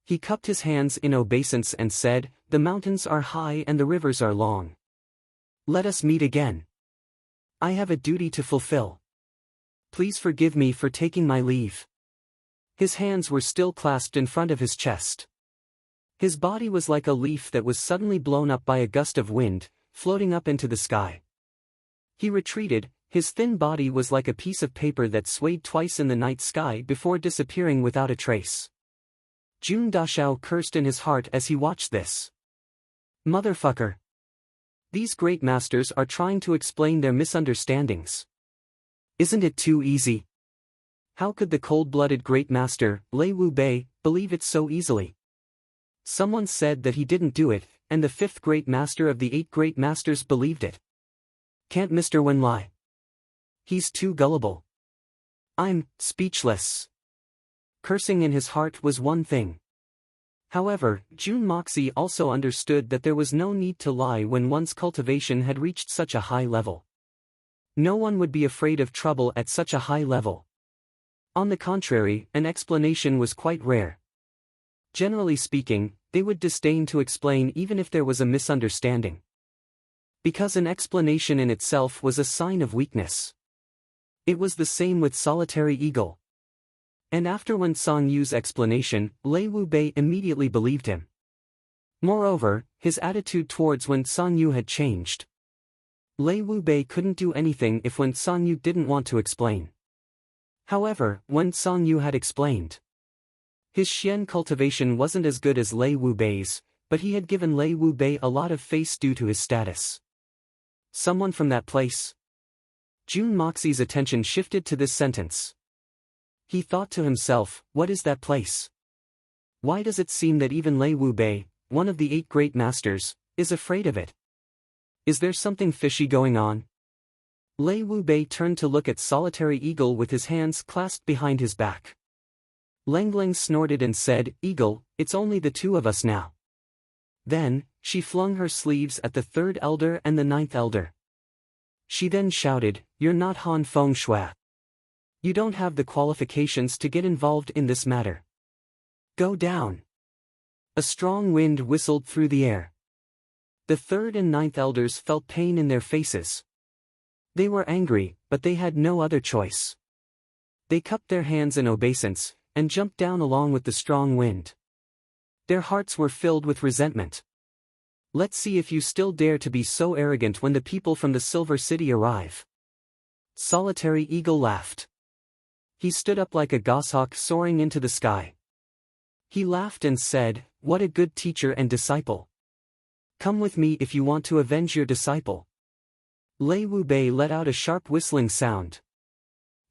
He cupped his hands in obeisance and said, "The mountains are high and the rivers are long. Let us meet again. I have a duty to fulfill. Please forgive me for taking my leave." His hands were still clasped in front of his chest. His body was like a leaf that was suddenly blown up by a gust of wind, floating up into the sky. He retreated. His thin body was like a piece of paper that swayed twice in the night sky before disappearing without a trace. Jun Dashao cursed in his heart as he watched this. Motherfucker. These great masters are trying to explain their misunderstandings. Isn't it too easy? How could the cold-blooded great master, Lei Wu Bei, believe it so easily? Someone said that he didn't do it, and the fifth great master of the 8 great masters believed it. Can't Mr. Wen lie? He's too gullible. I'm speechless. Cursing in his heart was one thing. However, Jun Moxie also understood that there was no need to lie when one's cultivation had reached such a high level. No one would be afraid of trouble at such a high level. On the contrary, an explanation was quite rare. Generally speaking, they would disdain to explain even if there was a misunderstanding. Because an explanation in itself was a sign of weakness. It was the same with Solitary Eagle. And after Wen Songyu's explanation, Lei Wu Bei immediately believed him. Moreover, his attitude towards Wen Songyu had changed. Lei Wu Bei couldn't do anything if Wen Songyu didn't want to explain. However, Wen Songyu had explained. His Xian cultivation wasn't as good as Lei Wu Bei's, but he had given Lei Wu Bei a lot of face due to his status. Someone from that place? Jun Moxie's attention shifted to this sentence. He thought to himself, what is that place? Why does it seem that even Lei Wu Bei, one of the 8 great masters, is afraid of it? Is there something fishy going on? Lei Wu Bei turned to look at Solitary Eagle with his hands clasped behind his back. Langling snorted and said, "Eagle, it's only the 2 of us now." Then, she flung her sleeves at the 3rd elder and the 9th elder. She then shouted, "You're not Han Feng Shui. You don't have the qualifications to get involved in this matter. Go down." A strong wind whistled through the air. The 3rd and 9th elders felt pain in their faces. They were angry, but they had no other choice. They cupped their hands in obeisance, and jumped down along with the strong wind. Their hearts were filled with resentment. Let's see if you still dare to be so arrogant when the people from the Silver City arrive. Solitary Eagle laughed. He stood up like a goshawk soaring into the sky. He laughed and said, "What a good teacher and disciple. Come with me if you want to avenge your disciple." Lei Wu Bei let out a sharp whistling sound.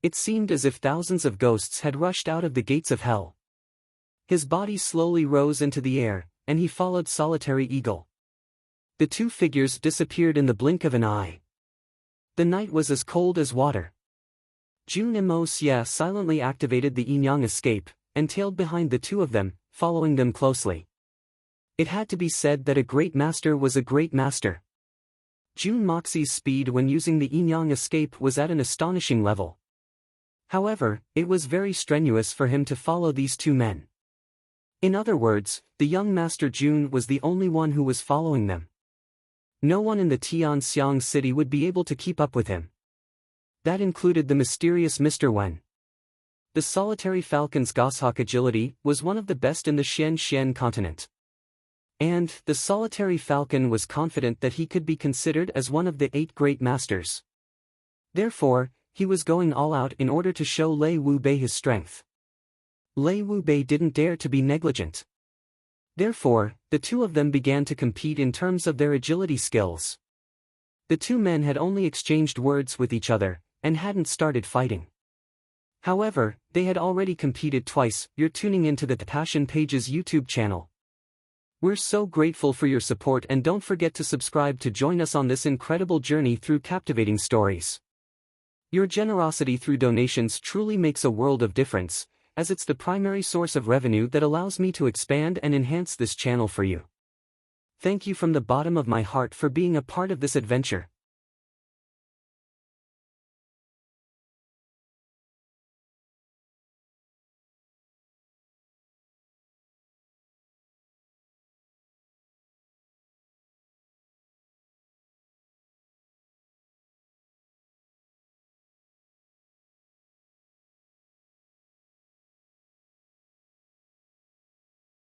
It seemed as if thousands of ghosts had rushed out of the gates of hell. His body slowly rose into the air, and he followed Solitary Eagle. The 2 figures disappeared in the blink of an eye. The night was as cold as water. Jun Mo Xie silently activated the yin-yang escape, and tailed behind the 2 of them, following them closely. It had to be said that a great master was a great master. Jun Moxie's speed when using the yin-yang escape was at an astonishing level. However, it was very strenuous for him to follow these 2 men. In other words, the young master Jun was the only one who was following them. No one in the Tianxiang city would be able to keep up with him. That included the mysterious Mr. Wen. The Solitary Falcon's goshawk agility was one of the best in the Xian continent. And, the Solitary Falcon was confident that he could be considered as one of the 8 great masters. Therefore, he was going all out in order to show Lei Wu Bei his strength. Lei Wu Bei didn't dare to be negligent. Therefore, the 2 of them began to compete in terms of their agility skills. The 2 men had only exchanged words with each other, and hadn't started fighting. However, they had already competed twice. You're tuning into the Passion Pages YouTube channel. We're so grateful for your support, and don't forget to subscribe to join us on this incredible journey through captivating stories. Your generosity through donations truly makes a world of difference, as it's the primary source of revenue that allows me to expand and enhance this channel for you. Thank you from the bottom of my heart for being a part of this adventure.